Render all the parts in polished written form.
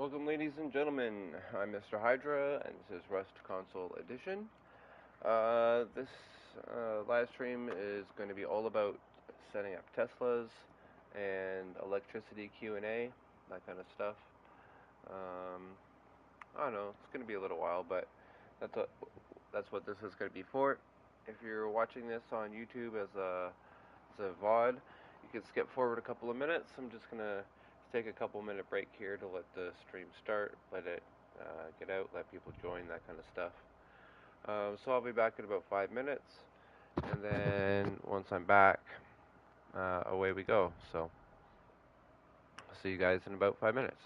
Welcome, ladies and gentlemen. I'm Mr. Hydra, and this is Rust Console Edition. This live stream is going to be all about setting up Teslas and electricity Q&A, that kind of stuff. I don't know, it's going to be a little while, but that's what this is going to be for. If you're watching this on YouTube as a VOD, you can skip forward a couple of minutes. I'm just going to take a couple minute break here to let the stream start, let it get out, let people join, that kind of stuff. So I'll be back in about 5 minutes, and then once I'm back, away we go. So I'll see you guys in about 5 minutes.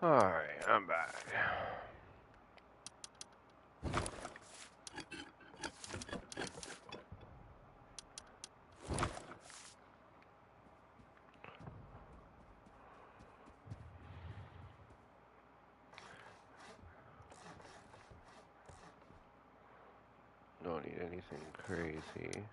Alright, I'm back. Don't need anything crazy.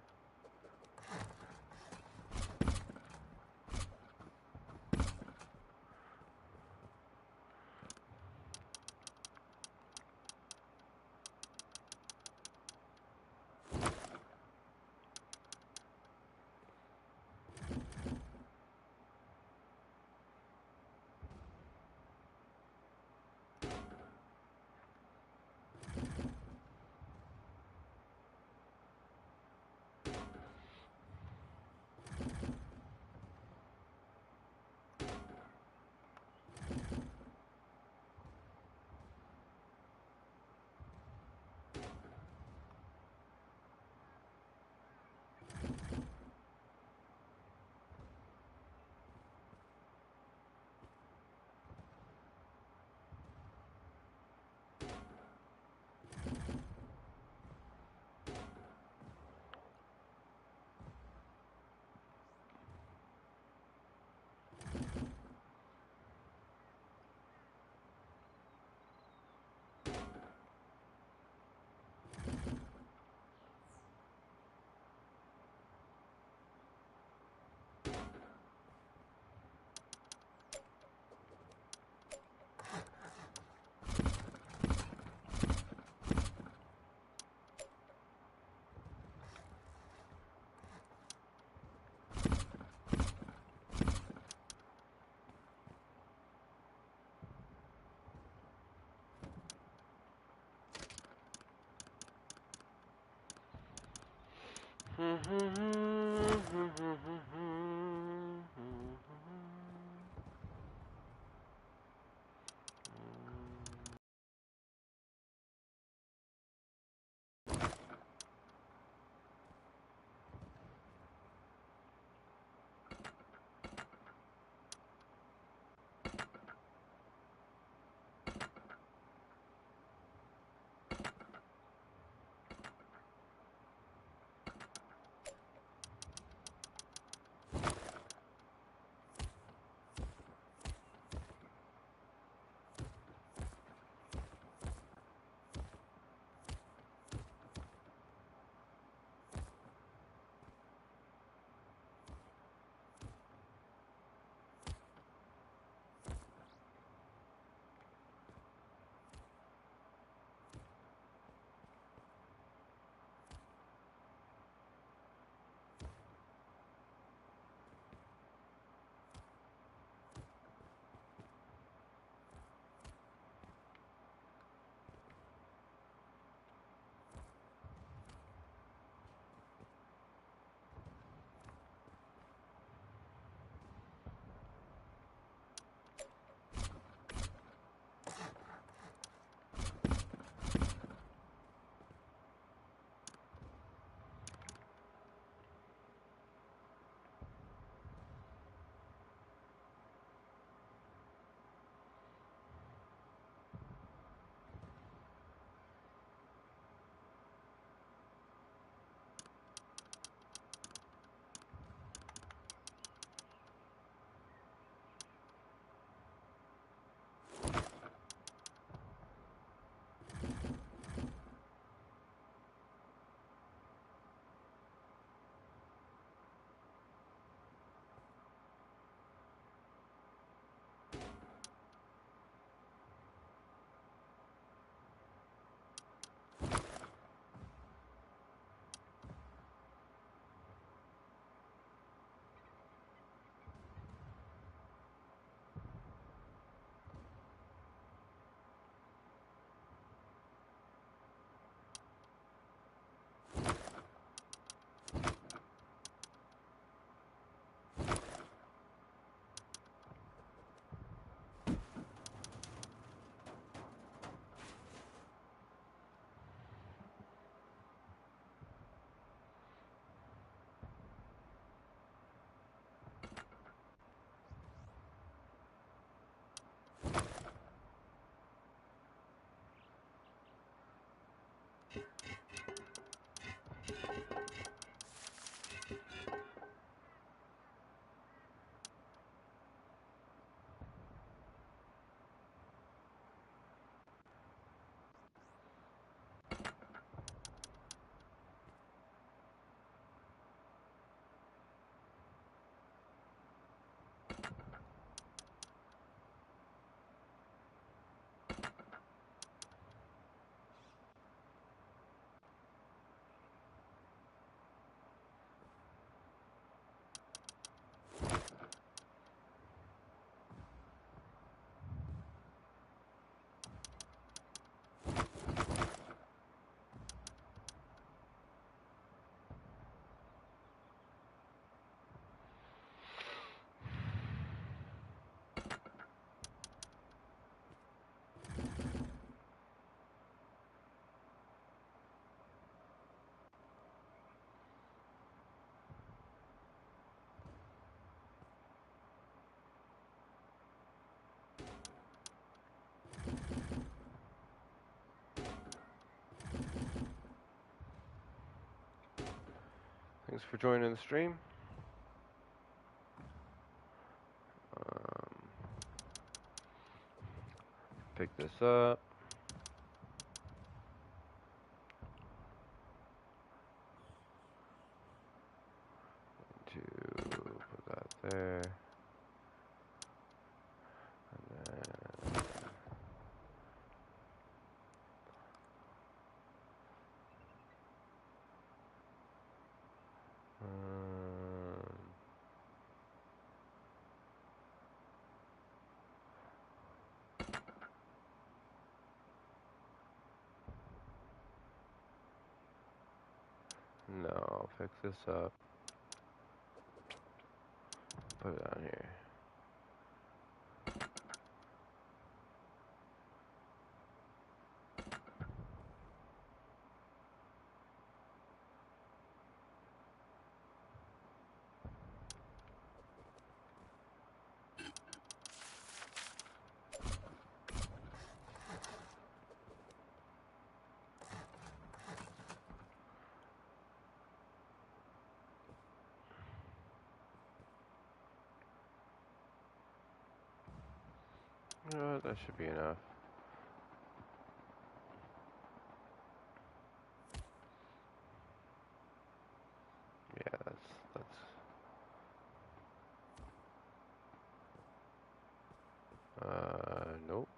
Thanks for joining the stream. Um, pick this up. To put that there. And then no, I'll fix this up. Put it on here. That should be enough. Yeah, that's nope.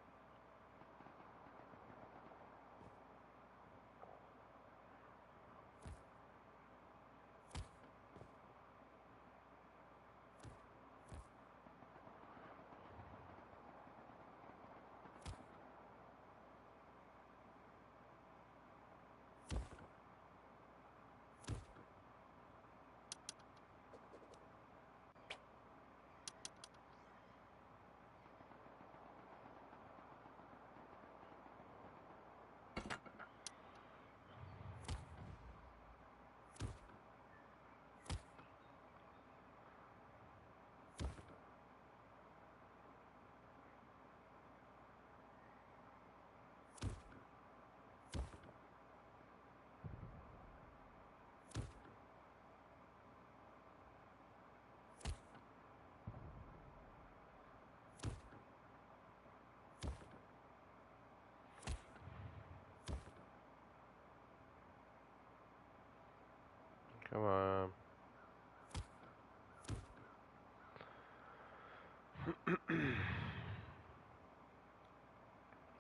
Come on.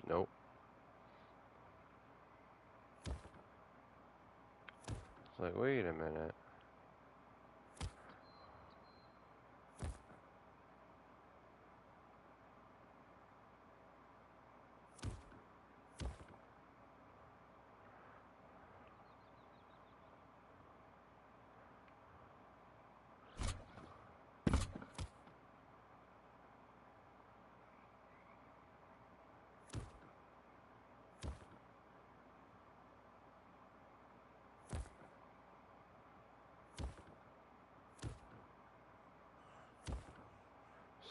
Nope. It's like, wait a minute.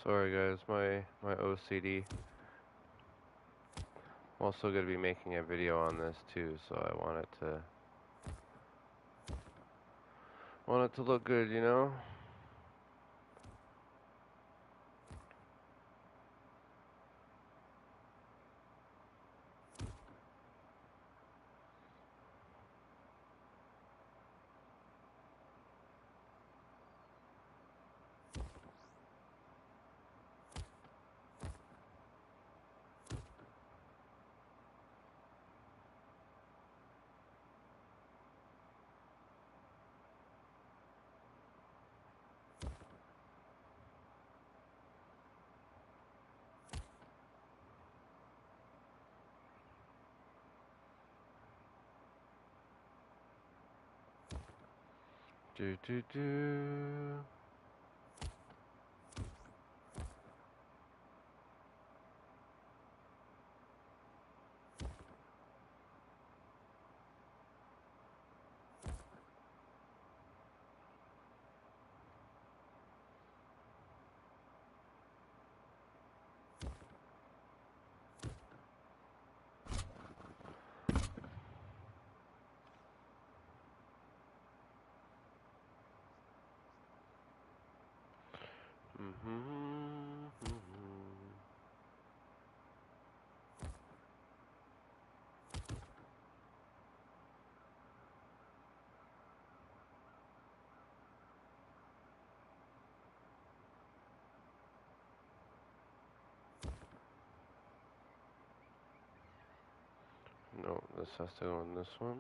Sorry guys, my OCD. I'm also going to be making a video on this too, so I want it to look good, you know? Do do do. No, this has to go on this one.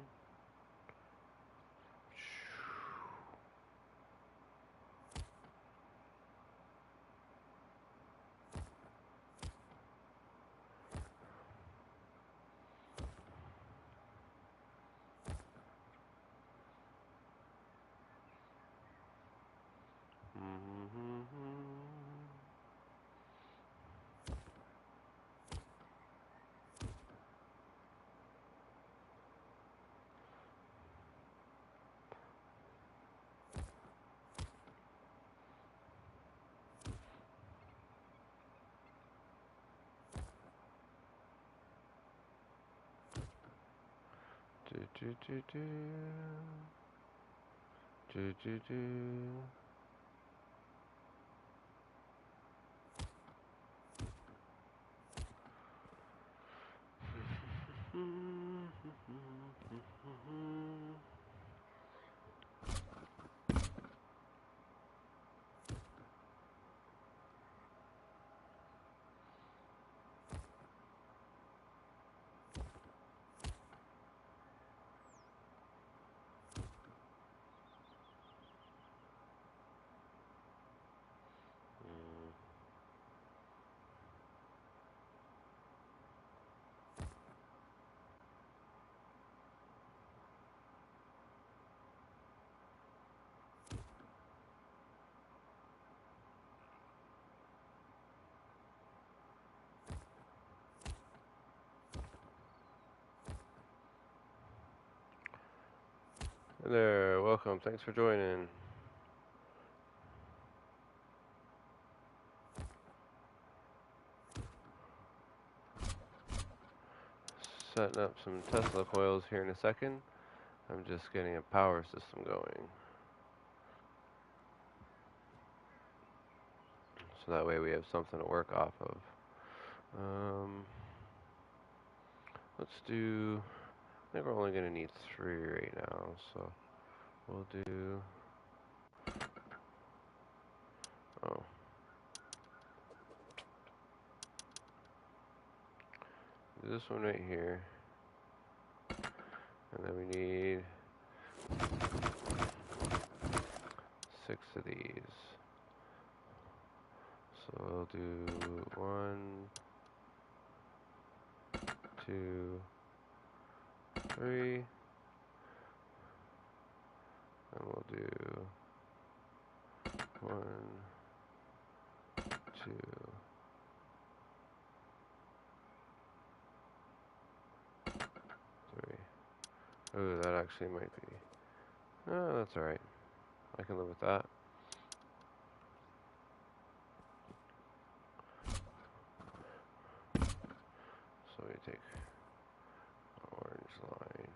Do do do do do do. Hey there, welcome. Thanks for joining. Setting up some Tesla coils here in a second. I'm just getting a power system going. So that way we have something to work off of. Let's do, I think we're only going to need 3 right now, so we'll do, this one right here, and then we need 6 of these. So we'll do 1, 2, 3, and we'll do 1, 2, 3. Oh, that actually might be. Oh, that's alright. I can live with that. So we take orange line.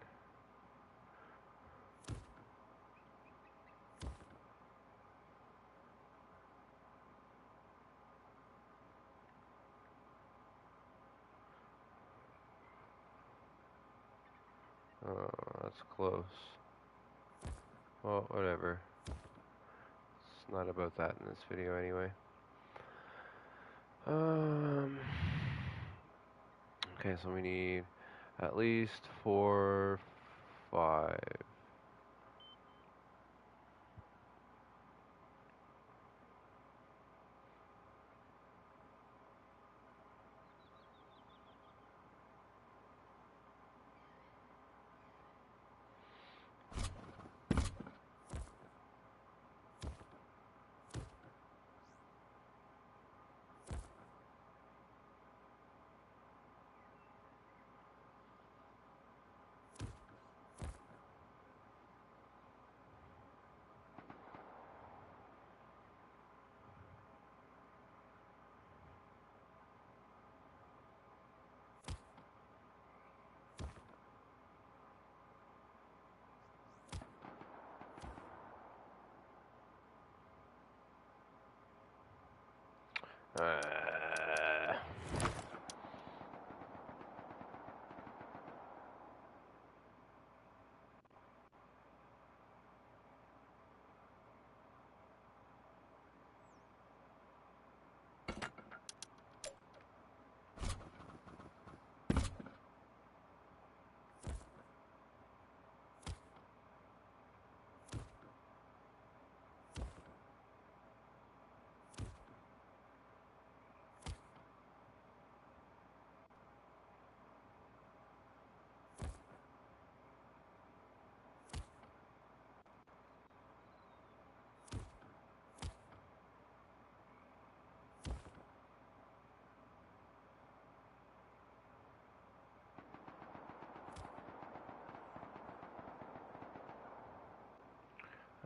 Oh, that's close. Well, whatever. It's not about that in this video anyway. Okay, so we need at least 4, 5.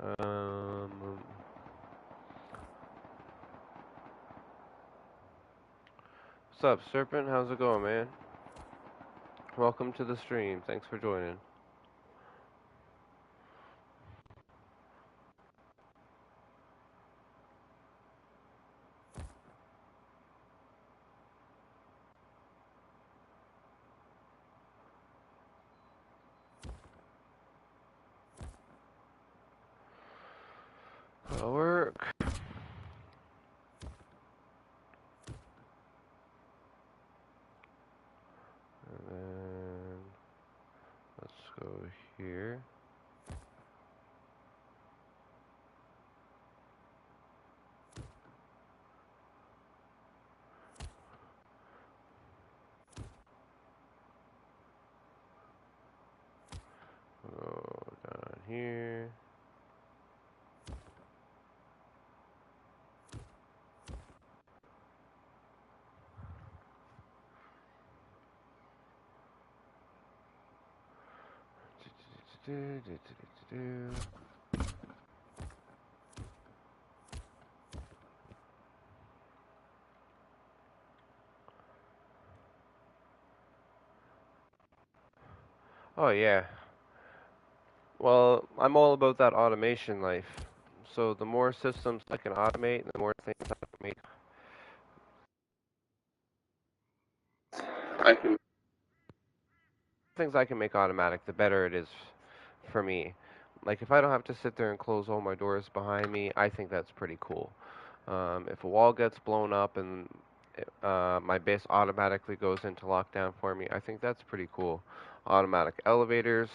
Um, what's up, Serpent? How's it going, man? Welcome to the stream. Thanks for joining. That'll work. And then let's go here. Go down here. Oh yeah. Well, I'm all about that automation life. So the more systems I can automate, the more things I can make. I can things I can make automatic, the better it is for me. Like if I don't have to sit there and close all my doors behind me, I think that's pretty cool. If a wall gets blown up and my base automatically goes into lockdown for me, I think that's pretty cool. Automatic elevators.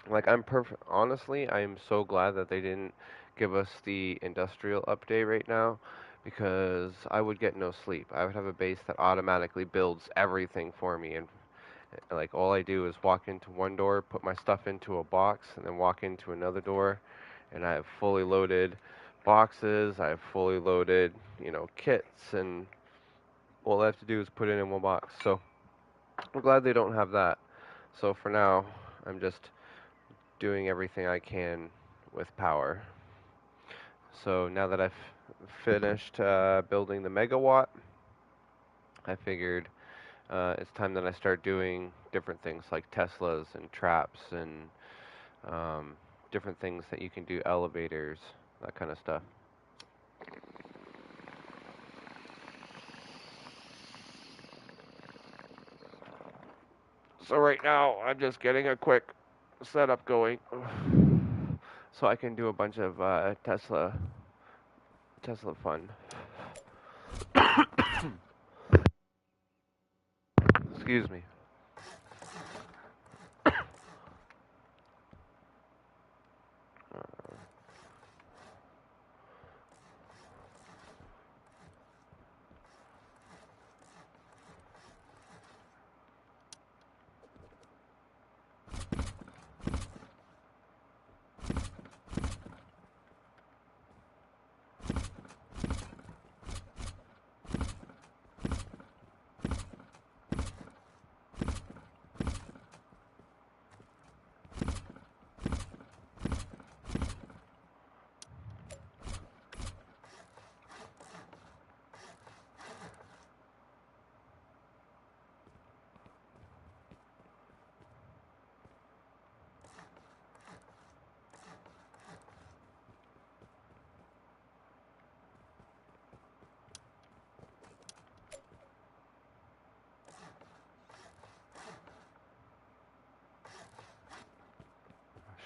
Like I'm perfect. Honestly, I am so glad that they didn't give us the industrial update right now because I would get no sleep. I would have a base that automatically builds everything for me and like all I do is walk into one door, put my stuff into a box, and then walk into another door, and I have fully loaded boxes. I have fully loaded, kits, and all I have to do is put it in one box. So I'm glad they don't have that. So for now, I'm just doing everything I can with power. So now that I've finished building the megawatt, I figured it's time that I start doing different things like Teslas and traps and um, different things that you can do, elevators, that kind of stuff. So right now, I'm just getting a quick setup going, so I can do a bunch of Tesla fun. Excuse me.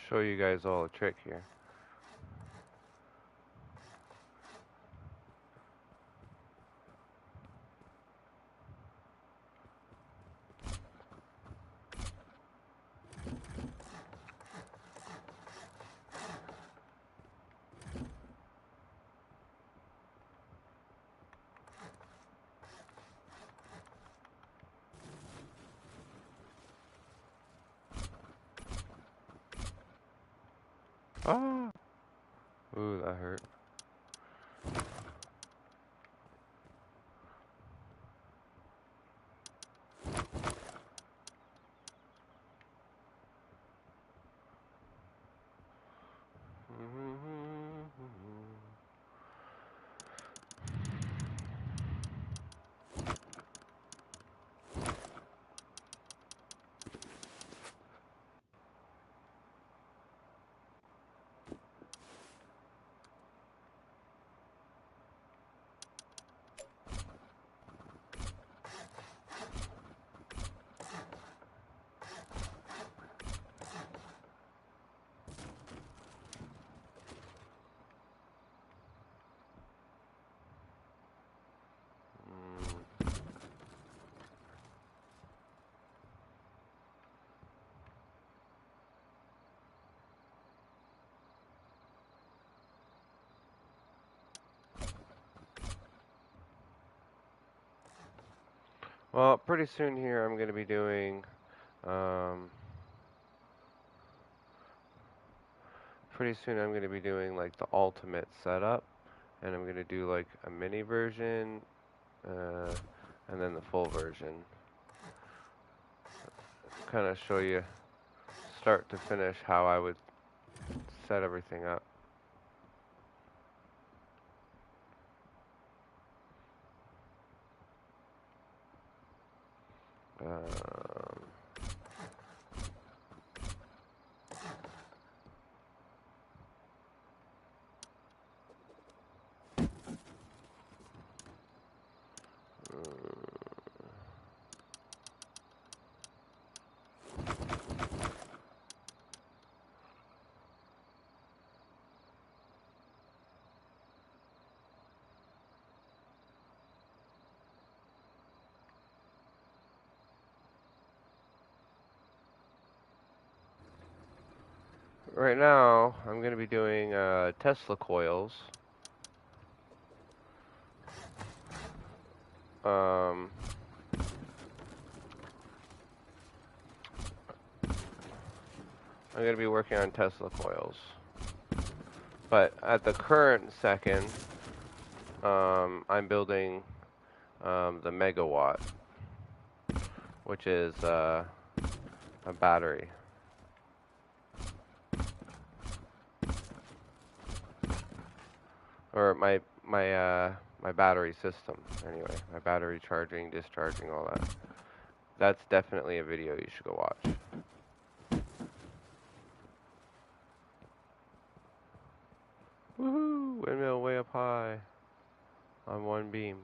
Show you guys all a trick here. Ah! Ooh, that hurt. Well, pretty soon here I'm going to be doing, pretty soon I'm going to be doing like the ultimate setup, and I'm going to do like a mini version, and then the full version. Kind of show you start to finish how I would set everything up. Right now, I'm going to be doing Tesla coils. I'm going to be working on Tesla coils. But at the current second, I'm building the megawatt, which is a battery. Or my battery system, anyway. My battery charging, discharging, all that. That's definitely a video you should go watch. Woohoo! Windmill way up high on one beam.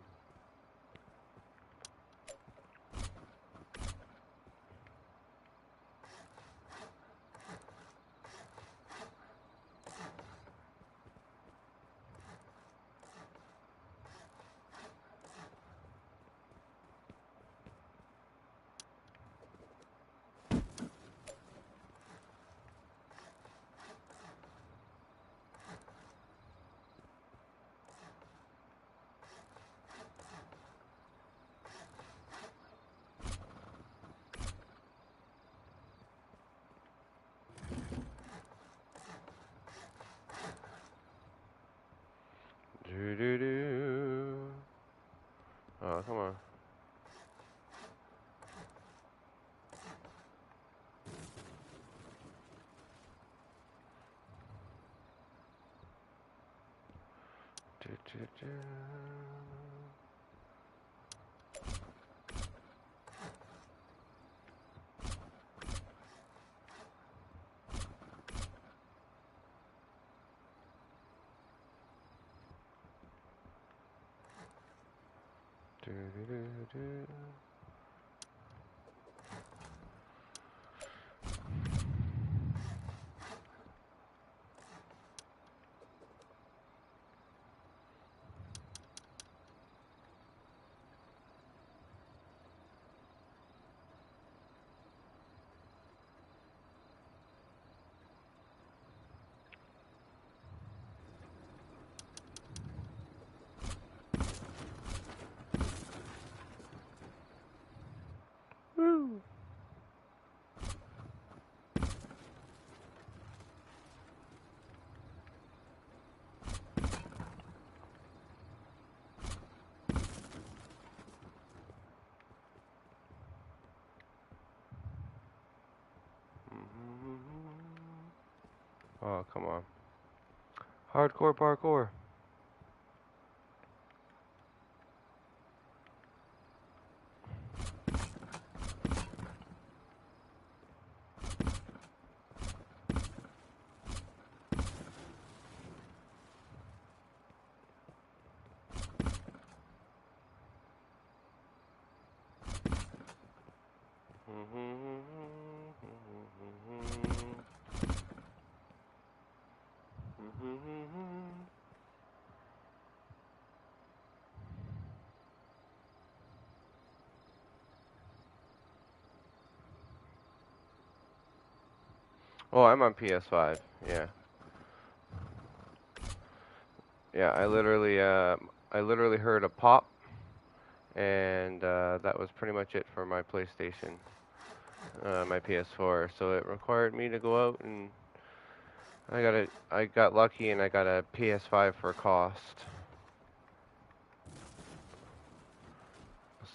Do-do-do. Oh, come on. Do-do-do. Do-do-do-do. Woo! Oh, come on. Hardcore parkour. Oh, I'm on PS5. Yeah. Yeah, I literally heard a pop, and that was pretty much it for my PlayStation, my PS4. So it required me to go out and I got lucky and I got a PS5 for cost.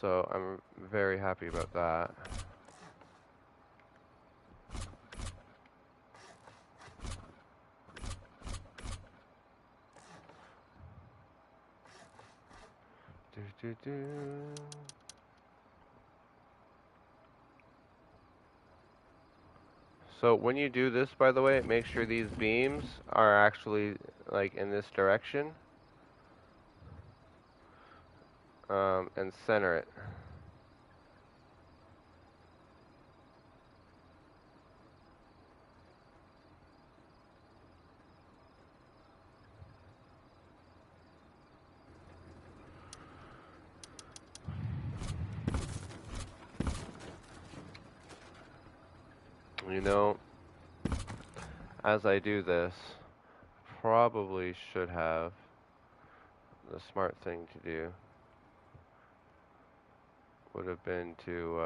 So I'm very happy about that. So when you do this, by the way, make sure these beams are actually like in this direction, and center it. You know, as I do this, probably should have the smart thing to do would have been to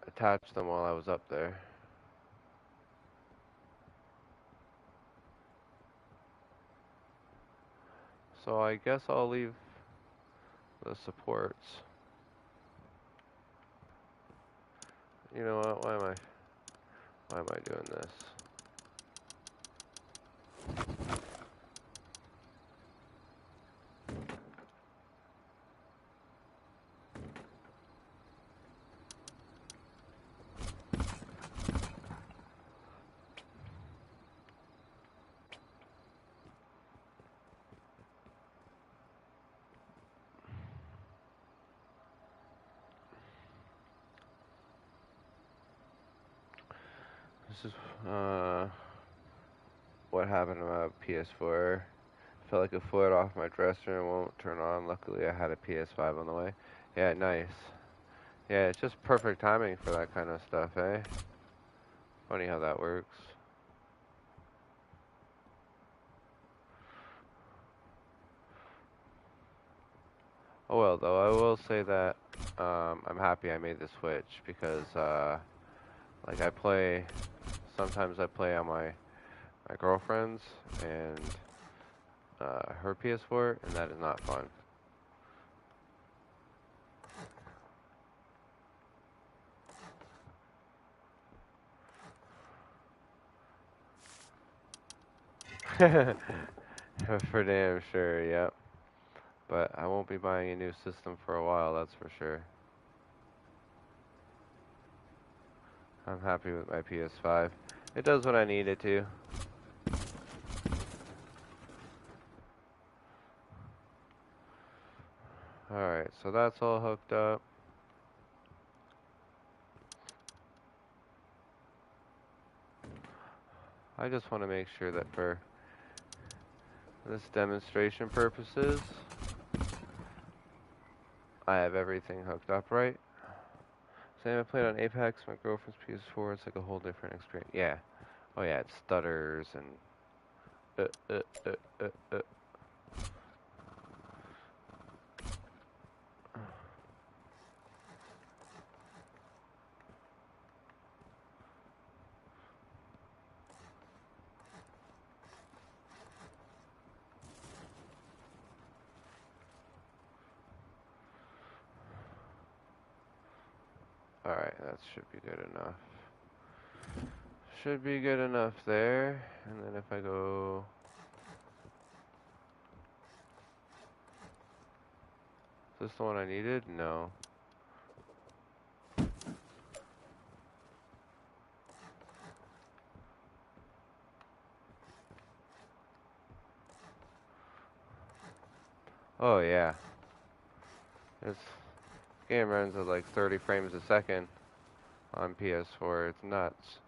attach them while I was up there. So I guess I'll leave the supports. You know what? Why am I doing this? This is what happened to my PS4. Felt like a foot off my dresser and won't turn on. Luckily, I had a PS5 on the way. Yeah, nice. Yeah, it's just perfect timing for that kind of stuff, eh? Funny how that works. Oh well, though, I will say that I'm happy I made the switch because, like, sometimes I play on my girlfriend's and her PS4, and that is not fun. For damn sure, yep. But I won't be buying a new system for a while, that's for sure. I'm happy with my PS5. It does what I need it to. Alright, so that's all hooked up. I just want to make sure that for this demonstration purposes, I have everything hooked up right. Same I played on Apex, my girlfriend's PS4, it's like a whole different experience. Yeah. Oh yeah, it stutters and Alright, that should be good enough. Should be good enough there. And then if I go... Is this the one I needed? No. Oh yeah. This game runs at like 30 frames a second on PS4. It's nuts.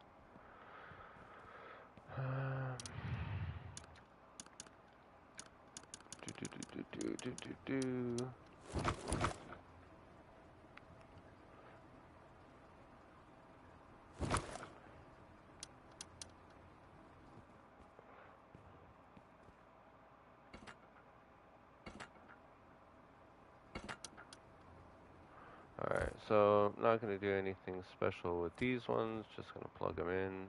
Alright, so I'm not going to do anything special with these ones, just going to plug them in.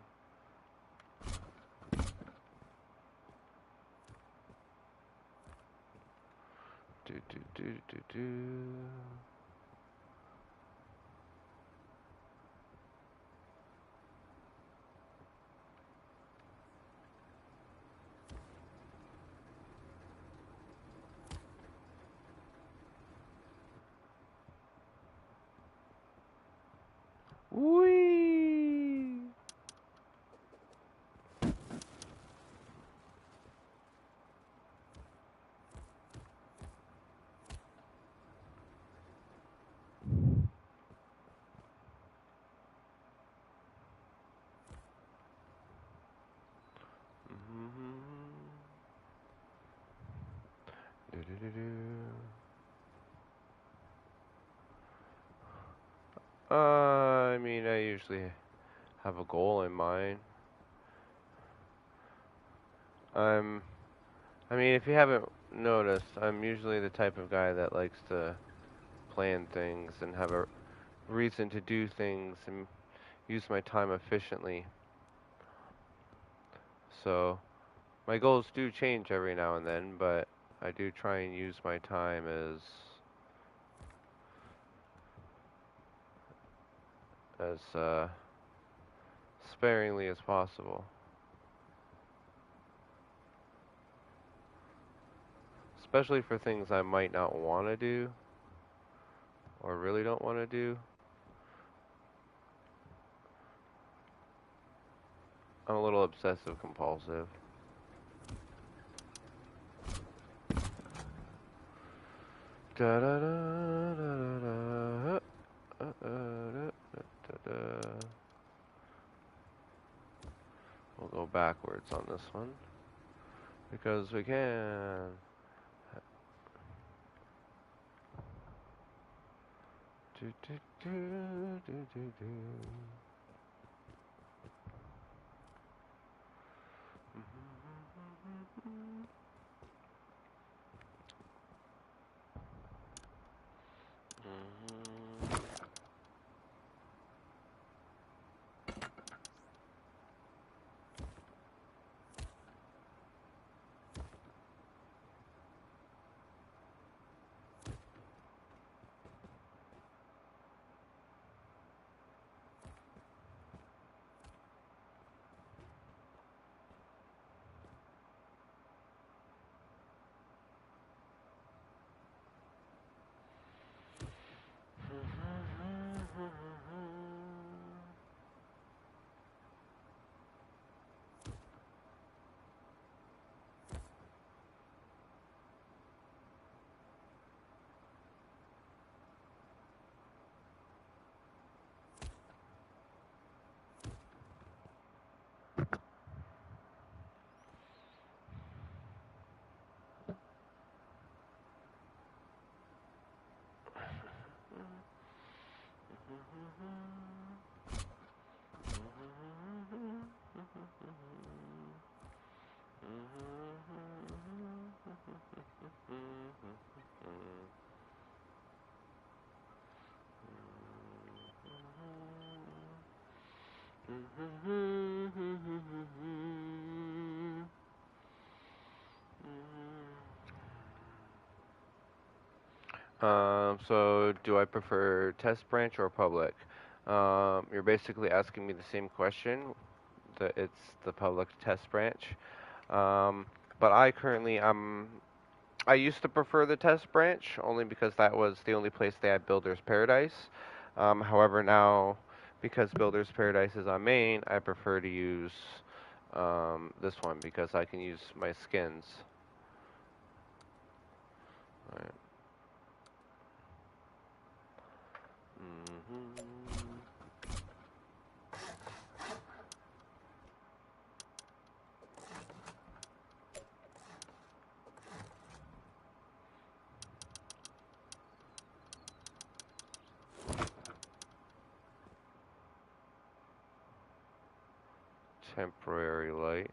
Do, do, do, do, do. Whee! Do, do, do, do. I mean, I usually have a goal in mind. I mean, if you haven't noticed, I'm usually the type of guy that likes to plan things and have a reason to do things and use my time efficiently. So, my goals do change every now and then, but I do try and use my time as sparingly as possible. Especially for things I might not want to do or really don't want to do. I'm a little obsessive compulsive. Da da da da da da da. We'll go backwards on this one because we can. Do, do, do, do, do, do. So do I prefer test branch or public? You're basically asking me the same question. It's the public test branch. Um, but I used to prefer the test branch only because that was the only place they had Builder's Paradise. However, now because Builder's Paradise is on main, I prefer to use this one because I can use my skins. All right. Temporary light.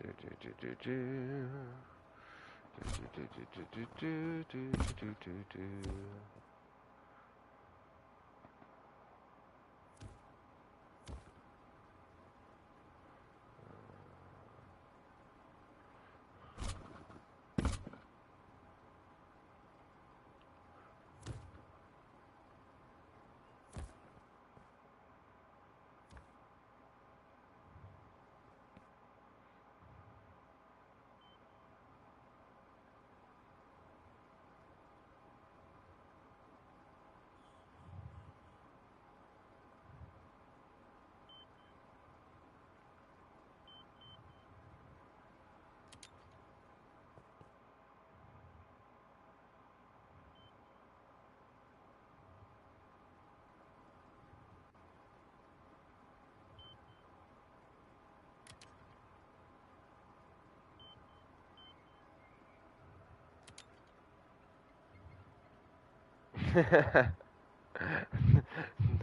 Do, do, do, do, do. Do, do, do, do, do, do, do, do, do.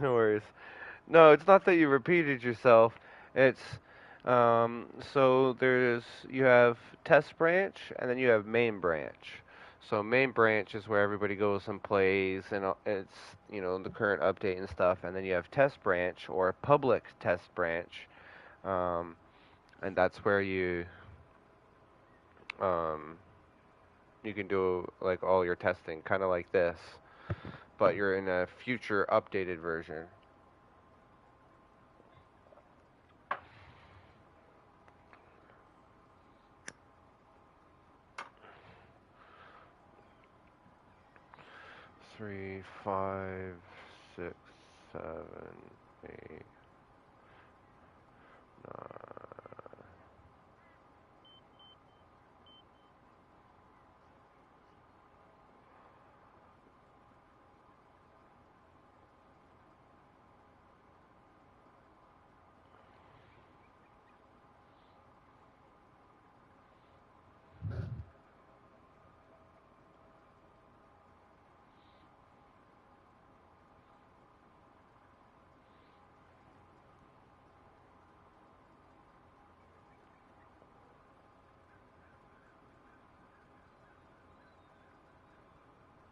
No worries. No, it's not that you repeated yourself. It's so there's you have test branch and then you have main branch. So main branch is where everybody goes and plays, and it's the current update and stuff. And then you have test branch or public test branch, um, and that's where um, you can do like all your testing, kind of like this, but you're in a future updated version. 3, 5, 6, 7, 8, 9.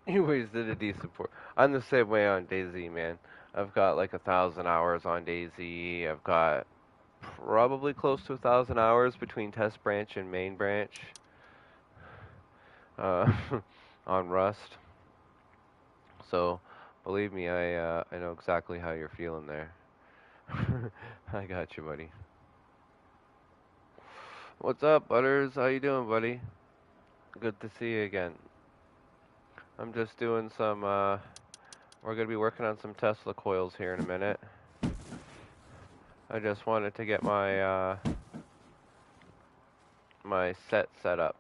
You wasted a decent pour. I'm the same way on DayZ, man. I've got like 1,000 hours on DayZ. I've got probably close to 1,000 hours between test branch and main branch uh, on Rust. So believe me, I know exactly how you're feeling there. I got you, buddy. What's up, Butters? How you doing, buddy? Good to see you again. I'm just doing some. We're gonna be working on some Tesla coils here in a minute. I just wanted to get my set up.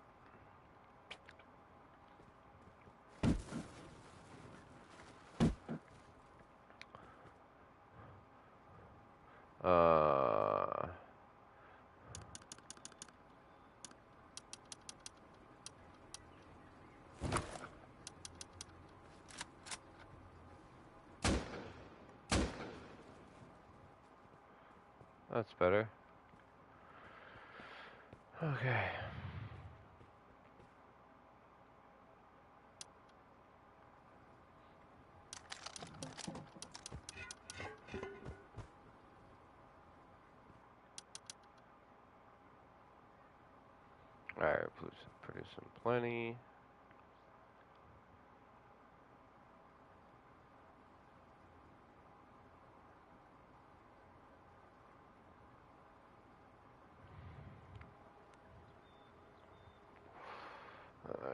Uh, that's better. Okay. Alright, producing plenty.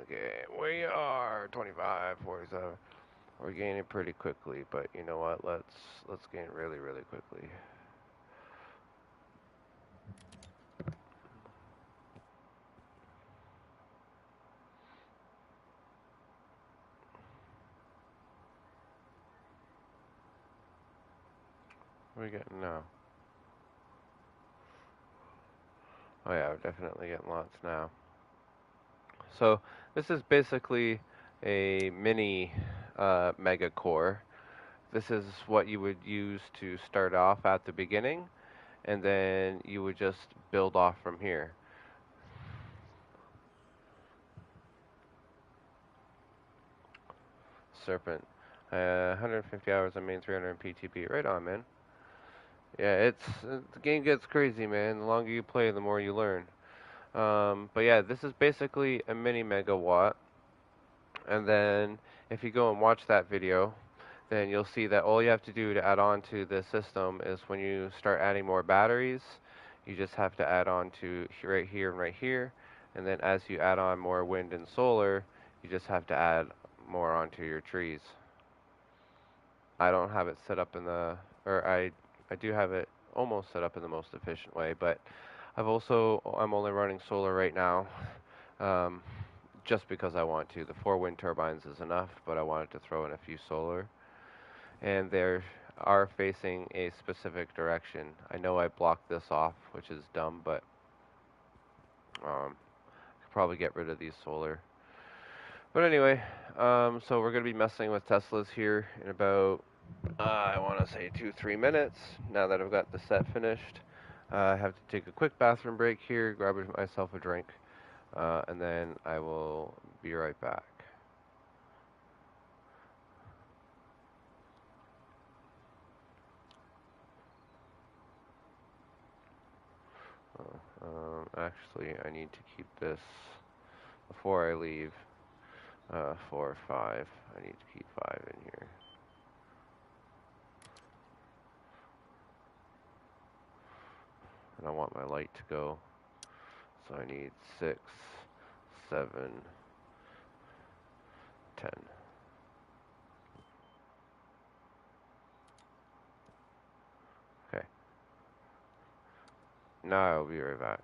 Okay, we are 25, 47. We're gaining pretty quickly, but you know what? Let's gain really, really quickly. What are we getting now? Oh yeah, we're definitely getting lots now. So this is basically a mini mega core. This is what you would use to start off at the beginning, and then you would just build off from here. Serpent. 150 hours on main, 300 in PTB. Right on, man. Yeah, the game gets crazy, man. The longer you play, the more you learn. But yeah, this is basically a mini megawatt. And then if you go and watch that video, then you'll see that all you have to do to add on to the system is when you start adding more batteries, you just have to add on to right here and right here. And then as you add on more wind and solar, you just have to add more onto your trees. I don't have it set up in I do have it almost set up in the most efficient way, but I'm only running solar right now, um, just because I want to. The 4 wind turbines is enough, but I wanted to throw in a few solar, and they are facing a specific direction. I know I blocked this off, which is dumb, but I could probably get rid of these solar. But anyway, so we're going to be messing with Teslas here in about, I want to say 2-3 minutes, now that I've got the set finished. I have to take a quick bathroom break here, grab myself a drink, and then I will be right back. Actually, I need to keep this, before I leave, 4 or 5. I need to keep 5 in here. And I want my light to go. So I need 6, 7, 10. Okay. Now I'll be right back.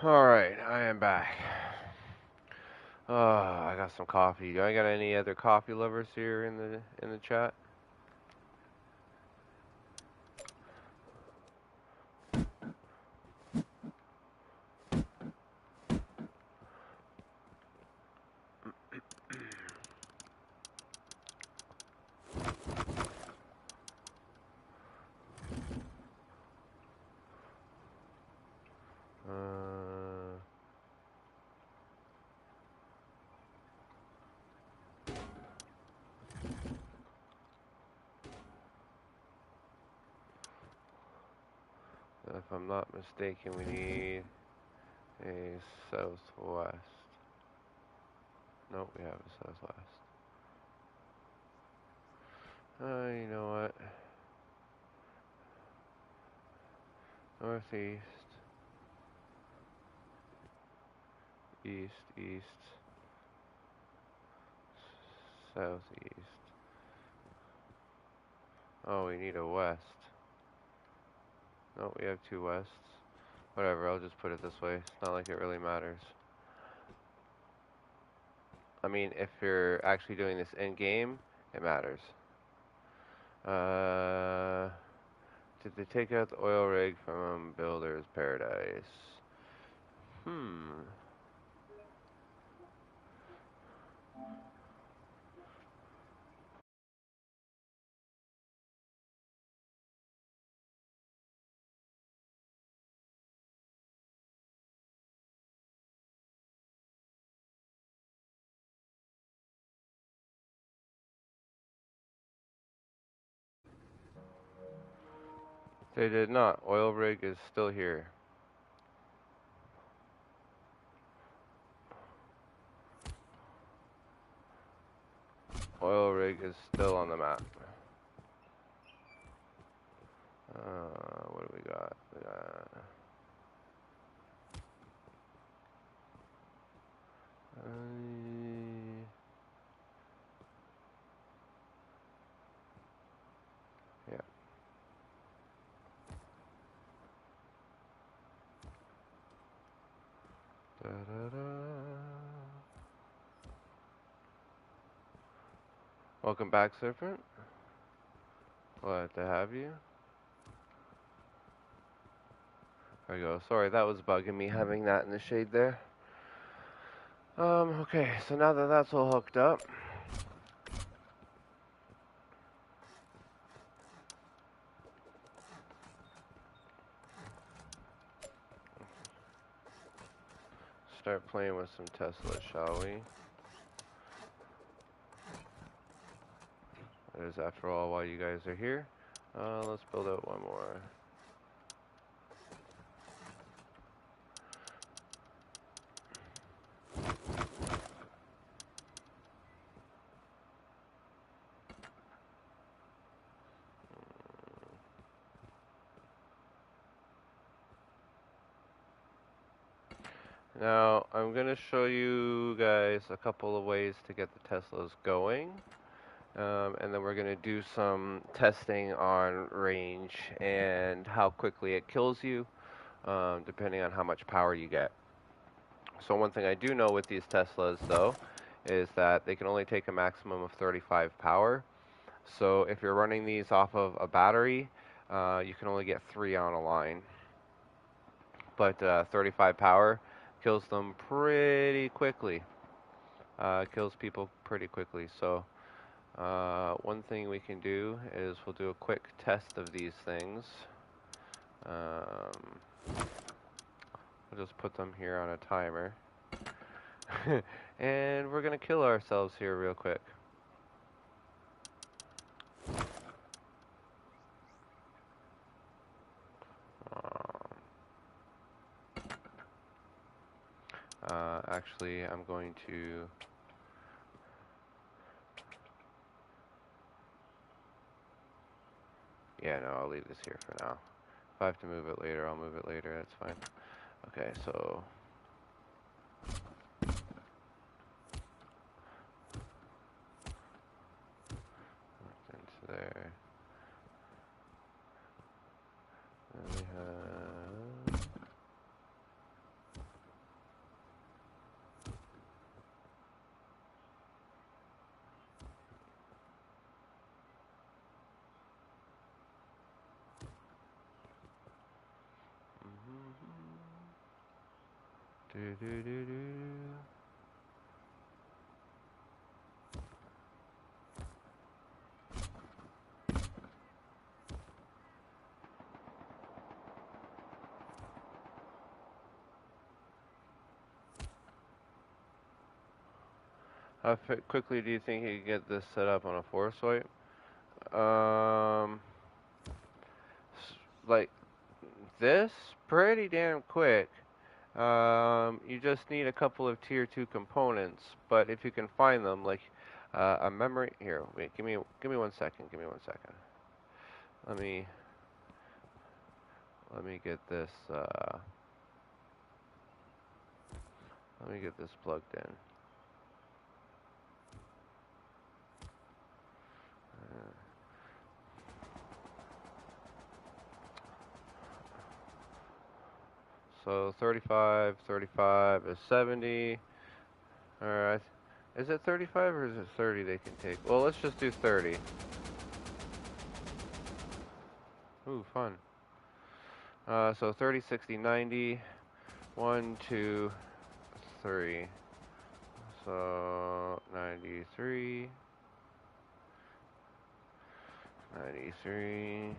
Alright, I am back. I got some coffee. Do I got any other coffee lovers here in the chat? If I'm not mistaken, we need a southwest. Nope, we have a southwest. You know what? Northeast, east, southeast. Oh, we need a west. No, we have two wests. Whatever, I'll just put it this way. It's not like it really matters. I mean, if you're actually doing this in game, it matters. Did they take out the oil rig from Builder's Paradise? They did not. Oil rig is still here. Oil rig is still on the map. What do we got? We got... yeah. Da, da, da. Welcome back, Serpent. Glad to have you. There we go. Sorry, that was bugging me having that in the shade there. Okay, so now that that's all hooked up, start playing with some Teslas, shall we? That is, after all, while you guys are here. Let's build out one more. Now, I'm going to show you guys a couple of ways to get the Teslas going. And then we're going to do some testing on range and how quickly it kills you, depending on how much power you get. So one thing I do know with these Teslas, though, is that they can only take a maximum of 35 power. So if you're running these off of a battery, you can only get 3 on a line. But 35 power kills them pretty quickly. Kills people pretty quickly. So one thing we can do is we'll do a quick test of these things. We'll just put them here on a timer. And we're going to kill ourselves here real quick. Actually, I'm going to... Yeah, no, I'll leave this here for now. If I have to move it later, I'll move it later. That's fine. Okay, so... into there. Then we have... Do, do, do, do. How quickly do you think you can get this set up on a 4-swipe? Like this, pretty damn quick. You just need a couple of tier 2 components, but if you can find them, like a memory. Here, wait, give me 1 second. Give me 1 second. Let me get this. Let me get this plugged in. So 35 is 70. Alright. Is it 35 or is it 30 they can take? Well, let's just do 30. Ooh, fun. So 30, 60, 90. 1, 2, 3. So 93. 93.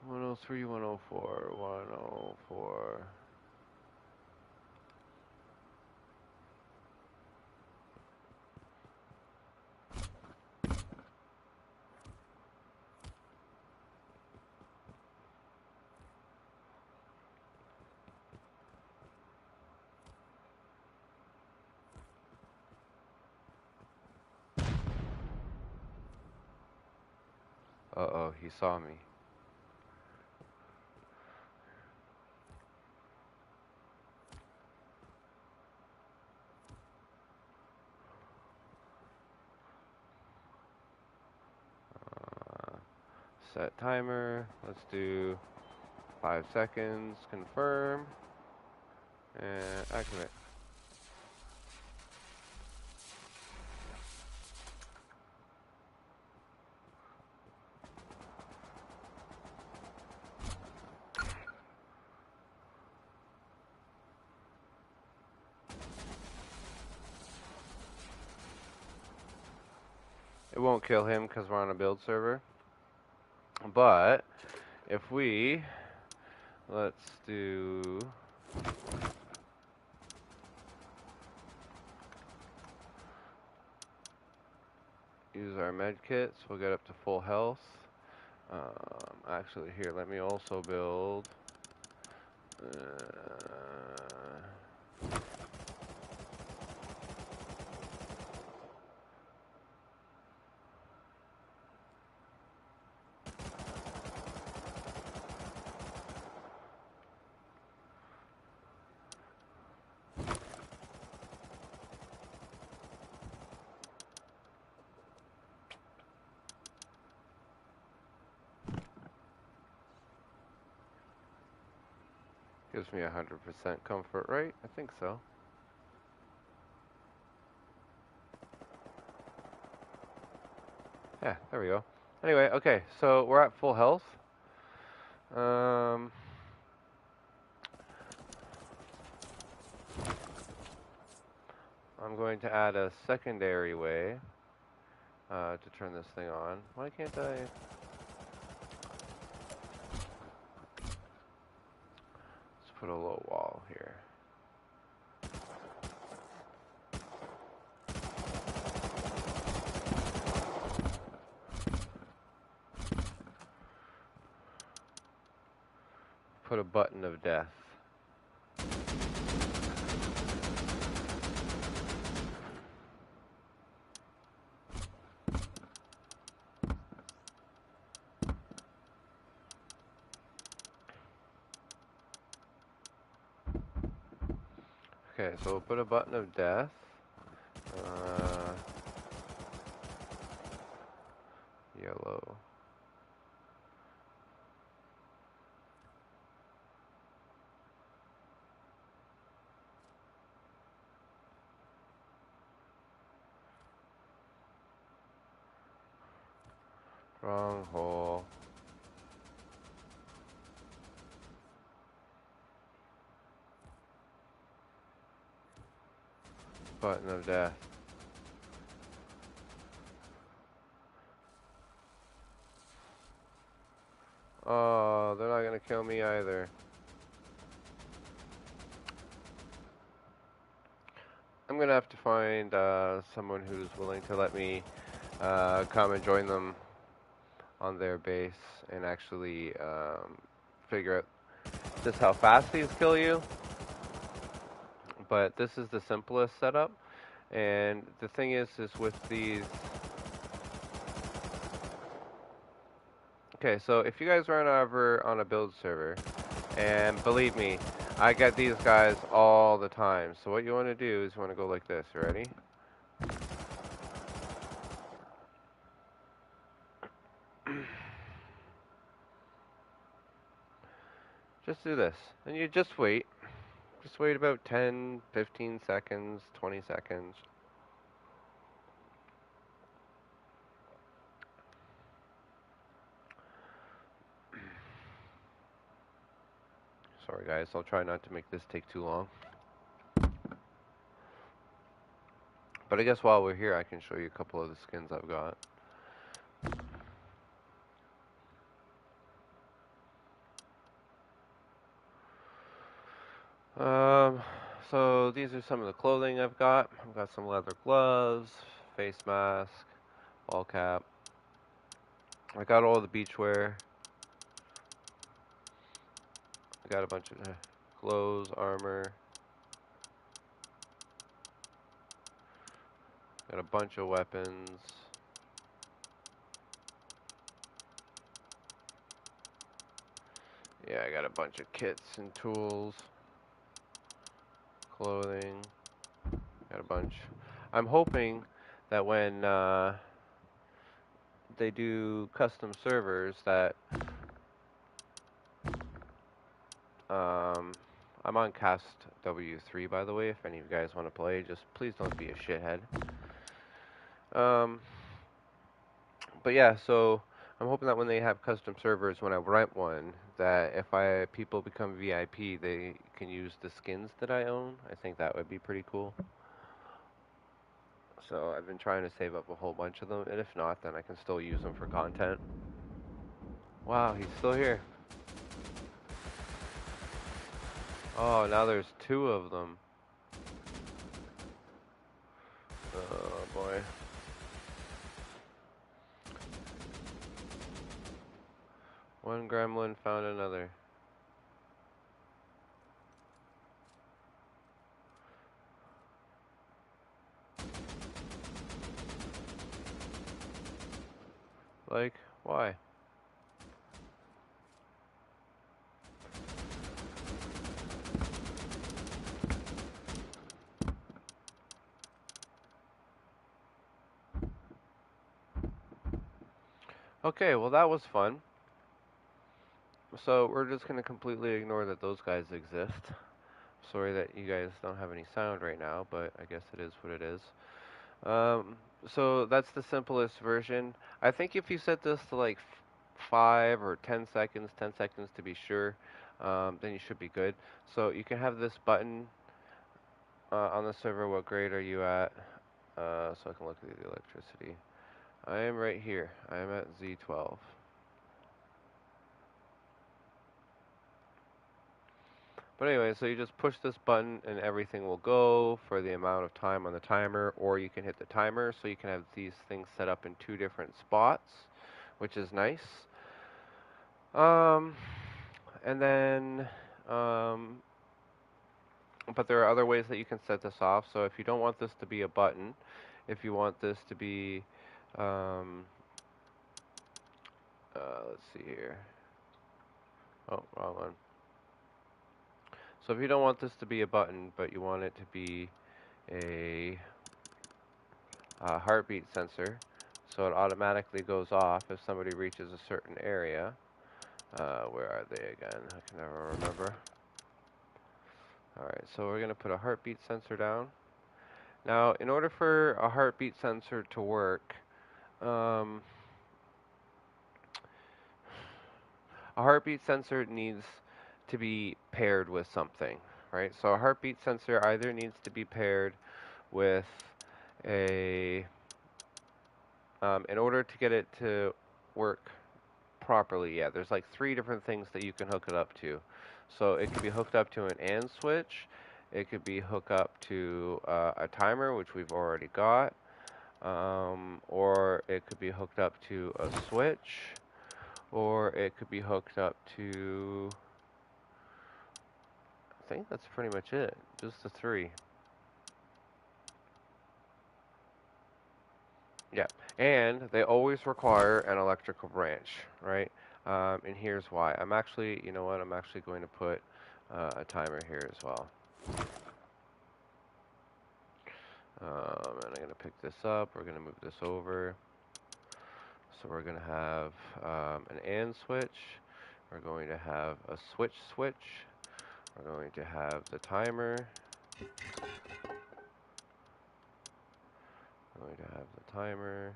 103, 104, 104. Uh-oh, he saw me. Set timer. Let's do 5 seconds. Confirm. And activate. It won't kill him because we're on a build server. But if we, let's do, use our med kits, we'll get up to full health. Actually, here, let me also build. Gives me 100% comfort, right? I think so. Yeah, there we go. Anyway, okay, so we're at full health. I'm going to add a secondary way to turn this thing on. Why can't I? Let's put a low wall here. Put a button of death. Okay, so we'll put a button of death. Yellow. Wrong hole. Button of death. Oh, they're not gonna kill me either. I'm gonna have to find someone who's willing to let me come and join them on their base and actually figure out just how fast these kill you. But this is the simplest setup, and the thing is with these. Okay, so if you guys run over on a build server, and believe me, I get these guys all the time. So what you want to do is you want to go like this. You ready? Just do this, and you just wait. Just wait about 10, 15 seconds, 20 seconds. Sorry guys, I'll try not to make this take too long. But I guess while we're here, I can show you a couple of the skins I've got. So these are some of the clothing I've got. I've got some leather gloves, face mask, ball cap. I got all the beachwear. I got a bunch of clothes, armor. Got a bunch of weapons. Yeah, I got a bunch of kits and tools. Clothing. Got a bunch. I'm hoping that when they do custom servers that I'm on Cast W3 by the way, if any of you guys want to play, just please don't be a shithead. But yeah, so I'm hoping that when they have custom servers, when I rent one, that if people become VIP, they can use the skins that I own. I think that would be pretty cool. So I've been trying to save up a whole bunch of them, and if not, then I can still use them for content. Wow, he's still here. Oh, now there's two of them. Oh boy. One gremlin found another. Like, why? Okay, well that was fun. So we're just gonna completely ignore that those guys exist. Sorry that you guys don't have any sound right now, but I guess it is what it is. Um, so that's the simplest version. I think if you set this to like 5 or 10 seconds, 10 seconds to be sure, then you should be good. So you can have this button on the server. What grade are you at? So I can look at the electricity. I am right here. I am at Z12. But anyway, so you just push this button and everything will go for the amount of time on the timer, or you can hit the timer, so you can have these things set up in 2 different spots, which is nice. And then, but there are other ways that you can set this off. So if you don't want this to be a button, if you want this to be, let's see here. Oh, wrong one. So if you don't want this to be a button, but you want it to be a heartbeat sensor, so it automatically goes off if somebody reaches a certain area. Where are they again? I can never remember. Alright, so we're going to put a heartbeat sensor down. Now, in order for a heartbeat sensor to work, a heartbeat sensor needs to be paired with something, right? So a heartbeat sensor either needs to be paired with a, in order to get it to work properly, yeah, there's like 3 different things that you can hook it up to. So it could be hooked up to an AND switch, it could be hooked up to a timer, which we've already got, or it could be hooked up to a switch, or it could be hooked up to, I think that's pretty much it, just the 3. Yeah, and they always require an electrical branch, right? And here's why. I'm actually, you know what, I'm actually going to put a timer here as well. And I'm going to pick this up, we're going to move this over. So we're going to have an AND switch, we're going to have a switch, we're going to have the timer, we're going to have the timer,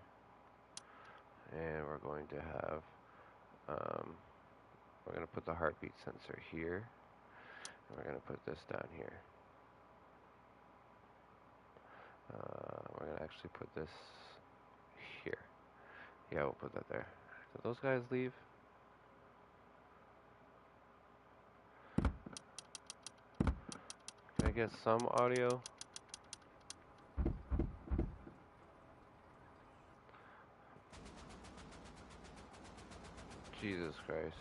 and we're going to have, we're going to put the heartbeat sensor here, and we're going to put this down here. We're going to actually put this here. Yeah, we'll put that there. Did those guys leave? Can I get some audio? Jesus Christ.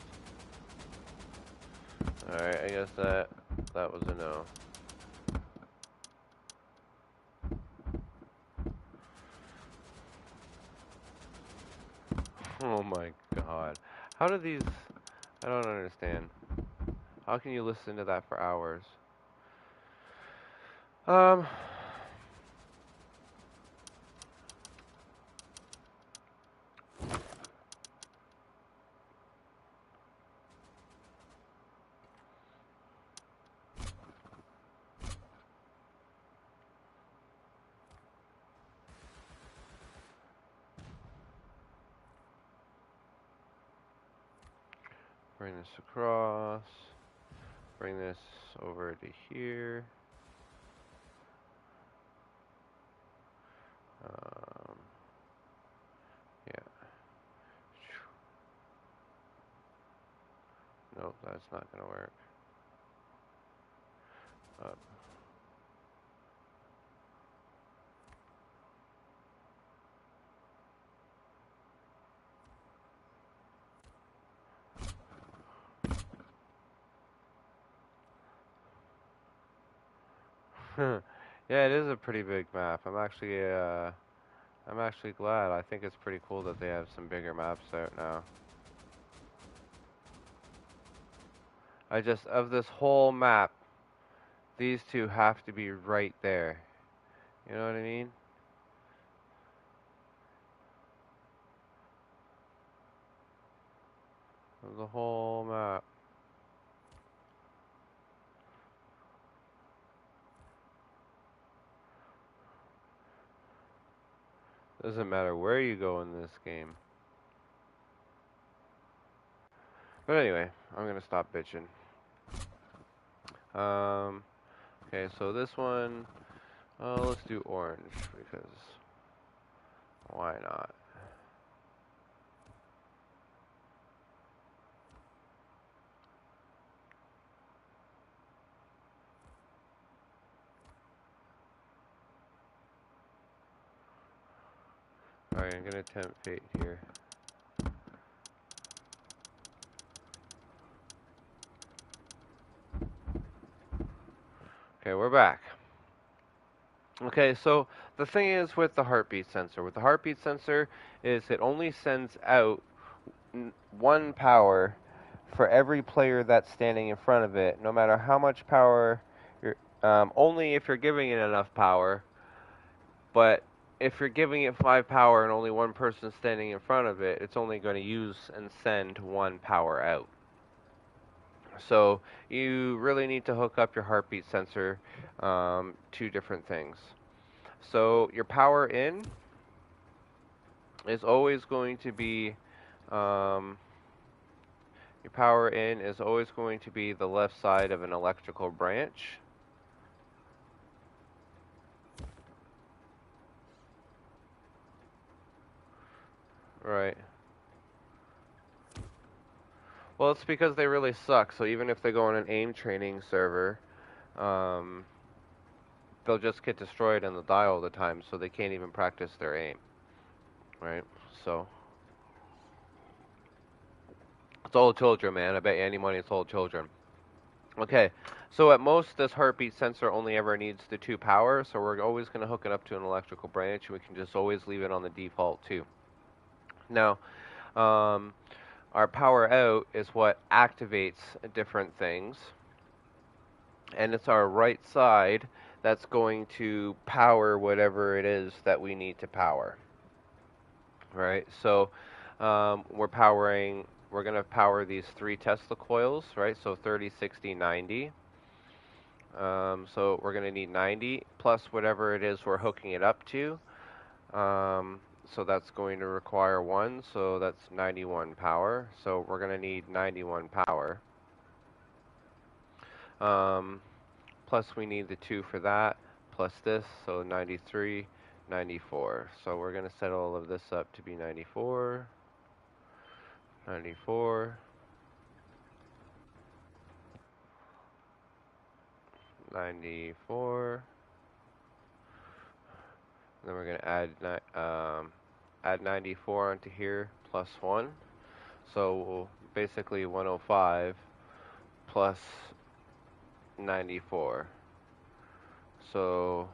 Alright, I guess that was a no. Oh my god. How do these... I don't understand. How can you listen to that for hours? Bring this across. Bring this over to here. Yeah. Nope, that's not gonna work. Up. Yeah, it is a pretty big map. I'm actually glad. I think it's pretty cool that they have some bigger maps out now. Of this whole map, these two have to be right there. You know what I mean? Of the whole map. Doesn't matter where you go in this game. But anyway, I'm gonna stop bitching. Okay, so this one, let's do orange, because why not? Alright, I'm gonna tempt fate here. Okay, we're back. Okay, so the thing is with the heartbeat sensor. With the heartbeat sensor is it only sends out 1 power for every player that's standing in front of it, no matter how much power you're, only if you're giving it enough power. But if you're giving it 5 power and only 1 person standing in front of it, it's only going to use and send 1 power out. So you really need to hook up your heartbeat sensor to different things. So your power in is always going to be your power in is always going to be the left side of an electrical branch. Right. Well, it's because they really suck. So even if they go on an aim training server, um, they'll just get destroyed in the die all the time, so they can't even practice their aim. Right? So it's all children, man. I bet you any money it's all children. Okay. So at most, this heartbeat sensor only ever needs the 2 power, so we're always going to hook it up to an electrical branch, and we can just always leave it on the default too. Now, our power out is what activates different things, and it's our right side that's going to power whatever it is that we need to power. Right? So we're going to power these 3 Tesla coils, right? So 30, 60, 90. So we're going to need 90 plus whatever it is we're hooking it up to. So that's going to require 1, so that's 91 power. So we're going to need 91 power. Plus we need the 2 for that, plus this, so 93, 94. So we're going to set all of this up to be 94, 94, 94. Then we're going to add 94 onto here, plus 1. So basically 105 plus 94. So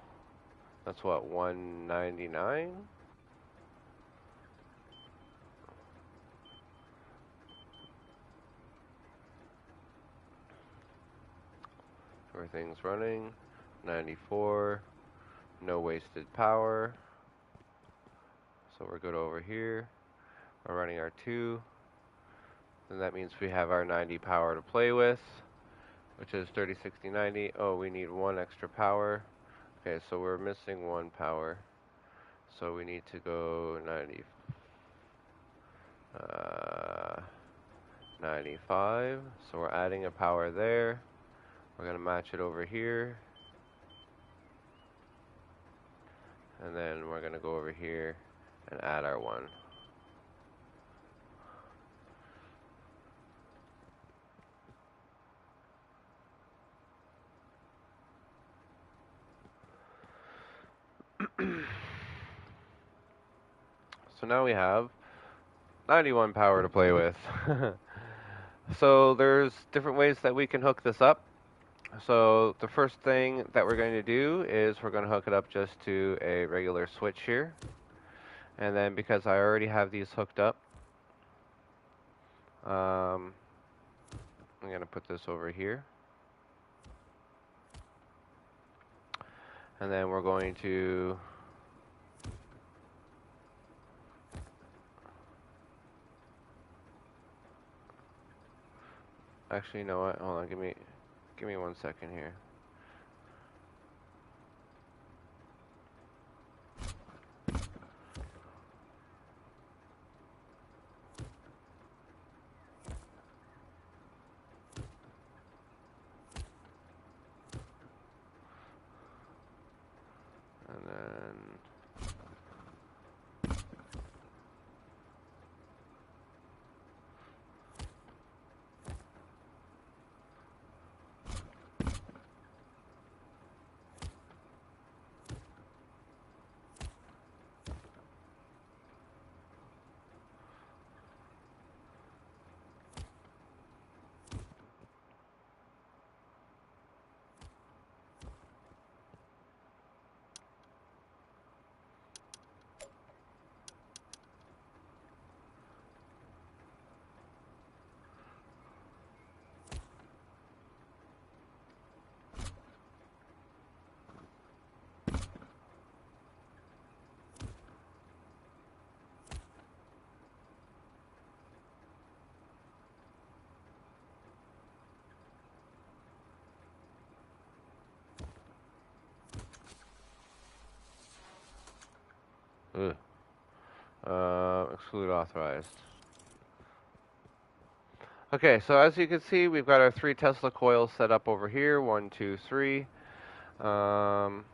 that's what, 199? Everything's running. 94. No wasted power. So we're good over here. We're running our 2. And that means we have our 90 power to play with, which is 30, 60, 90. Oh, we need 1 extra power. Okay, so we're missing 1 power. So we need to go 95. So we're adding a power there. We're going to match it over here. And then we're going to go over here and add our 1. So now we have 91 power to play with. So there's different ways that we can hook this up. So the first thing that we're going to do is we're going to hook it up just to a regular switch here. And then because I already have these hooked up, I'm going to put this over here. And then we're going to actually, you know what? Hold on, give me 1 second here. And then exclude authorized. Okay, so as you can see, we've got our 3 Tesla coils set up over here. 1, 2, 3. 1,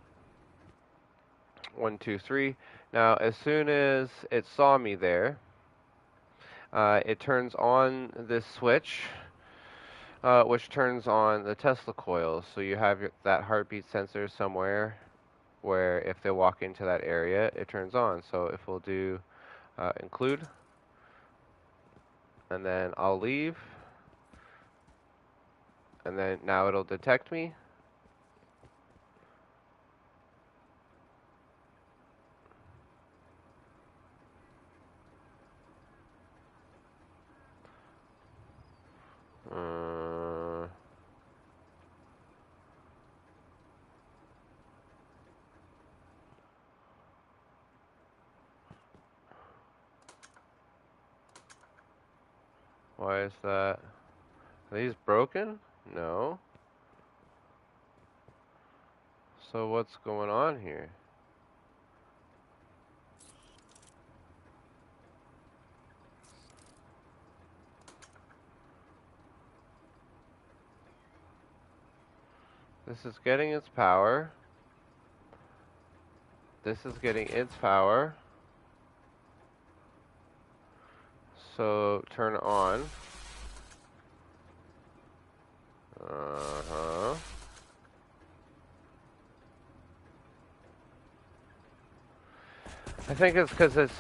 2, 3. Now, as soon as it saw me there, it turns on this switch, which turns on the Tesla coils. So you have that heartbeat sensor somewhere where if they walk into that area, it turns on. So if we'll do include, and then I'll leave, and then now it'll detect me. Why is that? Are these broken? No. So what's going on here? This is getting its power. This is getting its power. So turn on. Uh-huh. I think it's because it's...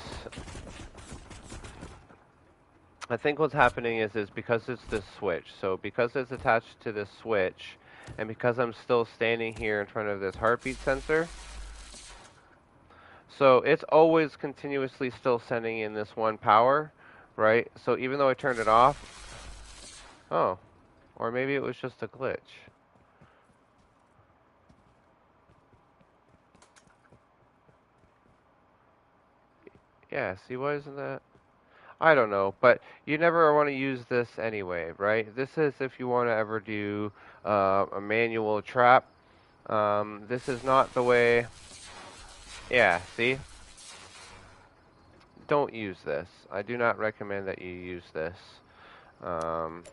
I think what's happening is because it's this switch. So because it's attached to this switch, and because I'm still standing here in front of this heartbeat sensor, so it's always continuously still sending in this one power, right? So even though I turned it off, oh, or maybe it was just a glitch. Yeah, see, why isn't that? I don't know, but you never want to use this anyway, right? This is if you want to ever do a manual trap. This is not the way. Yeah, see? Don't use this. I do not recommend that you use this. Um,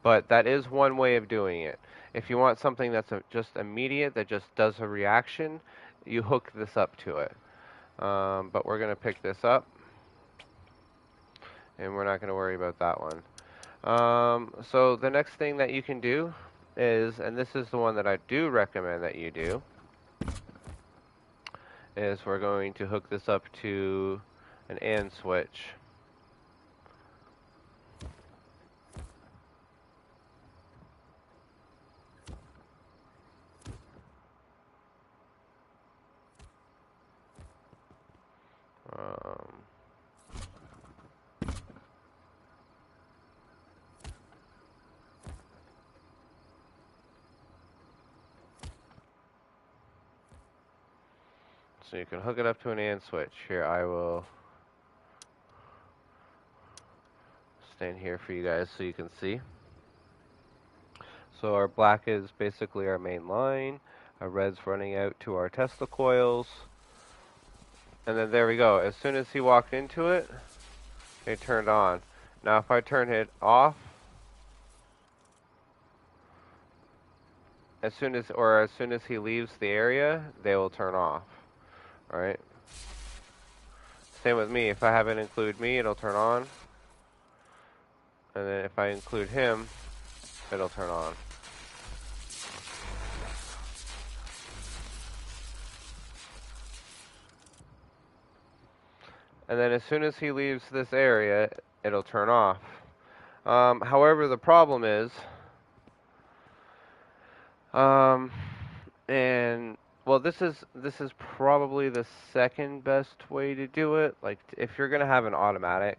but that is one way of doing it. If you want something that's just immediate, that just does a reaction, you hook this up to it. But we're going to pick this up, and we're not going to worry about that one. So the next thing that you can do is, and this is the one that I do recommend that you do, is we're going to hook this up to an AND switch. So you can hook it up to an AND switch. Here, I will stand here for you guys so you can see. So our black is basically our main line. Our red's running out to our Tesla coils. And then there we go. As soon as he walked into it, it turned on. Now if I turn it off, as soon as he leaves the area, they will turn off. Alright? Same with me. If I have it include me, it'll turn on. And then if I include him, it'll turn on. And then as soon as he leaves this area, it'll turn off. However, the problem is, and well, this is probably the second best way to do it. Like, if you're gonna have an automatic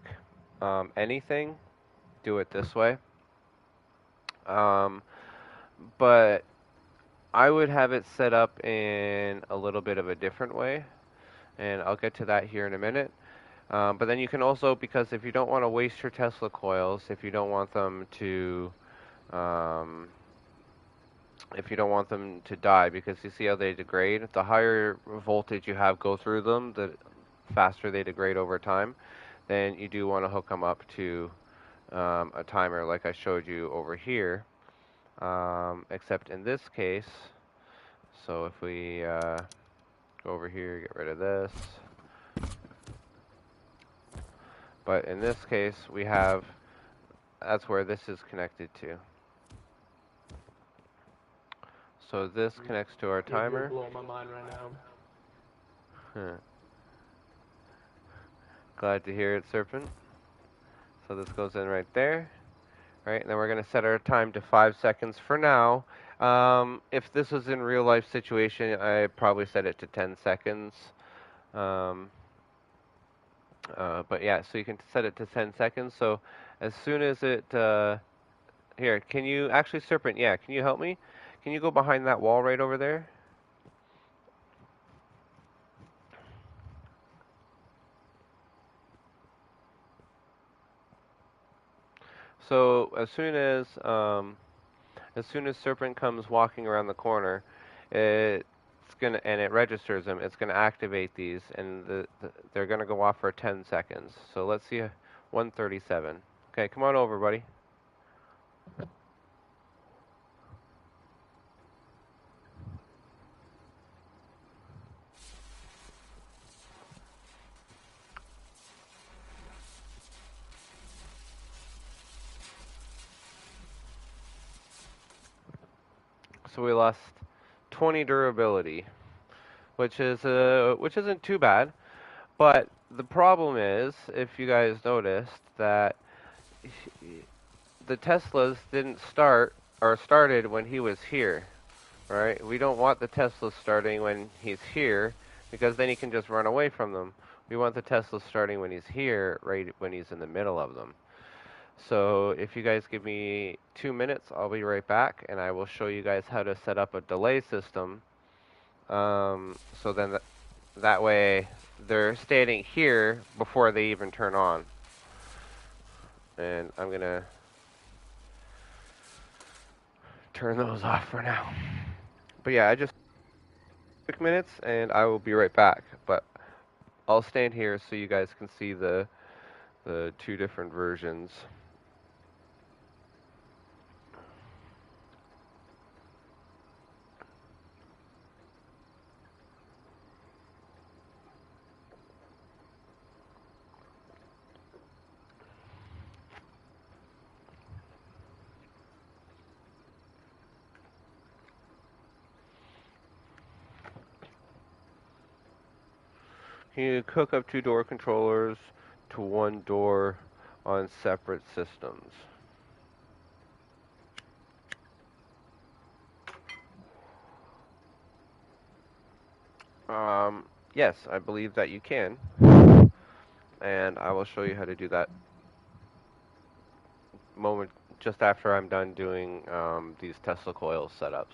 anything, do it this way. But I would have it set up in a little bit of a different way, and I'll get to that here in a minute. But then you can also, because if you don't want to waste your Tesla coils, if you don't want them to die, because you see how they degrade, the higher voltage you have go through them, the faster they degrade over time, then you do want to hook them up to a timer like I showed you over here, except in this case, so if we go over here, get rid of this, but in this case we have, that's where this is connected to. So this connects to our timer. You're blowing my mind right now. Glad to hear it, Serpent. So this goes in right there. Right, and then we're going to set our time to 5 seconds for now. If this was in real life situation, I probably set it to 10 seconds. But yeah, so you can set it to 10 seconds. So as soon as it, here, can you, actually Serpent, yeah, can you help me? Can you go behind that wall right over there? So as soon as Serpent comes walking around the corner, it's gonna, and it registers them. It's gonna activate these, and they're gonna go off for 10 seconds. So let's see, 137. Okay, come on over, buddy. So we lost 20 durability, which isn't too bad. But the problem is, if you guys noticed, that the Teslas didn't start or started when he was here, right? We don't want the Teslas starting when he's here because then he can just run away from them. We want the Teslas starting when he's here, right when he's in the middle of them. So if you guys give me 2 minutes, I'll be right back, and I will show you guys how to set up a delay system. So then that way they're standing here before they even turn on. And I'm going to turn those off for now. But yeah, I just quick minutes, and I will be right back. But I'll stand here so you guys can see the two different versions. You hook up 2 door controllers to 1 door on separate systems. Yes, I believe that you can. And I will show you how to do that moment just after I'm done doing these Tesla coil setups.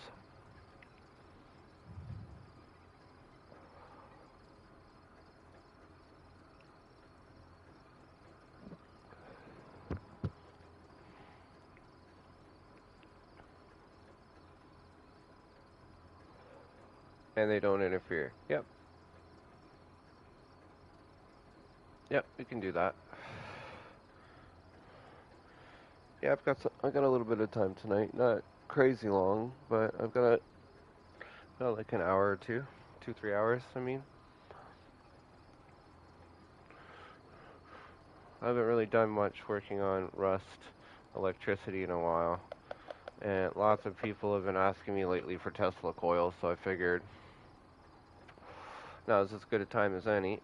And they don't interfere. Yep. Yep, we can do that. Yeah, I got a little bit of time tonight. Not crazy long, but I've got like an hour or two, 3 hours. I mean, I haven't really done much working on Rust electricity in a while, and lots of people have been asking me lately for Tesla coils, so I figured now is as good a time as any.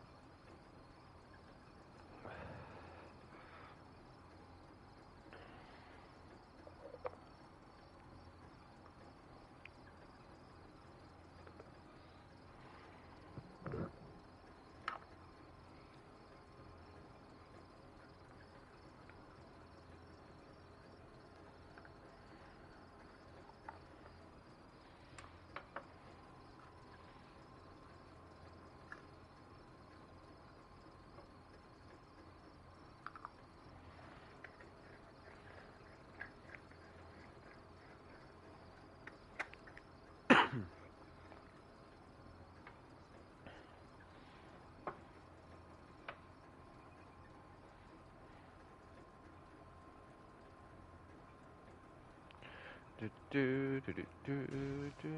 Do, do, do, do, do, do.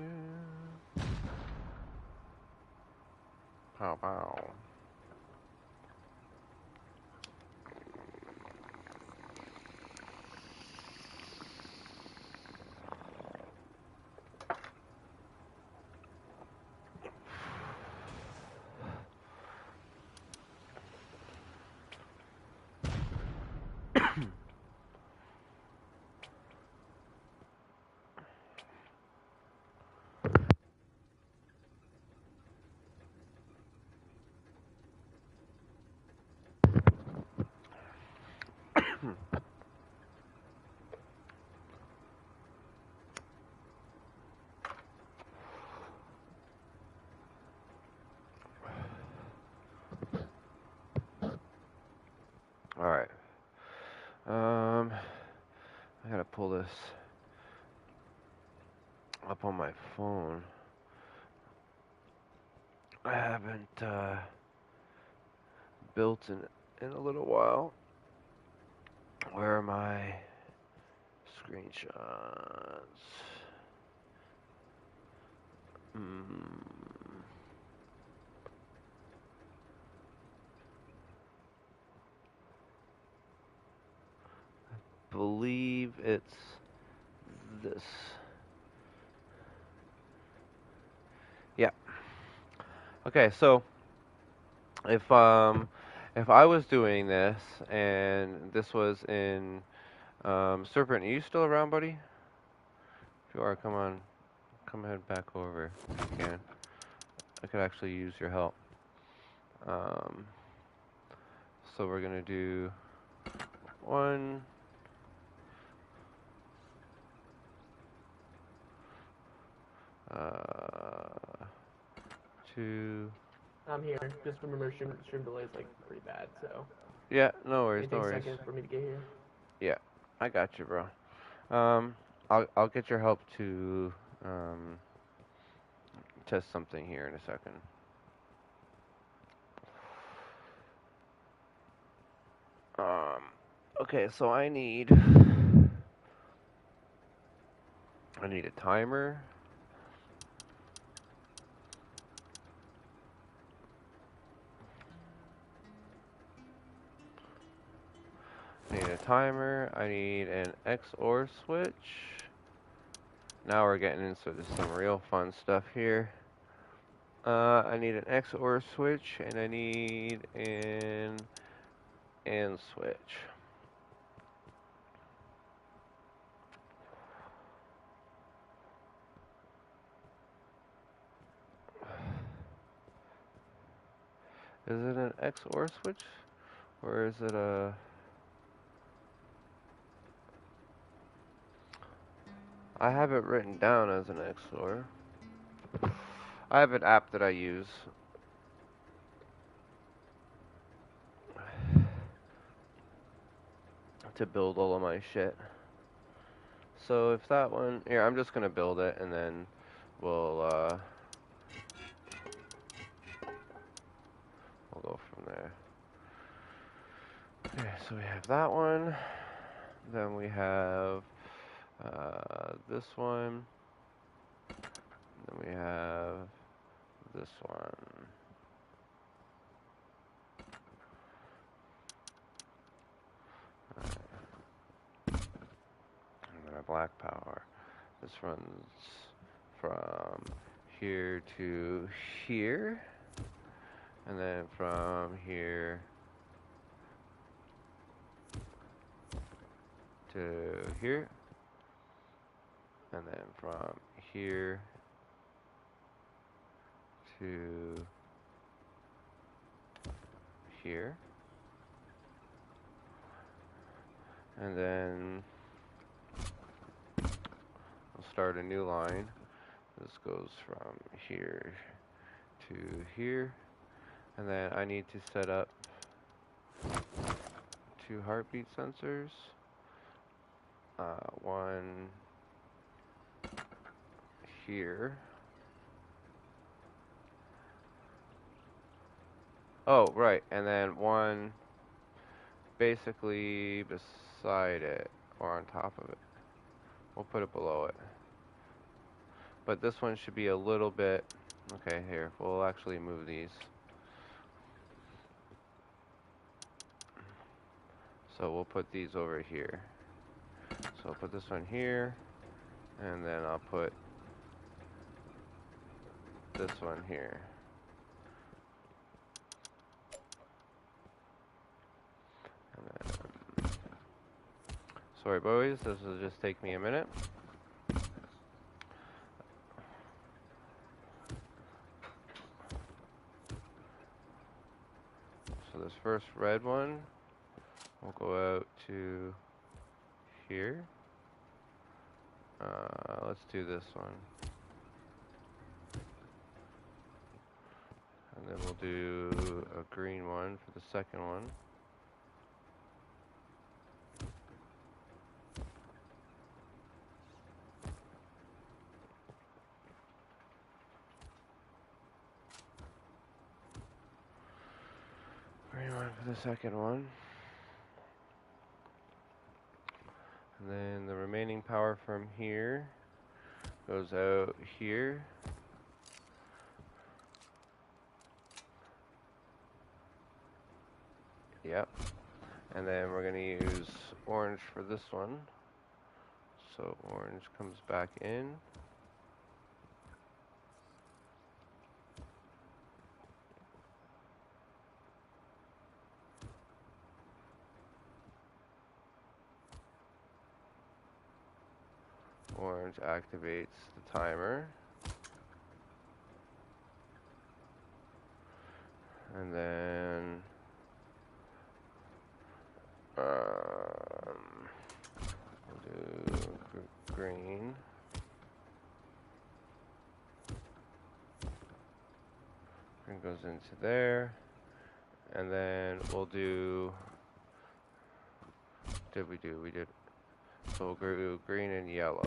Pow, pow. Alright. I gotta pull this up on my phone. I haven't built in a little while. Where are my screenshots? Believe it's this. Yeah. Okay, so if I was doing this and this was in Serpent, are you still around, buddy? If you are, come on, come ahead back over if you can. I could actually use your help. So we're gonna do 1. Uh, 2. I'm here. Just remember, stream delay is like pretty bad, so. Yeah, no worries, It no takes worries. seconds for me to get here. Yeah, I got you, bro. I'll get your help to test something here in a second. Okay, so I need a timer. I need a timer. I need an XOR switch. Now we're getting into some real fun stuff here. I need an XOR switch, and I need an AND switch. Is it an XOR switch? Or is it a... I have it written down as an XOR. I have an app that I use. To build all of my shit. So if that one... Here, I'm just gonna build it and then we'll go from there. Okay, so we have that one. Then we have this one. Then we have this one. And then a black power. This runs from here to here. And then from here to here. And then from here to here. And then we'll start a new line. This goes from here to here. And then I need to set up 2 heartbeat sensors. One here. Oh, right, and then one basically beside it, or on top of it. We'll put it below it. But this one should be a little bit... Okay, here. We'll actually move these. So we'll put these over here. So I'll put this one here, and then I'll put this one here. And then, sorry boys, this will just take me a minute. So this first red one will go out to here. Let's do this one. And then we'll do a green one for the second one. Green one for the second one. And then the remaining power from here goes out here. Yep. And then we're going to use orange for this one. So orange comes back in. Orange activates the timer. And then we'll do green. Green goes into there. And then we'll do, we did, so we'll do green and yellow.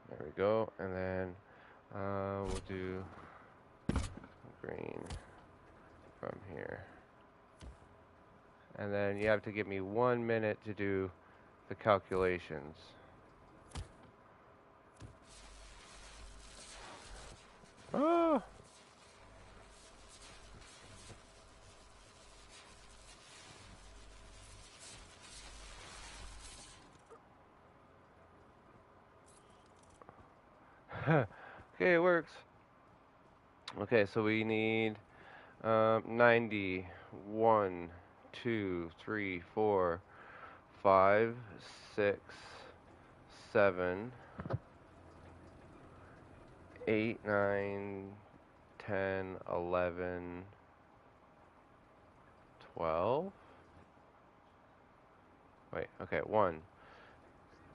There we go, and then we'll do green from here. And then you have to give me 1 minute to do the calculations. Oh! Okay, it works. Okay, so we need 90, 1, 2, 3, 4, 5, 6, 7, 8, 9, 10, 11, 12. Wait, okay, 1,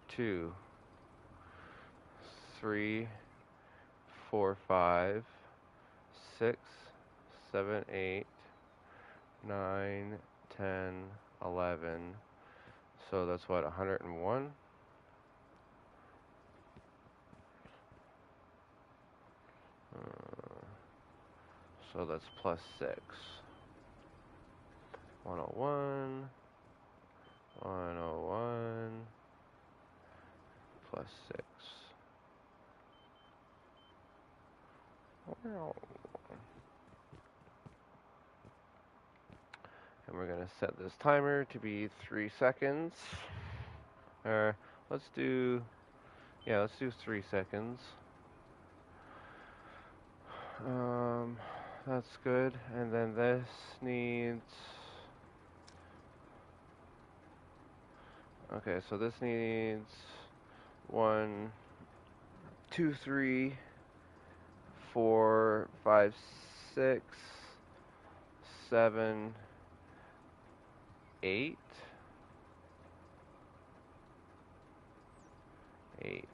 2, 3, 4, 5, 6, 7, 8, 9, 10, 11. So that's what, 101? So that's plus 6. 101, 101, plus 6. And we're going to set this timer to be 3 seconds. Let's do 3 seconds. That's good. And then this needs... Okay, so this needs 1, 2, 3, 4, 5, 6, 7, 8. 8.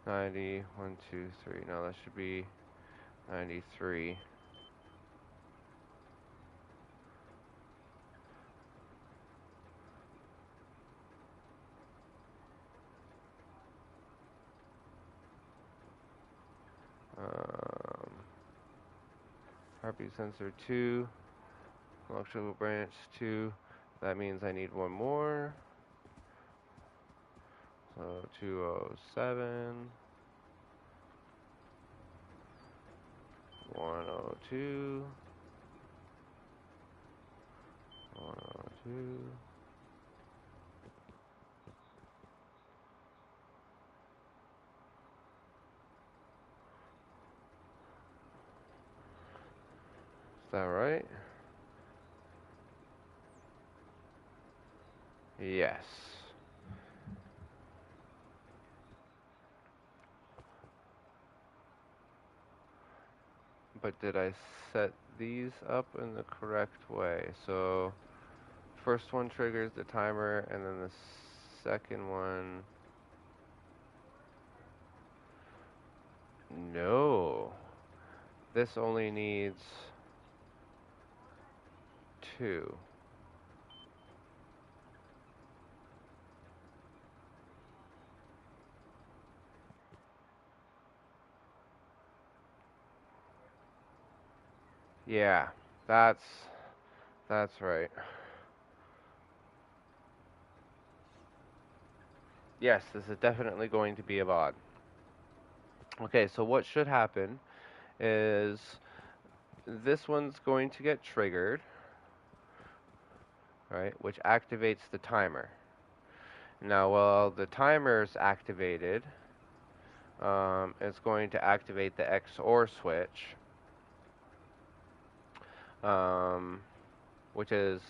90, 1, 2, 3. No, that should be 93. Heartbeat sensor 2. Electrical branch 2. That means I need one more. So 207. 102. 102. Is that right? Yes. But did I set these up in the correct way? So first one triggers the timer, and then the second one... No. This only needs 2. Yeah, that's right. Yes, this is definitely going to be a VOD. Okay, so what should happen is this one's going to get triggered, right, which activates the timer. Now, while the timer's activated, it's going to activate the XOR switch, which is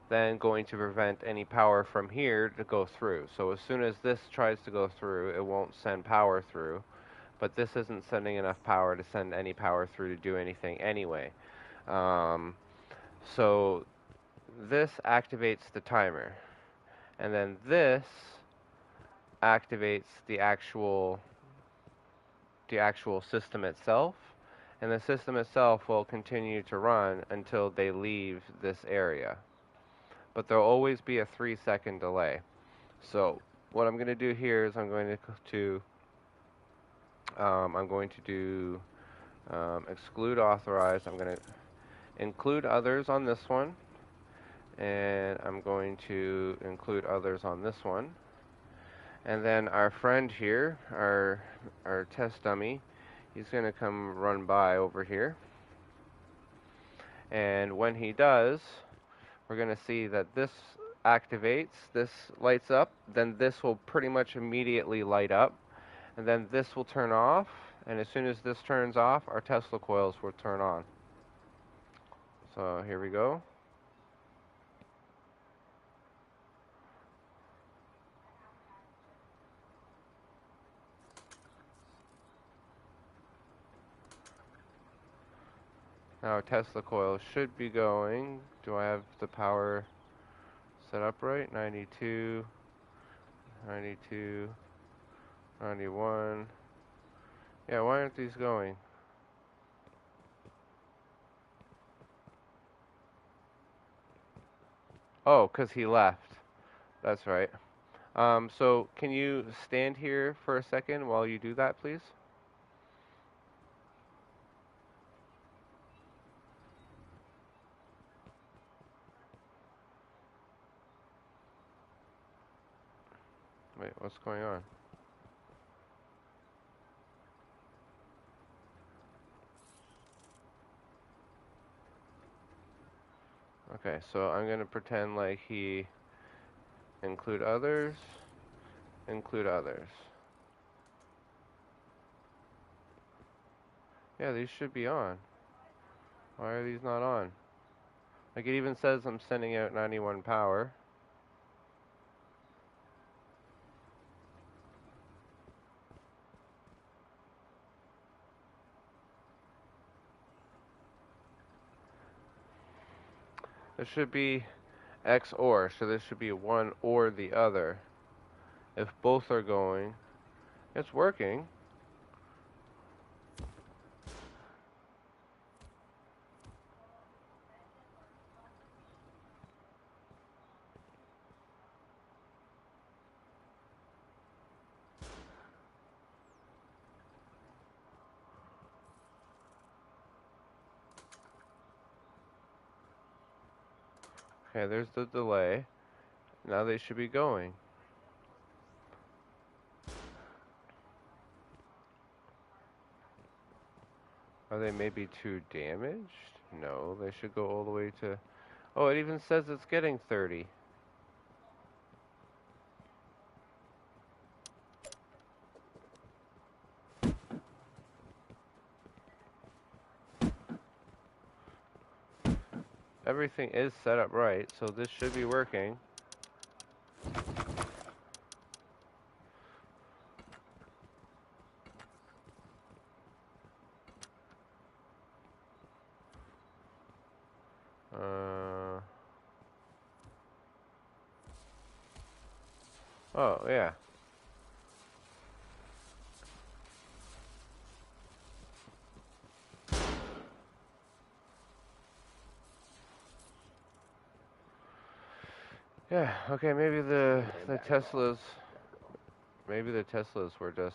then going to prevent any power from here to go through. So as soon as this tries to go through, it won't send power through, but this isn't sending enough power to send any power through to do anything anyway. So this activates the timer, and then this activates the actual system itself, and the system itself will continue to run until they leave this area. But there'll always be a 3-second delay. So what I'm going to do here is I'm going to do exclude authorized. I'm going to include others on this one, and I'm going to include others on this one. And then our friend here, our test dummy, he's going to come run by over here. And when he does, we're going to see that this activates, this lights up, then this will pretty much immediately light up, and then this will turn off, and as soon as this turns off, our Tesla coils will turn on. So here we go. Now Tesla coil should be going. Do I have the power set up right? 92, 92, 91. Yeah, why aren't these going? Oh, because he left. That's right. So can you stand here for a second while you do that, please? Wait, what's going on? Okay, so I'm going to pretend like he include others, include others. Yeah, these should be on. Why are these not on? Like it even says I'm sending out 91 power. This should be XOR, so this should be one or the other. If both are going, it's working. Okay, there's the delay. Now they should be going. Are they maybe too damaged? No, they should go all the way to... Oh, it even says it's getting 30. Everything is set up right, so this should be working. Oh, yeah. Yeah, okay, maybe the Teslas... Maybe the Teslas were just,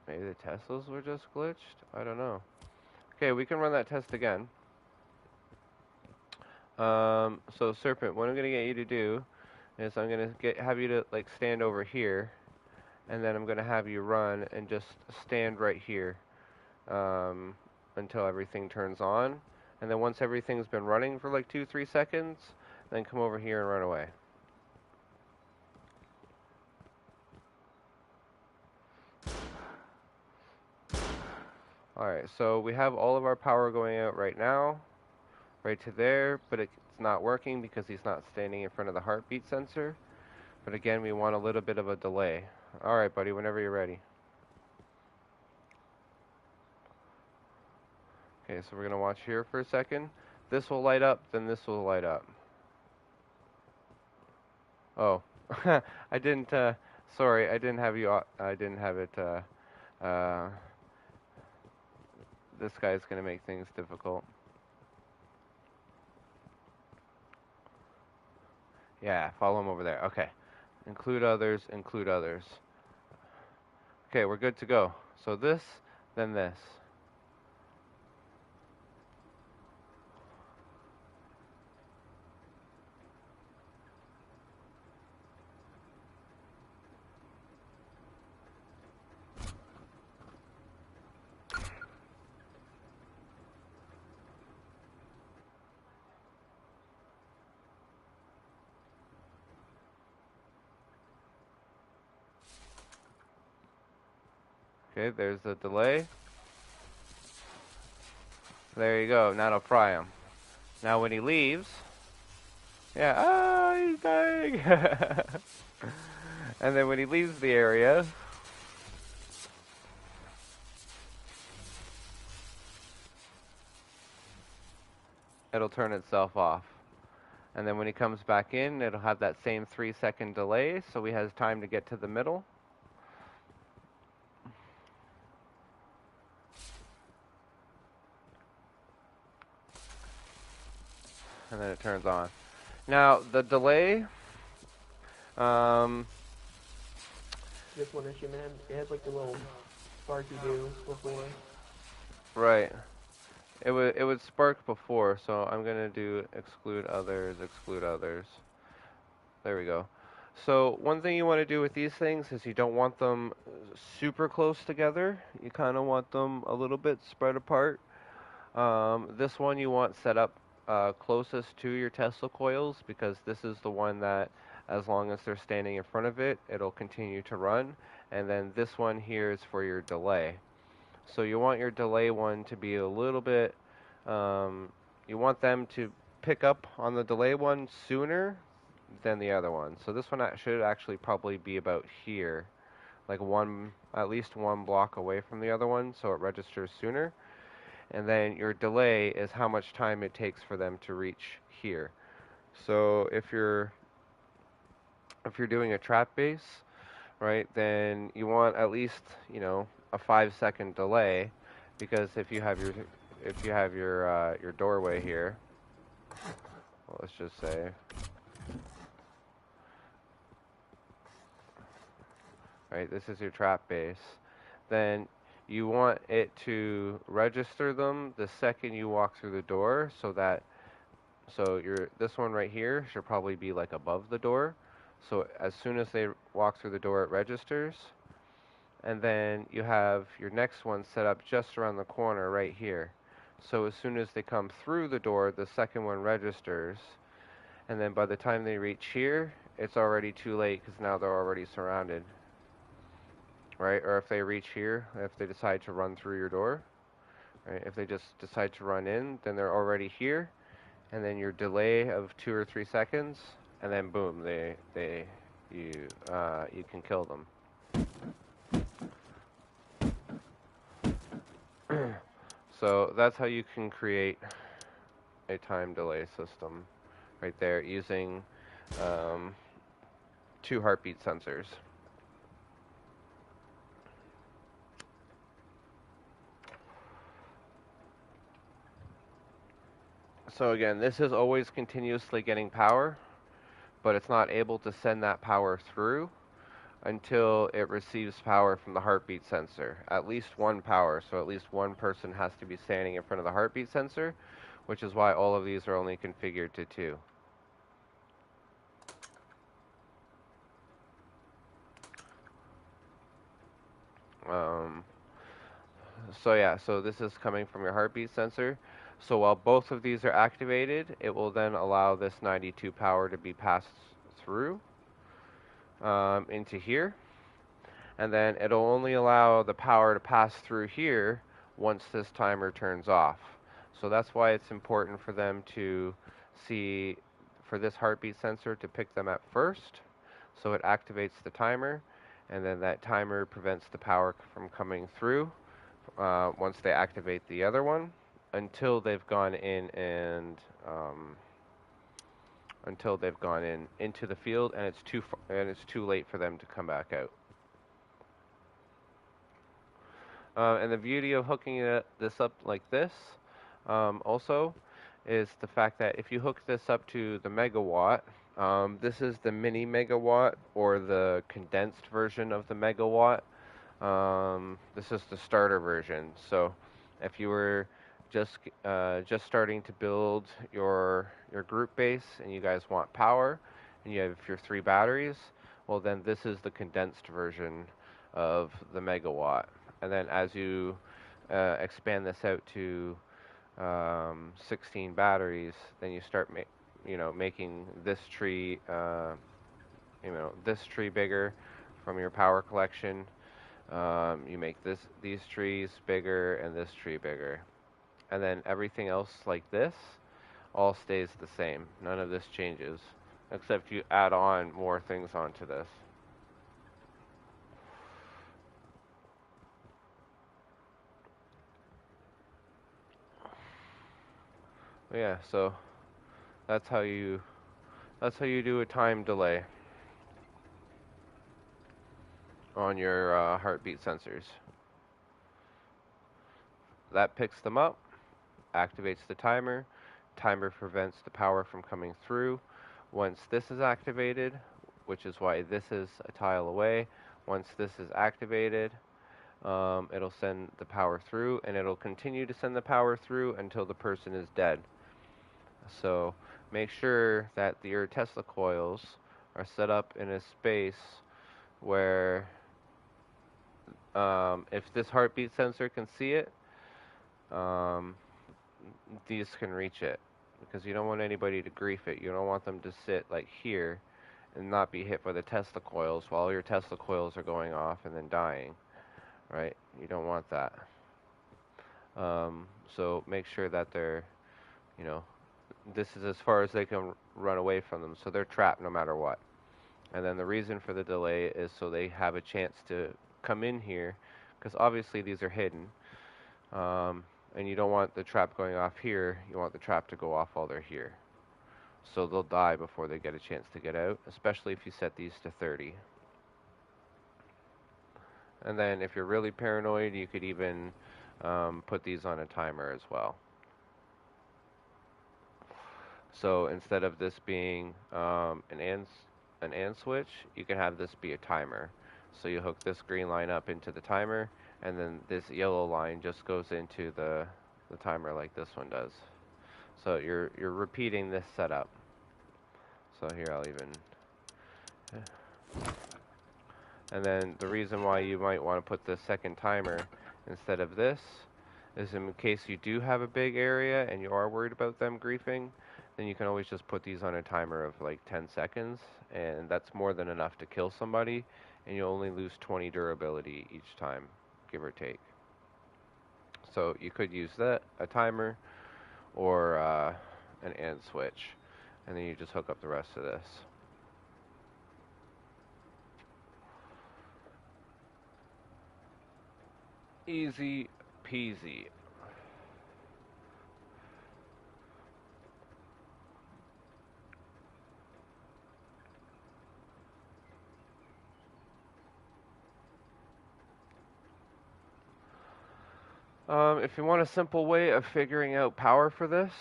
maybe the Teslas were just glitched? I don't know. Okay, we can run that test again. So Serpent, what I'm gonna get you to do is I'm gonna have you to like stand over here, and then I'm gonna have you run and just stand right here until everything turns on, and then once everything's been running for like 2-3 seconds, then come over here and run away. Alright, so we have all of our power going out right now, right to there, but it's not working because he's not standing in front of the heartbeat sensor. But again, we want a little bit of a delay. Alright, buddy, whenever you're ready. Okay, so we're going to watch here for a second. This will light up, then this will light up. Oh, I didn't, sorry, I didn't have you, I didn't have it, this guy's going to make things difficult. Yeah, follow him over there. Okay. Include others, include others. Okay, we're good to go. So this, then this. Okay, there's the delay. There you go, now it'll fry him. Now when he leaves, yeah, he's dying. And then when he leaves the area, it'll turn itself off. And then when he comes back in, it'll have that same 3-second delay, so he has time to get to the middle. And then it turns on. Now, the delay, Just one issue, man. It has like the little sparky do before. right. It would spark before, so I'm gonna do exclude others, exclude others. There we go. So one thing you want to do with these things is you don't want them super close together. You kind of want them a little bit spread apart. This one you want set up closest to your Tesla coils because this is the one that, as long as they're standing in front of it, it'll continue to run. And then this one here is for your delay. So you want your delay one to be a little bit, you want them to pick up on the delay one sooner than the other one. So this one should actually probably be about here, like at least one block away from the other one, so it registers sooner. And then your delay is how much time it takes for them to reach here. So if you're doing a trap base, right, then you want at least, a 5-second delay, because if you have your doorway here, well, let's just say, right, this is your trap base, then you want it to register them the second you walk through the door, so this one right here should probably be like above the door. So as soon as they walk through the door, it registers. And then you have your next one set up just around the corner right here. So as soon as they come through the door, the second one registers. And then by the time they reach here, it's already too late because now they're already surrounded. Right? Or if they reach here, if they decide to run through your door, right? If they just decide to run in, then they're already here. And then your delay of 2 or 3 seconds, and then boom, you can kill them. So that's how you can create a time delay system right there using 2 heartbeat sensors. So again, this is always continuously getting power, but it's not able to send that power through until it receives power from the heartbeat sensor. At least one power, so at least one person has to be standing in front of the heartbeat sensor, which is why all of these are only configured to 2. So this is coming from your heartbeat sensor. So while both of these are activated, it will then allow this 92 power to be passed through into here. And then it'll only allow the power to pass through here once this timer turns off. So that's why it's important for them to see, for this heartbeat sensor to pick them at first, so it activates the timer, and then that timer prevents the power from coming through once they activate the other one, until they've gone in and until they've gone into the field, and it's too late for them to come back out. And the beauty of hooking this up like this also is the fact that if you hook this up to the megawatt, this is the mini megawatt or the condensed version of the megawatt. This is the starter version. So if you were just starting to build your group base and you guys want power and you have your 3 batteries, well then this is the condensed version of the megawatt. And then as you expand this out to 16 batteries, then you start making this tree this tree bigger from your power collection. You make these trees bigger and this tree bigger, and then everything else like this all stays the same. None of this changes, except you add on more things onto this. Yeah, so that's how you do a time delay on your heartbeat sensors. That picks them up, activates the timer. Timer prevents the power from coming through. Once this is activated, which is why this is a tile away, once this is activated, it'll send the power through, and it'll continue to send the power through until the person is dead. So make sure that your Tesla coils are set up in a space where if this heartbeat sensor can see it, these can reach it, because you don't want anybody to grief it. You don't want them to sit like here and not be hit by the Tesla coils while your Tesla coils are going off and then dying, right? You don't want that. So make sure that they're, this is as far as they can run away from them, so they're trapped no matter what. And then the reason for the delay is so they have a chance to come in here, because obviously these are hidden, and you don't want the trap going off here. You want the trap to go off while they're here, so they'll die before they get a chance to get out, especially if you set these to 30. And then if you're really paranoid, you could even put these on a timer as well. So instead of this being an AND switch, you can have this be a timer. So you hook this green line up into the timer, and then this yellow line just goes into the timer like this one does. So you're repeating this setup. So here I'll even, and then the reason why you might want to put the second timer instead of this is in case you do have a big area and you are worried about them griefing, then you can always just put these on a timer of like 10 seconds, and that's more than enough to kill somebody, and you only lose 20 durability each time, give or take. So you could use that, a timer, or an AND switch, and then you just hook up the rest of this. Easy peasy. If you want a simple way of figuring out power for this,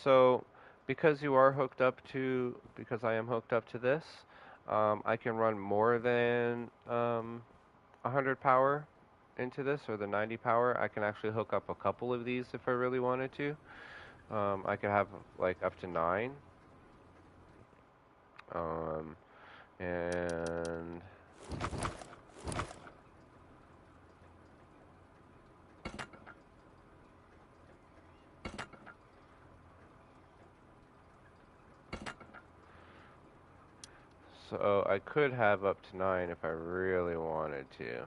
so because I am hooked up to this, I can run more than 100 power into this, or the 90 power. I can actually hook up a couple of these if I really wanted to. I could have like up to 9. And so I could have up to 9 if I really wanted to.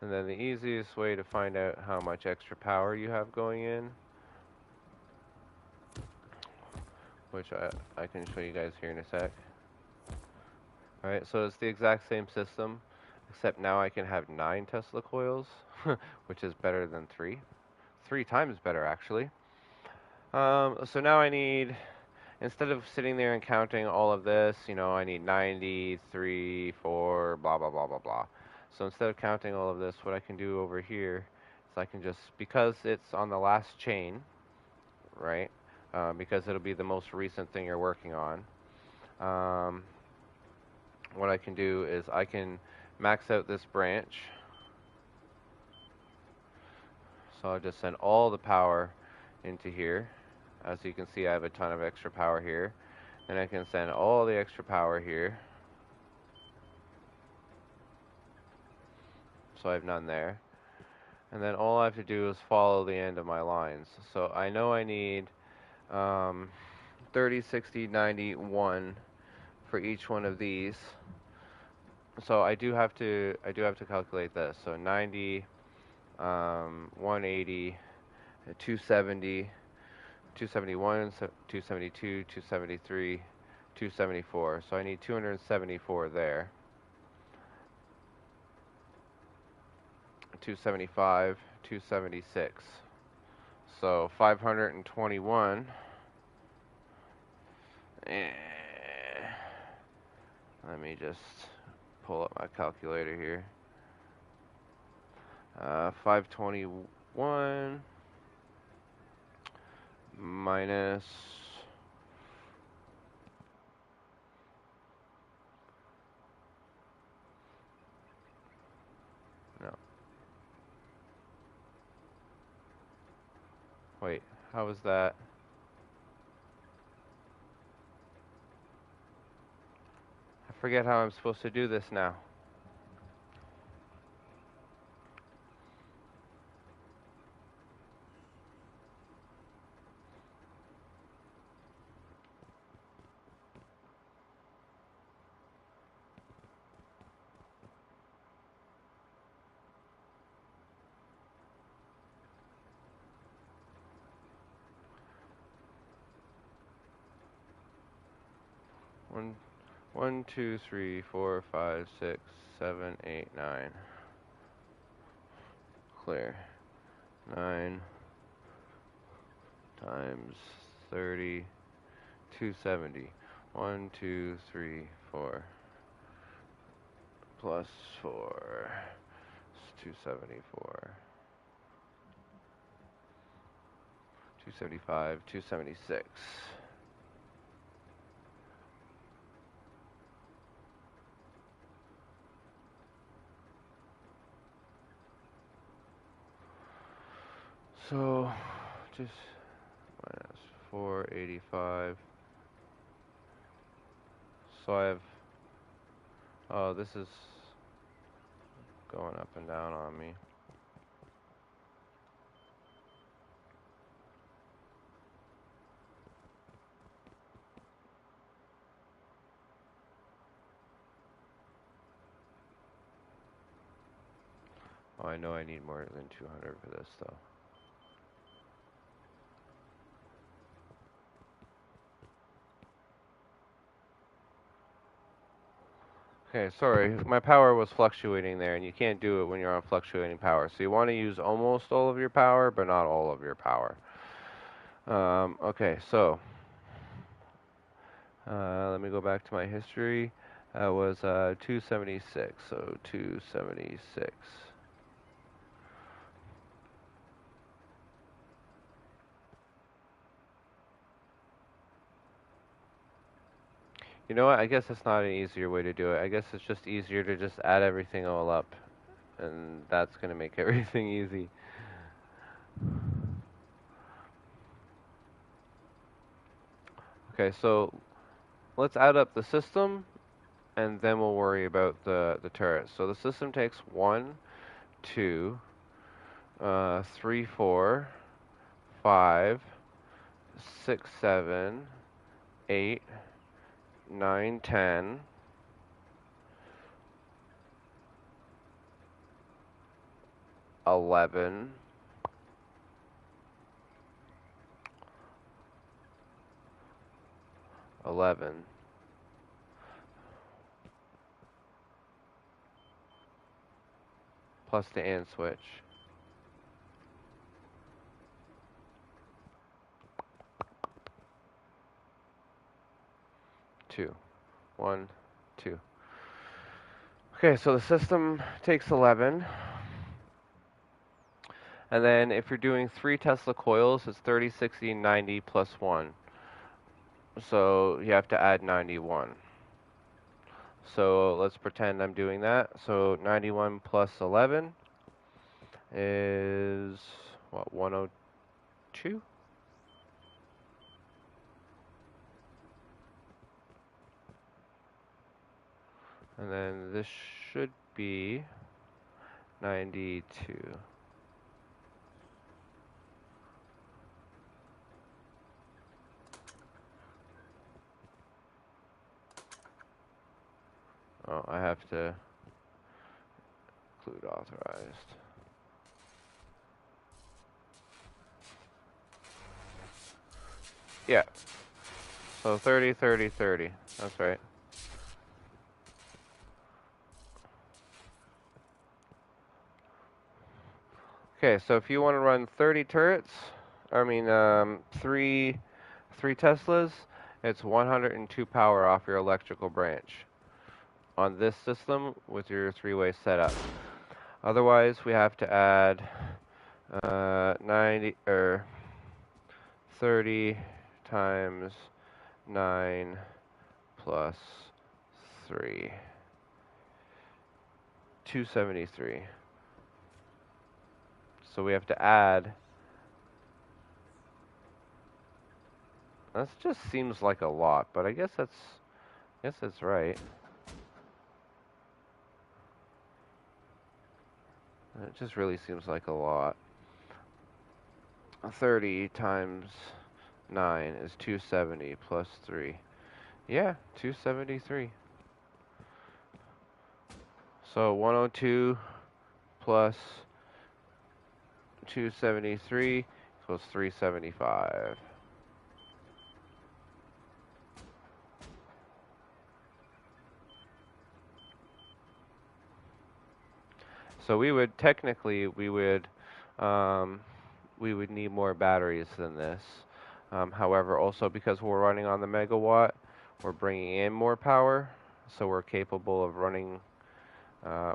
And then the easiest way to find out how much extra power you have going in, which I can show you guys here in a sec. Alright, so it's the exact same system, except now I can have 9 Tesla coils, which is better than 3. 3 times better, actually. So now I need, instead of sitting there and counting all of this, I need 90, 3, 4, blah, blah, blah, blah, blah. So instead of counting all of this, what I can do over here is I can just, because it's on the last chain, right, because it'll be the most recent thing you're working on, what I can do is I can max out this branch. So I'll just send all the power into here. As you can see, I have a ton of extra power here. And I can send all the extra power here. So I have none there. And then all I have to do is follow the end of my lines. So I know I need 30, 60, 90, 1 for each one of these. So I do have to calculate this. So 90, 180, 270, 271, 272, 273, 274. So I need 274 there. 275, 276. So 521. Let me just pull up my calculator here. 521 minus no. Wait, how was that? I forget how I'm supposed to do this now. One, 2, 3, 4, 5, 6, 7, 8, 9. Clear. 9 times 30, 270. 1, 2, 3, 4. Plus 4. It's 274. 275, 276. So just minus 485. So I have, oh, this is going up and down on me. Oh, I know I need more than 200 for this though. Okay, sorry, my power was fluctuating there, and you can't do it when you're on fluctuating power. So you want to use almost all of your power, but not all of your power. Okay, so let me go back to my history. That was 276, so 276. You know what? I guess it's not an easier way to do it. I guess it's just easier to just add everything all up, and that's going to make everything easy. Okay, so let's add up the system, and then we'll worry about the turrets. So the system takes 1, 2, 3, 4, 5, 6, 7, 8, 9, 10, 11, 11, plus the AND switch. 2, 1, 2. Okay, so the system takes 11. And then if you're doing 3 Tesla coils, it's 30, 60, 90 plus 1. So you have to add 91. So let's pretend I'm doing that. So 91 plus 11 is, what, 102? And then this should be 92. Oh, I have to include authorized. Yeah. So 30, 30, 30. That's right. Okay, so if you want to run 30 turrets, three Teslas, it's 102 power off your electrical branch on this system with your 3-way setup. Otherwise, we have to add 90 or 30 times 9 plus 3, 273. So we have to add. That just seems like a lot, but I guess that's right. It just really seems like a lot. 30 times 9 is 270 plus 3. Yeah, 273. So 102 plus 273 equals 375. So we would need more batteries than this. However, also because we're running on the megawatt, we're bringing in more power, so we're capable of running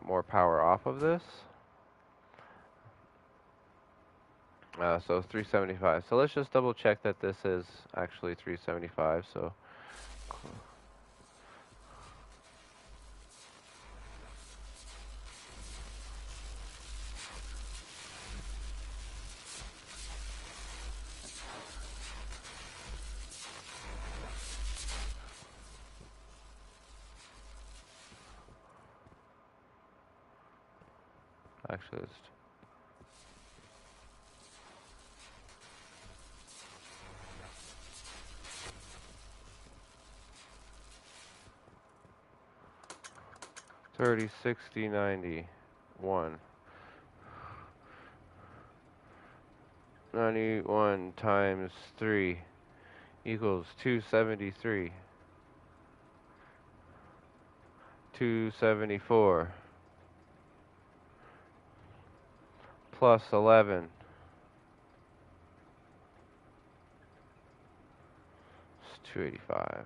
more power off of this. So 375. So let's just double check that this is actually 375. So Actually, it's 30, 60, 90, 1. 91 times 3 equals 273. 274 plus 11 is 285.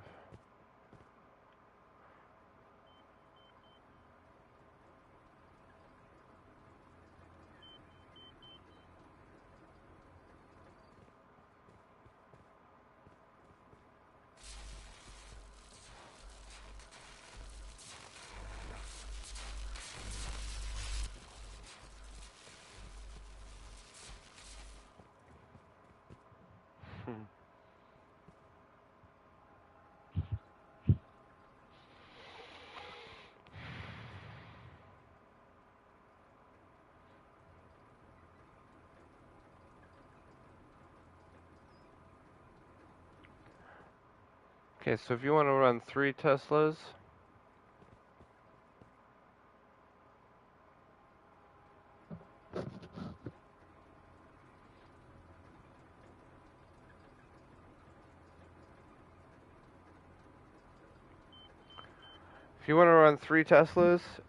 Okay, so if you want to run 3 Teslas,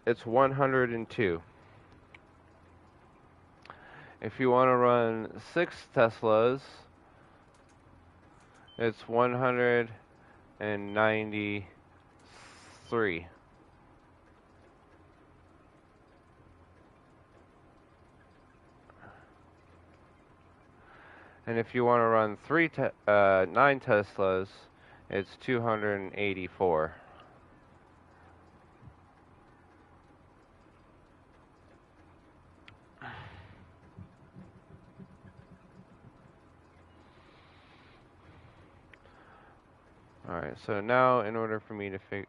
it's 102. If you want to run 6 Teslas, it's 193. And if you want to run 9 Teslas, it's 284. Alright, so now in order for me to fix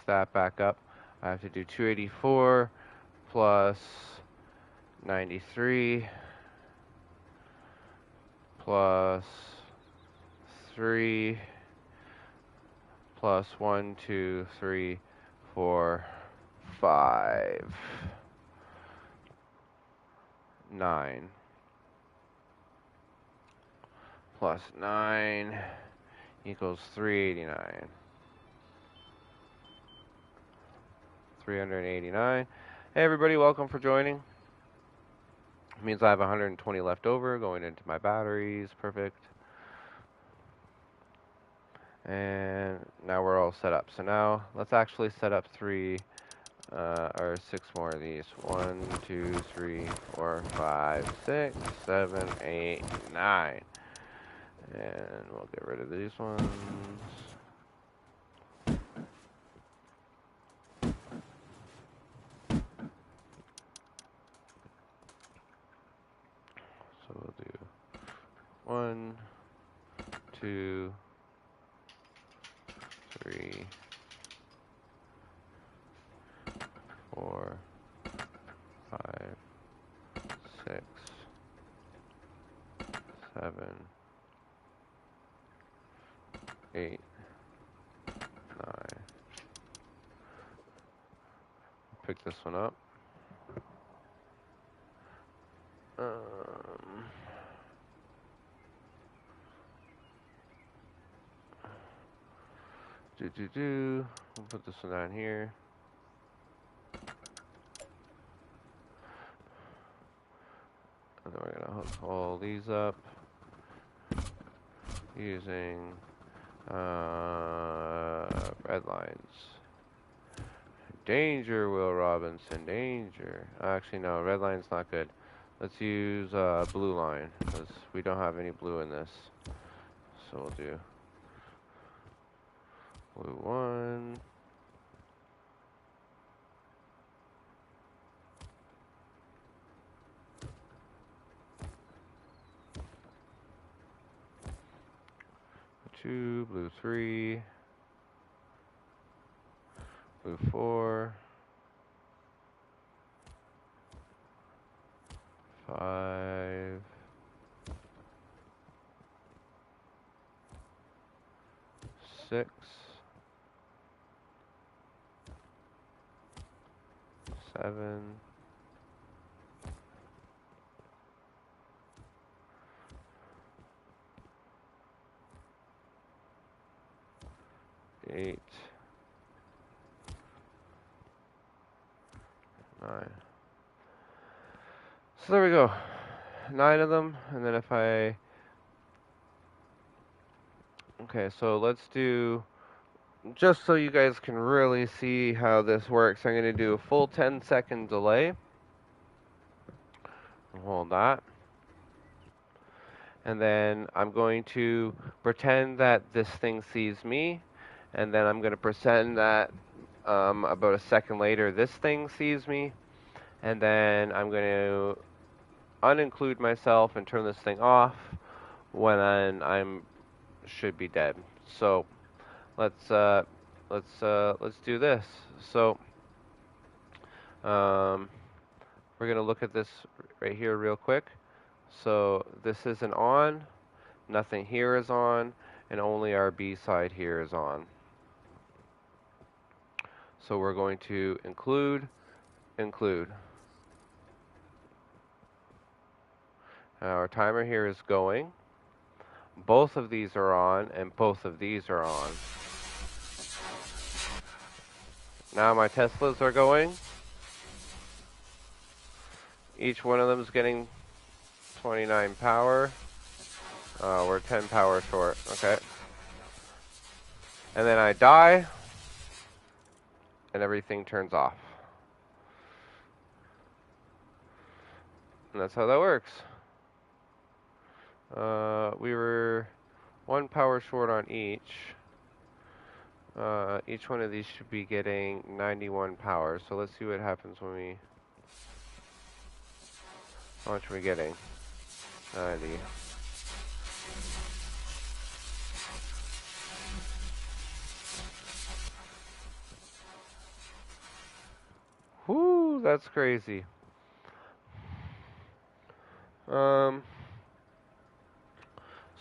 that back up, I have to do 284 plus 93 plus 3 plus 1, 2, 3, 4, 5, 9 plus 9 equals 389. 389. Hey everybody, welcome for joining. It means I have 120 left over going into my batteries. Perfect. And now we're all set up. So now let's actually set up 3 or 6 more of these. 1, 2, 3, 4, 5, 6, 7, 8, 9. And we'll get rid of these ones. So we'll do 1, 2, 3, 4, 5, 6, 7, 8, 9. Pick this one up. We'll put this one down here. And then we're gonna hook all these up using red lines. Danger, Will Robinson, danger. Actually, no, red line's not good. Let's use blue line, because we don't have any blue in this. So we'll do blue 1. Blue 3, blue 4, 5, 6, 7, 8, 9. So there we go. 9 of them, and then if I... Okay, so let's do... Just so you guys can really see how this works, I'm going to do a full 10-second delay. Hold that. And then I'm going to pretend that this thing sees me, and then I'm going to pretend that about a second later this thing sees me, and then I'm going to uninclude myself and turn this thing off when I'm should be dead. So let's do this. So we're gonna look at this right here real quick. So this isn't on, nothing here is on, and only our B side here is on. So we're going to include. Now our timer here is going. Both of these are on, and both of these are on. Now my Teslas are going. Each one of them is getting 29 power. We're 10 power short. Okay. And then I die, and everything turns off. And that's how that works. We were 1 power short on each. Each one of these should be getting 91 power. So let's see what happens when we... How much are we getting? 90. Whoo, that's crazy.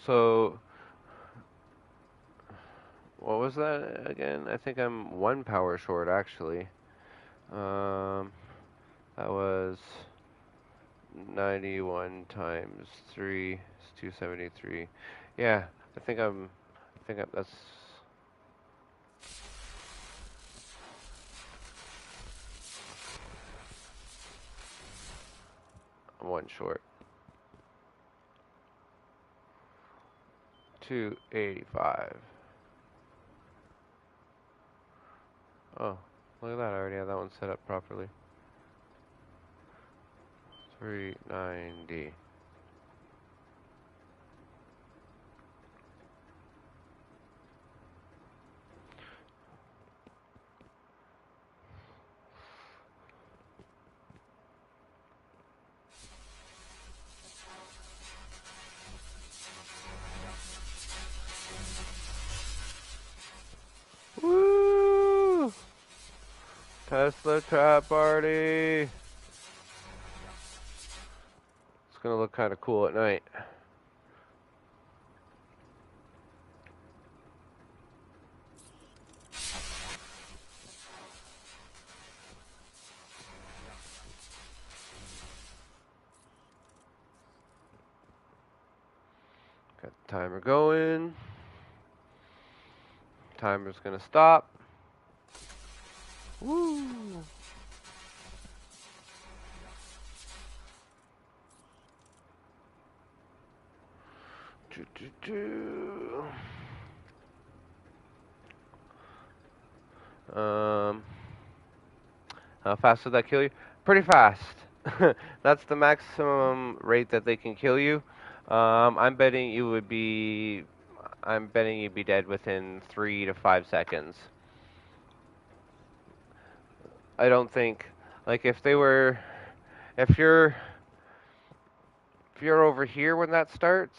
So, what was that again? I think I'm 1 power short, actually. That was 91 times 3 is 273. Yeah, I think that's... I'm 1 short. 285. Oh, look at that, I already have that one set up properly. 390. Woo! Tesla trap party! It's gonna look kind of cool at night. Got the timer going. Timer's gonna stop. Woo! How fast did that kill you? Pretty fast. That's the maximum rate that they can kill you. I'm betting you'd be dead within 3 to 5 seconds. I don't think, like, if you're over here when that starts,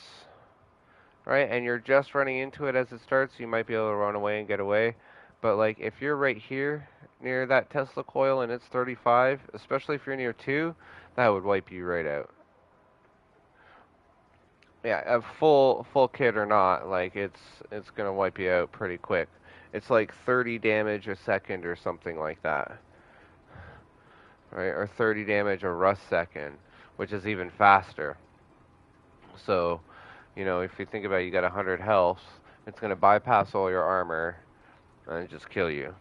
right, and you're just running into it as it starts, you might be able to run away and get away. But, like, if you're right here near that Tesla coil and it's 35, especially if you're near 2, that would wipe you right out. Yeah, a full kit or not, like it's gonna wipe you out pretty quick. It's like 30 damage a second or something like that, right? Or 30 damage a rust second, which is even faster. So, if you think about it, you got 100 health, it's gonna bypass all your armor and just kill you.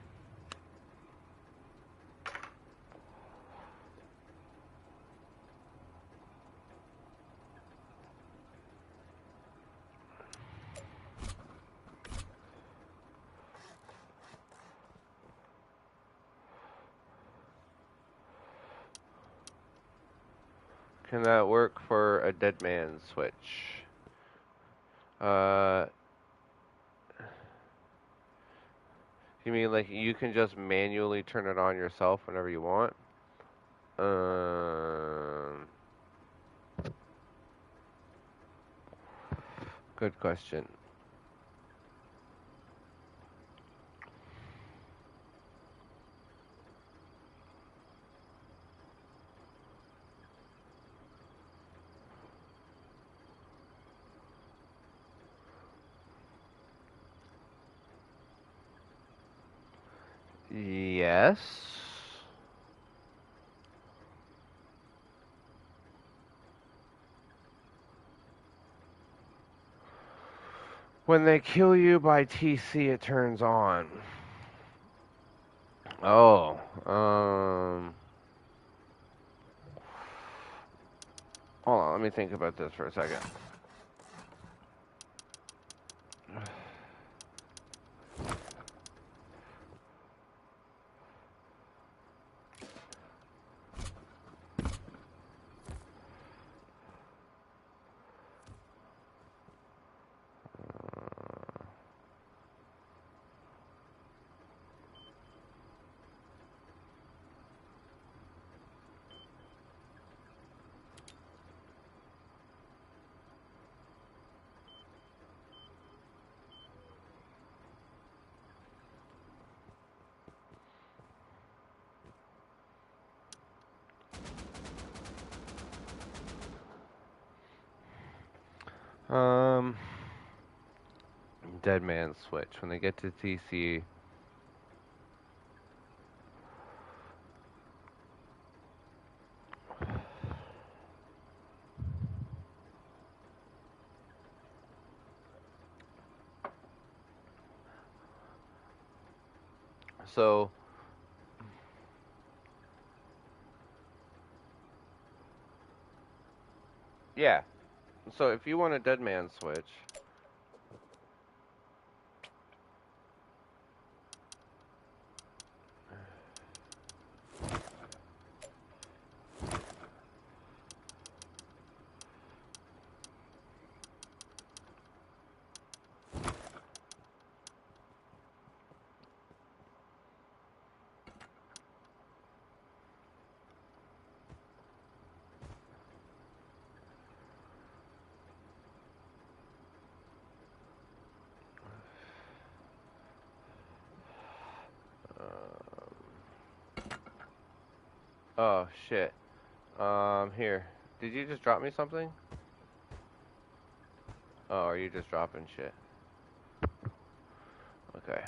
Can that work for a dead man switch? Uh, you mean like you can just manually turn it on yourself whenever you want? Good question. Yes. When they kill you by TC, it turns on. Oh, hold on, let me think about this for a second. Dead man switch. When they get to TC, so yeah. So if you want a dead man switch, oh shit. Here. Did you just drop me something? Oh, are you just dropping shit? Okay.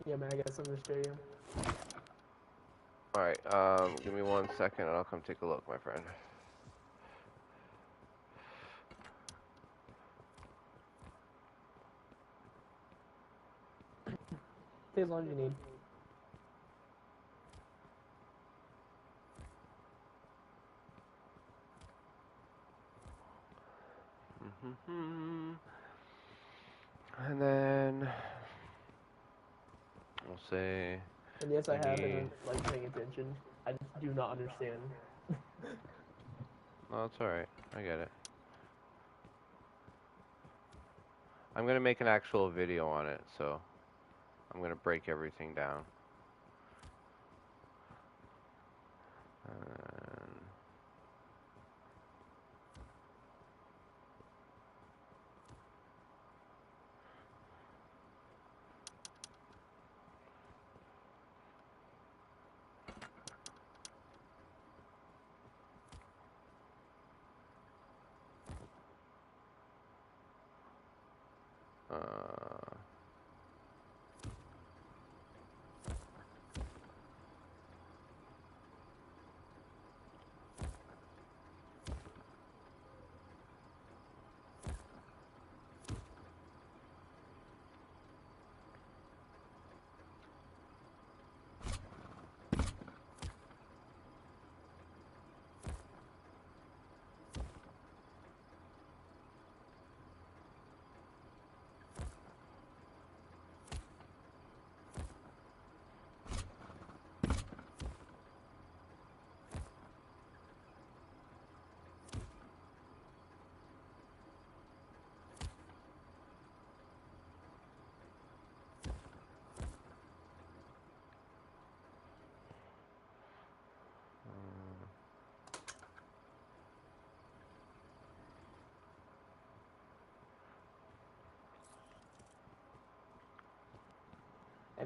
Yeah, man, I got something to show you. Alright, give me 1 second and I'll come take a look, my friend. Take as long as you need. And then we'll say. And yes, I have been like paying attention. I just do not understand. Oh, it's alright. I get it. I'm gonna make an actual video on it, so I'm gonna break everything down.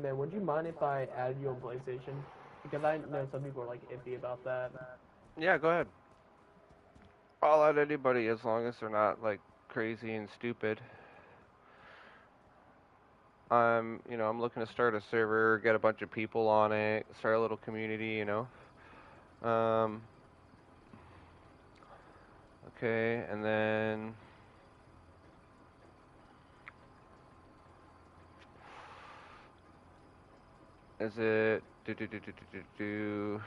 man, would you mind if I added you on PlayStation? Because I know some people are like iffy about that. Yeah, go ahead. I'll add anybody as long as they're not like crazy and stupid. I'm looking to start a server, get a bunch of people on it, start a little community. Um, okay, and then is it do?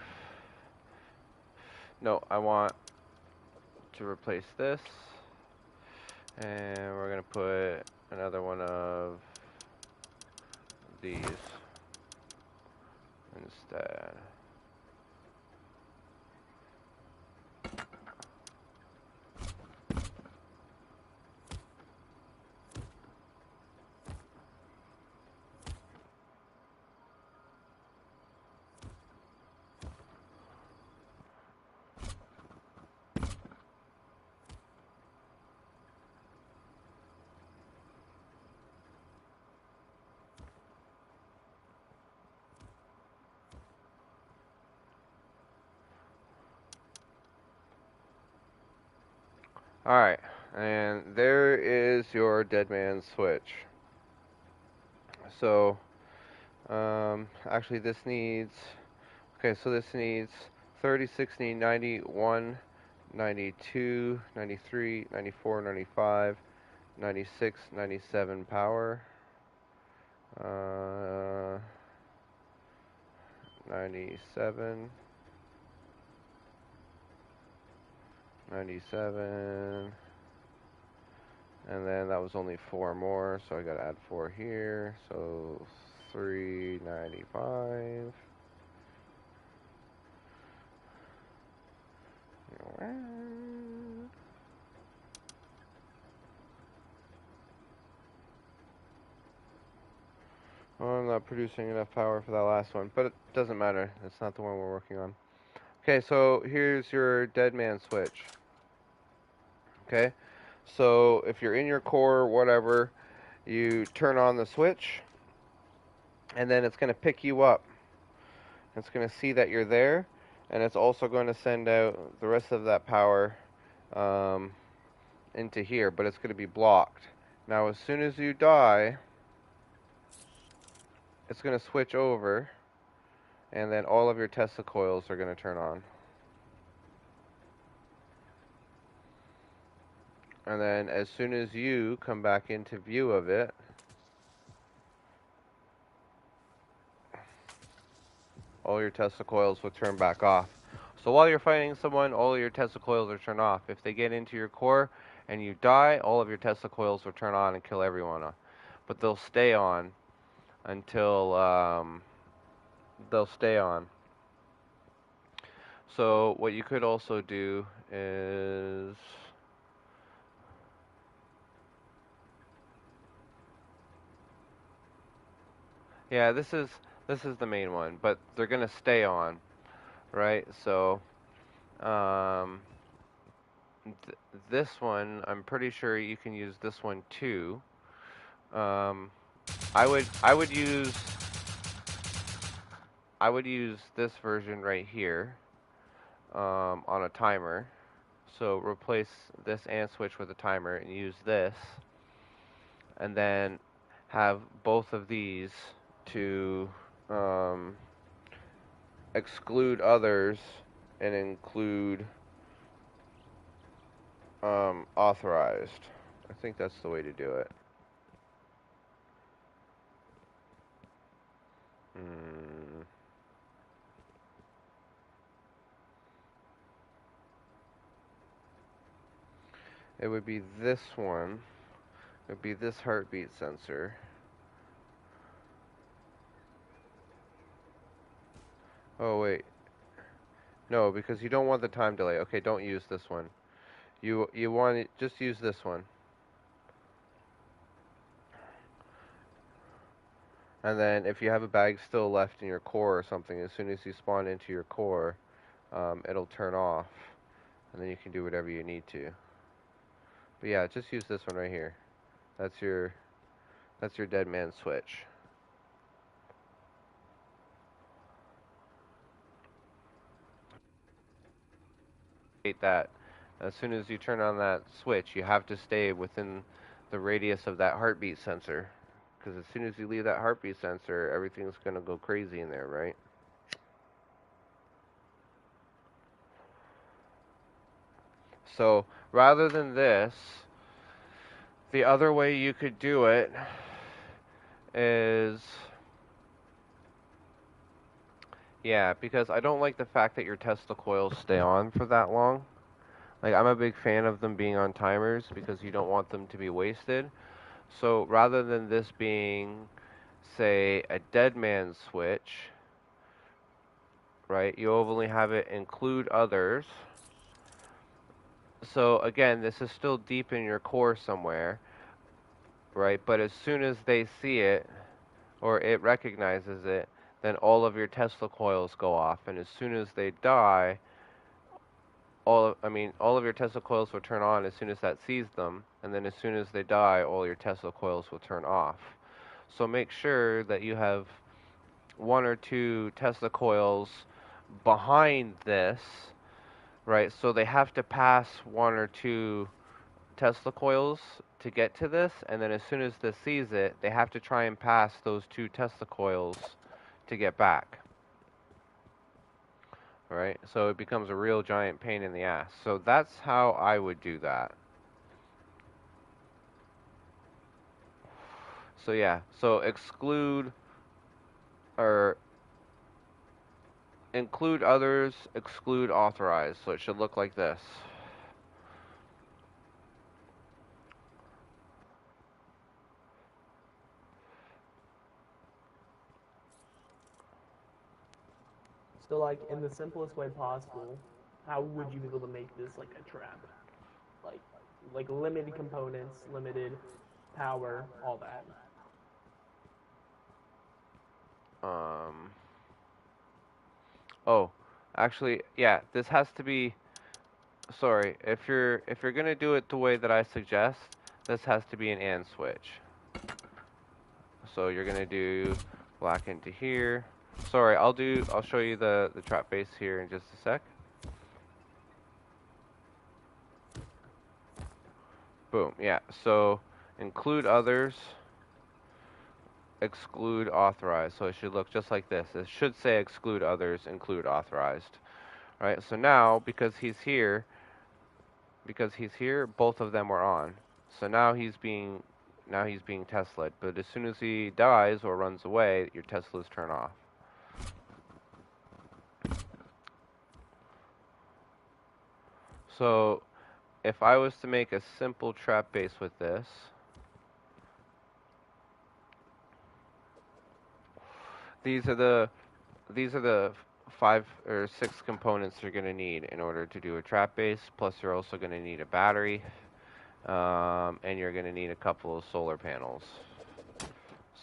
No, I want to replace this, and we're gonna put another one of these instead. Alright, and there is your dead man switch. So, actually this needs, okay, so this needs 30, 60, 91, 92, 93, 94, 95, 96, 97 power. 97, 97, and then that was only 4 more, so I gotta add 4 here, so 395. Well, I'm not producing enough power for that last one, but it doesn't matter. It's not the one we're working on. Okay, so here's your dead man switch. Okay, so if you're in your core or whatever, you turn on the switch, and then it's going to pick you up. It's going to see that you're there, and it's also going to send out the rest of that power into here, but it's going to be blocked. Now, as soon as you die, it's going to switch over, and then all of your Tesla coils are going to turn on. And then as soon as you come back into view of it, all your Tesla coils will turn back off. So while you're fighting someone, all your Tesla coils are turned off. If they get into your core and you die, all of your Tesla coils will turn on and kill everyone. But they'll stay on until they'll stay on. So what you could also do is yeah, this is the main one, but they're gonna stay on, right? So this one, I'm pretty sure you can use this one too. I would use this version right here on a timer. So replace this and switch with a timer and use this, and then have both of these to exclude others and include authorized. I think that's the way to do it. It would be this one. It would be this heartbeat sensor. Oh wait. No, because you don't want the time delay. Okay, don't use this one. You want it, just use this one. And then if you have a bag still left in your core or something, as soon as you spawn into your core, it'll turn off. And then you can do whatever you need to. But yeah, just use this one right here. That's your dead man switch. that as soon as you turn on that switch, you have to stay within the radius of that heartbeat sensor. Because as soon as you leave that heartbeat sensor, everything's going to go crazy in there, right? So rather than this, the other way you could do it is, yeah, because I don't like the fact that your Tesla coils stay on for that long. Like, I'm a big fan of them being on timers because you don't want them to be wasted. So rather than this being, say, a dead man switch, right, you only have it include others. So again, this is still deep in your core somewhere, right? But as soon as they see it, or it recognizes it, then all of your Tesla coils go off, and as soon as they die, all of your Tesla coils will turn on as soon as that sees them, and then as soon as they die, all your Tesla coils will turn off. So make sure that you have 1 or 2 Tesla coils behind this, right? So they have to pass 1 or 2 Tesla coils to get to this, and then as soon as this sees it, they have to try and pass those 2 Tesla coils to get back. Right? So it becomes a real giant pain in the ass. So that's how I would do that. So yeah, so exclude or include others, exclude authorized. So it should look like this. So, like, in the simplest way possible, how would you be able to make this like a trap? Like limited components, limited power, all that. Oh, actually, yeah, this has to be. Sorry, if you're gonna do it the way that I suggest, this has to be an AND switch. So you're gonna do black into here. Sorry, I'll show you the trap base here in just a sec. Boom, yeah. So include others, exclude authorized. So it should look just like this. It should say exclude others, include authorized. All right, so now because he's here, both of them are on. So now he's being Tesla'd. But as soon as he dies or runs away, your Teslas turn off. So if I was to make a simple trap base with this, these are the 5 or 6 components you're going to need in order to do a trap base. Plus, you're also going to need a battery, and you're going to need a couple of solar panels.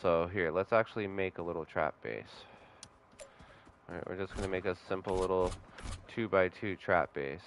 So here, let's actually make a little trap base. All right, we're just going to make a simple little 2x2 trap base.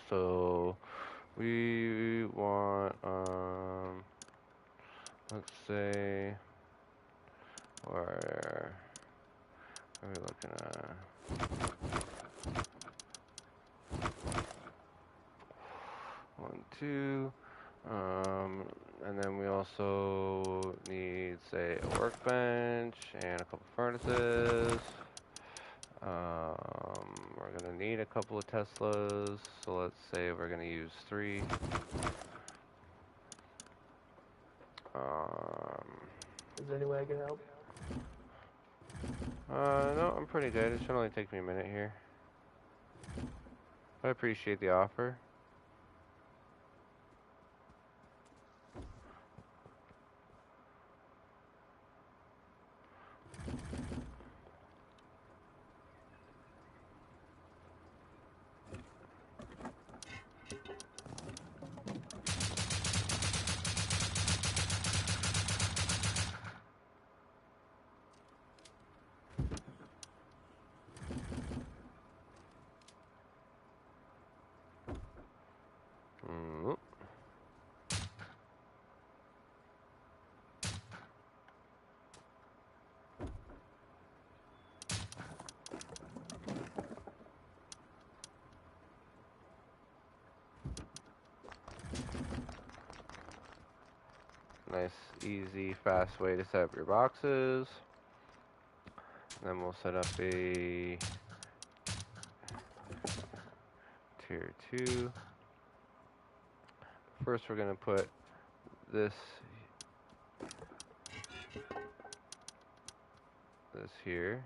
So we want, let's say, where are we looking at? 1, 2, and then we also need, say, a workbench and a couple furnaces. We're gonna need a couple of Teslas, so let's say we're gonna use 3. Is there any way I can help? No, I'm pretty good. It should only take me a minute here. I appreciate the offer. Mm. Nice, easy, fast way to set up your boxes. Then we'll set up a tier 2. First we're going to put this here.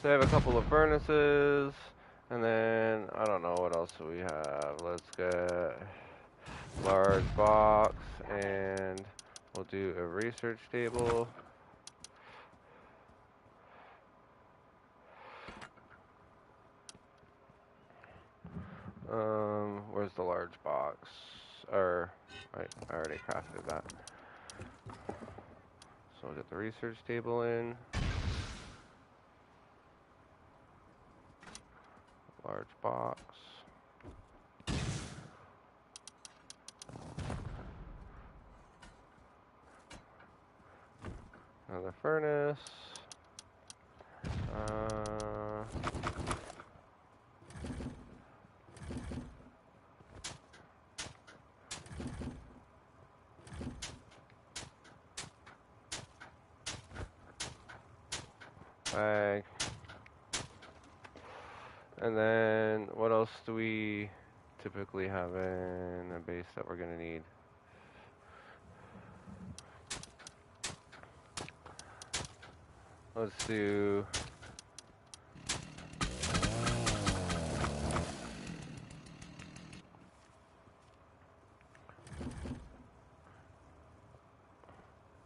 So I have a couple of furnaces, and then I don't know what else we have. Let's get large box, and we'll do a research table. Where's the large box? Or I already crafted that. So we'll get the research table in. Large box. Another furnace. Bag. And then what else do we typically have in a base that we're gonna need? Let's do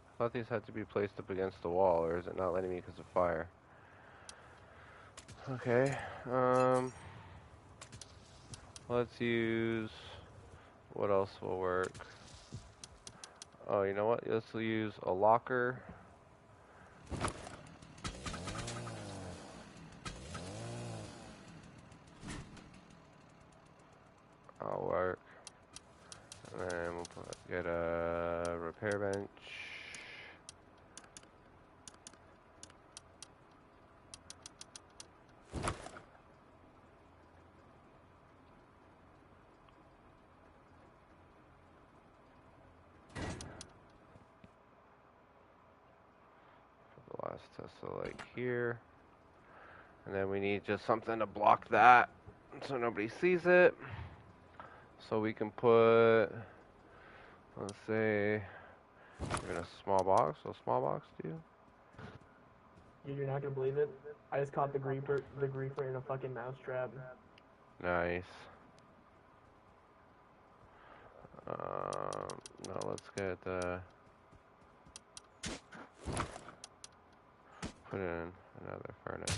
I thought these had to be placed up against the wall, or is it not letting me because of fire? Okay, let's use, what else will work? Oh, you know what? Let's use a locker. That'll work. And then we'll get a repair bench. Last Tesla like here, and then we need just something to block that so nobody sees it, so we can put, let's say, we're in a small box. So small box, do You're not gonna believe it. I just caught the griefer in a fucking mousetrap. Nice. Now let's get put in another furnace.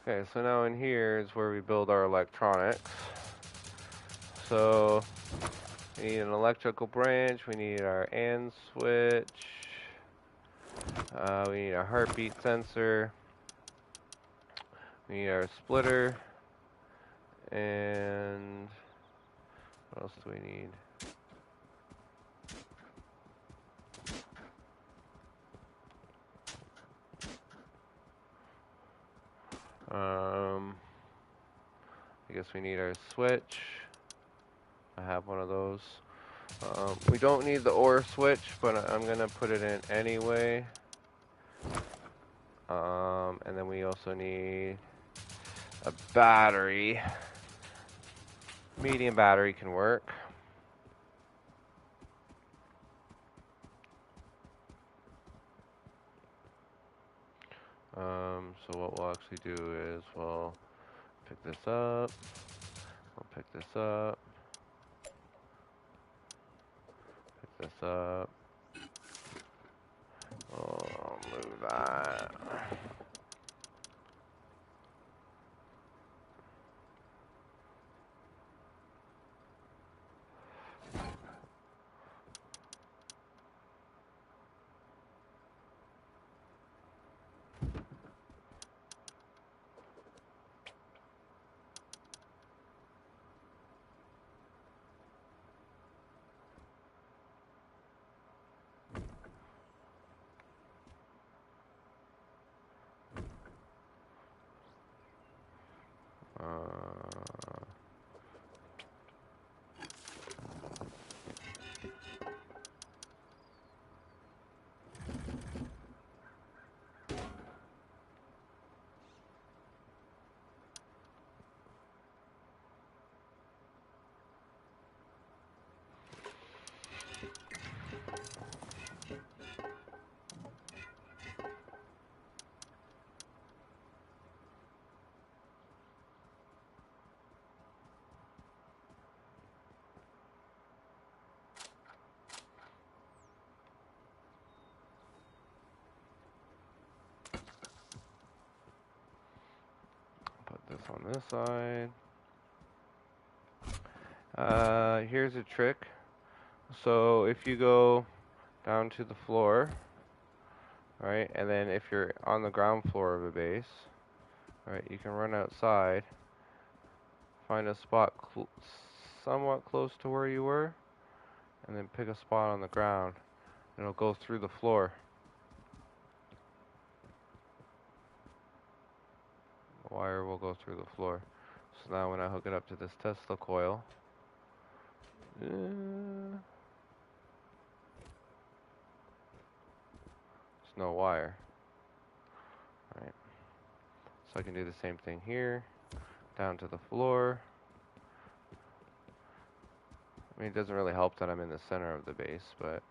Okay, so now in here is where we build our electronics. So we need an electrical branch, we need our AND switch, we need a heartbeat sensor, we need our splitter, and what else do we need? I guess we need our switch. I have one of those. We don't need the OR switch, but I'm gonna put it in anyway. And then we also need a battery. Medium battery can work. So what we'll actually do is we'll pick this up. We'll pick this up. Pick this up. I'll move that. Put this on this side. Here's a trick. So if you go down to the floor, right, and then if you're on the ground floor of a base, right, you can run outside, find a spot somewhat close to where you were, and then pick a spot on the ground. It'll go through the floor. The wire will go through the floor. So now when I hook it up to this Tesla coil, there's no wire. Right. So I can do the same thing here, down to the floor. I mean, it doesn't really help that I'm in the center of the base, but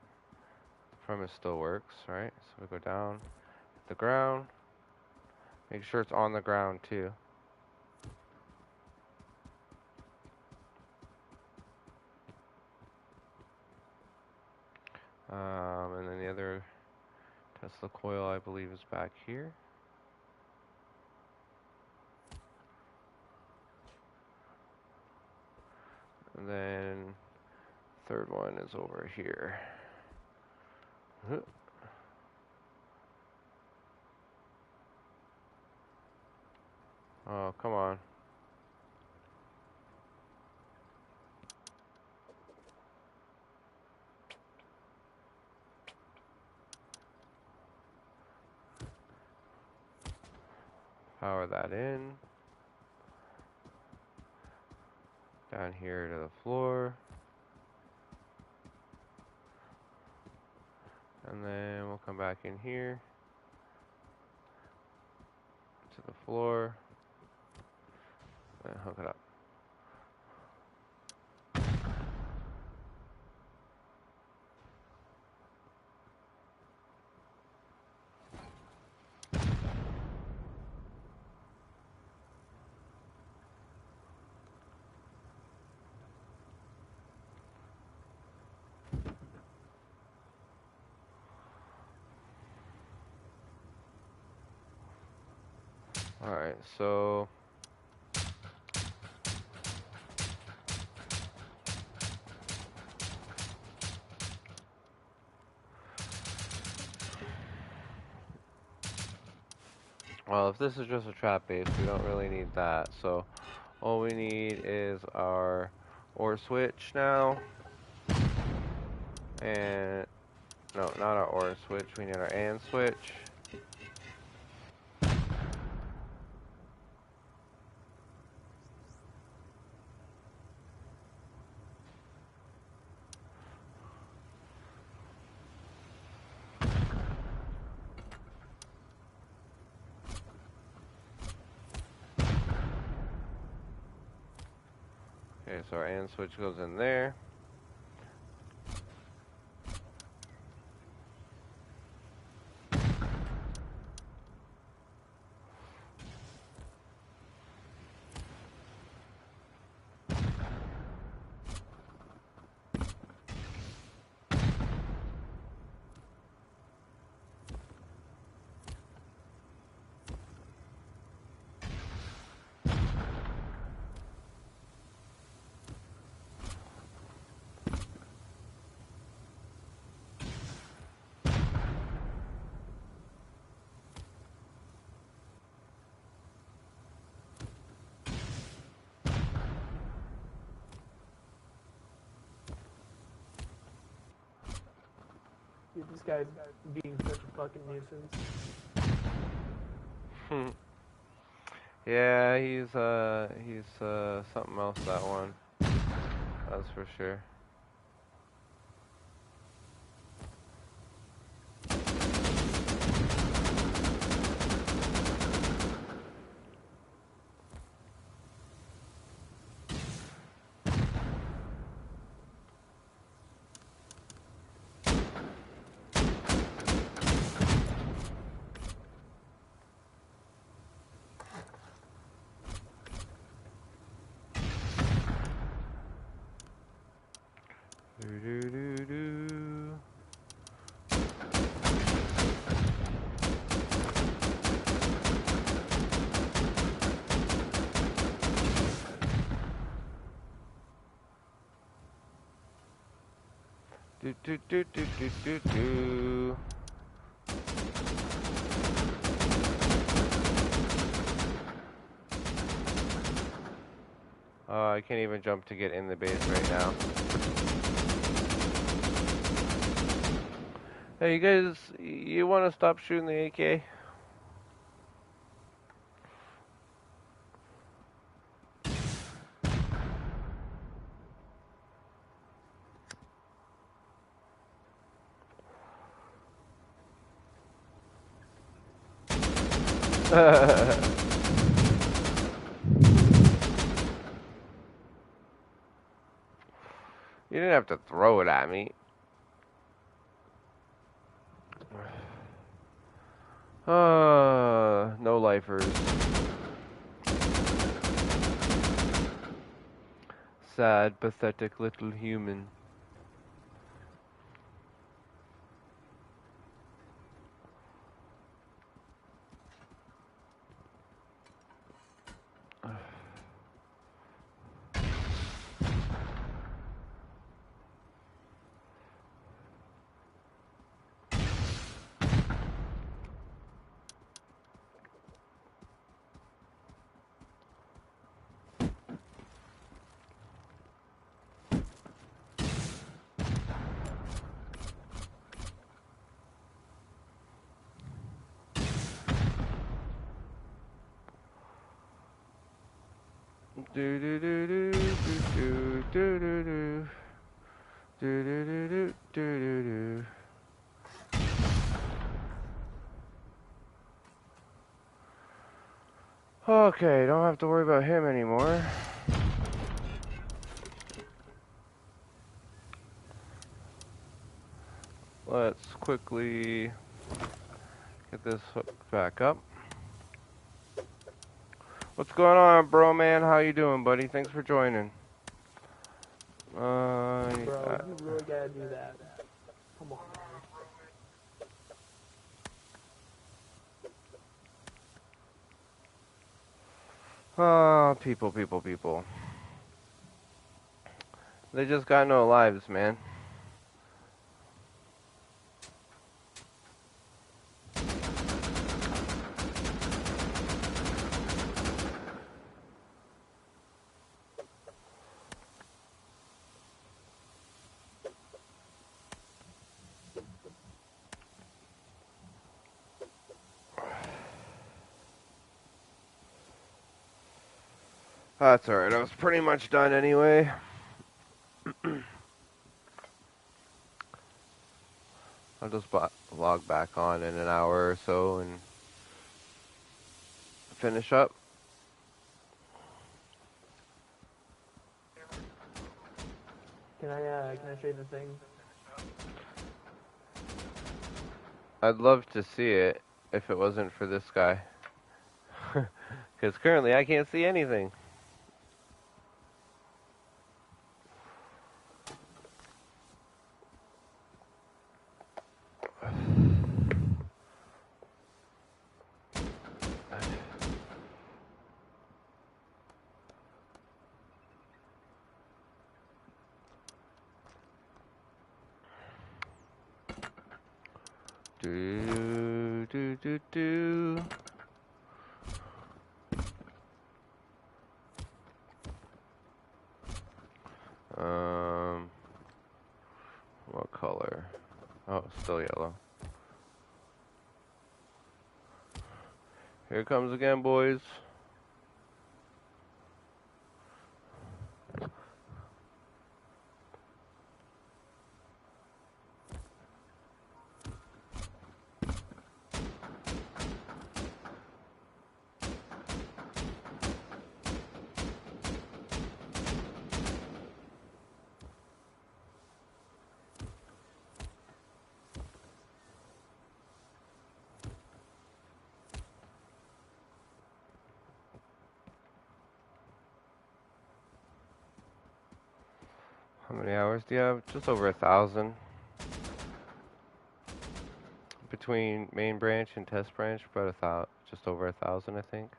the premise still works, right? So we go down, hit the ground, make sure it's on the ground too. And then the other Tesla coil, I believe, is back here. And then third one is over here. Oh, come on. Power that in. Down here to the floor. And then we'll come back in here to the floor. and hook it up. Alright, so well, if this is just a trap base, we don't really need that. So all we need is our OR switch now. And no, not our OR switch, we need our AND switch. Okay, so our AND switch goes in there. Dude, this guy's being such a fucking nuisance. Yeah, he's something else, that one. That's for sure. Do. I can't even jump to get in the base right now. Hey, you guys, you want to stop shooting the AK? You didn't have to throw it at me. No lifers. Sad, pathetic little human. Do do do do do do do do do do do do do do. Okay, don't have to worry about him anymore. Let's quickly get this hooked back up. What's going on, bro, man? How you doing, buddy? Thanks for joining. Bro, you really gotta do that. Come on, man. People. They just got no lives, man. That's alright, I was pretty much done anyway. I'll just log back on in an hour or so and finish up. Can I show you the thing? I'd love to see it if it wasn't for this guy. Because currently I can't see anything. Do. What color? Oh, still yellow. Here it comes again, boys. How many hours do you have? Just over 1,000. Between main branch and test branch, about just over 1,000, I think.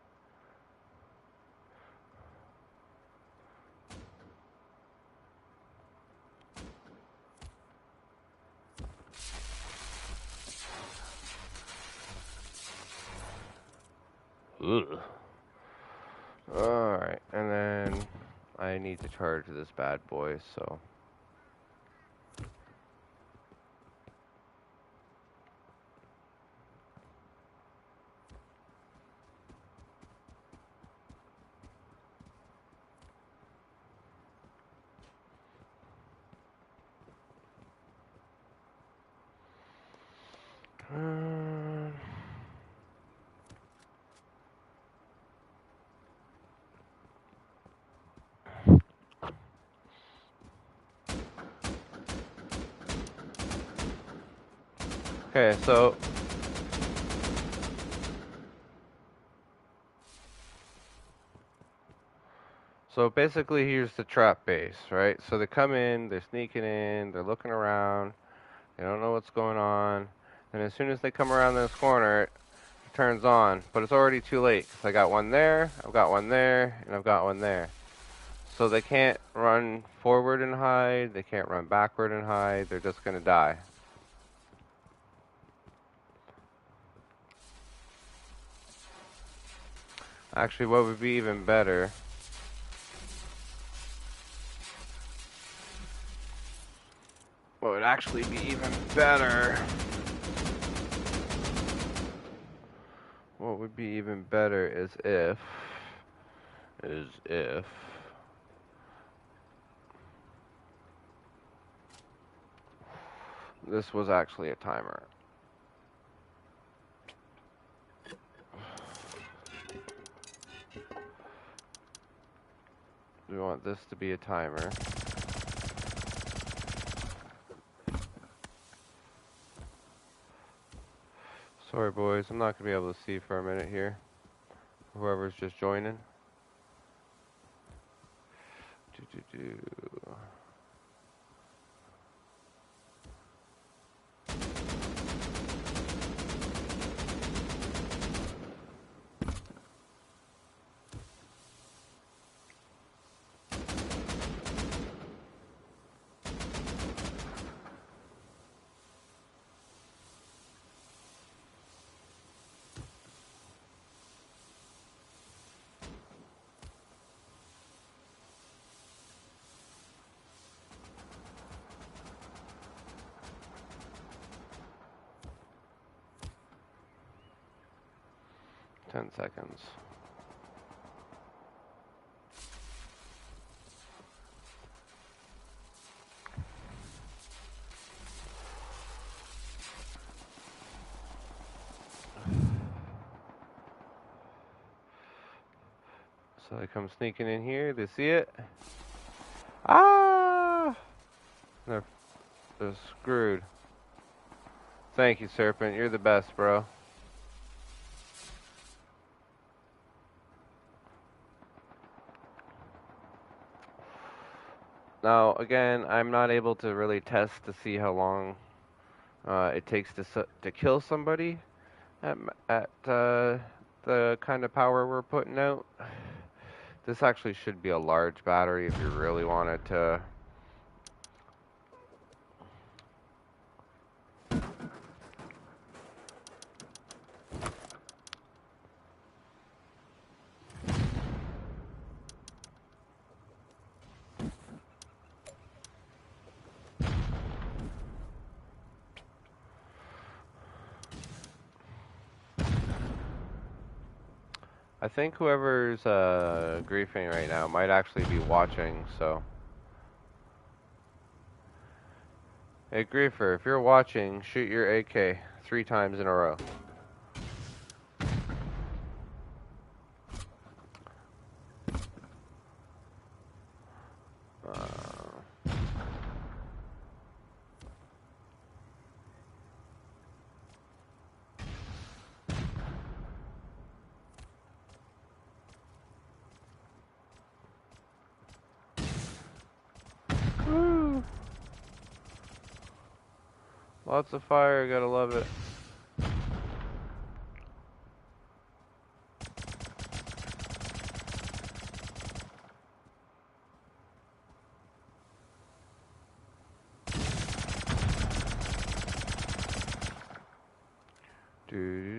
Ugh. Alright, and then I need to charge this bad boy, so. Okay, so basically here's the trap base, right? So they come in, they're sneaking in, they're looking around, they don't know what's going on, and as soon as they come around this corner, it turns on, but it's already too late, because I got one there, I've got one there, and I've got one there. So they can't run forward and hide, they can't run backward and hide, they're just gonna die. Actually, what would be even better what would actually be even better what would be even better is if this was actually a timer. We want this to be a timer. Sorry, boys, I'm not going to be able to see for a minute here. Whoever's just joining. Do. 10 seconds. So they come sneaking in here. They see it. Ah! They're screwed. Thank you, Serpent. You're the best, bro. Now, again, I'm not able to really test to see how long it takes to kill somebody at the kind of power we're putting out. This actually should be a large battery if you really wanted to. I think whoever's griefing right now might actually be watching, so. Hey, Griefer, if you're watching, shoot your AK 3 times in a row. Woo! Lots of fire, gotta love it. Do.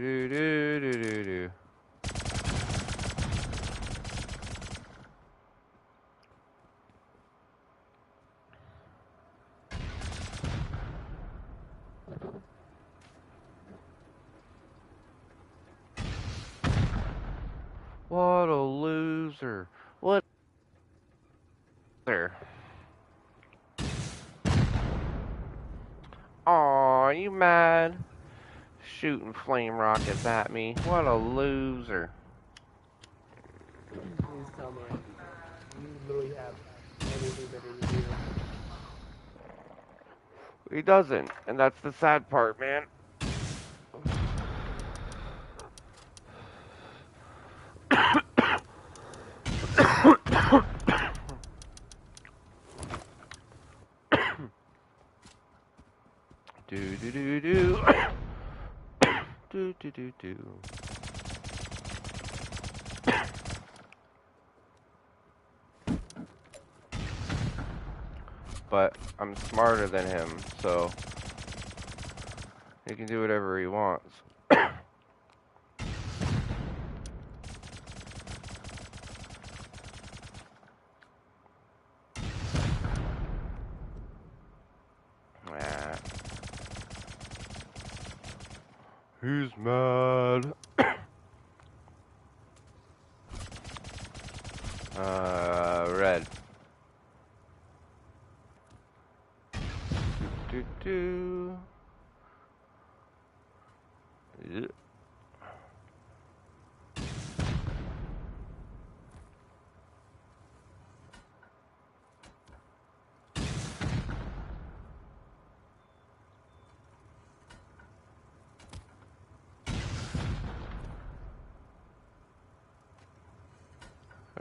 What a loser. What there? Aw, you mad? Shooting flame rockets at me. What a loser. Please tell me you literally have anything better to do. He doesn't, and that's the sad part, man. Do. Do. But I'm smarter than him, so he can do whatever he wants. He's mad. Red. Do. Yeah.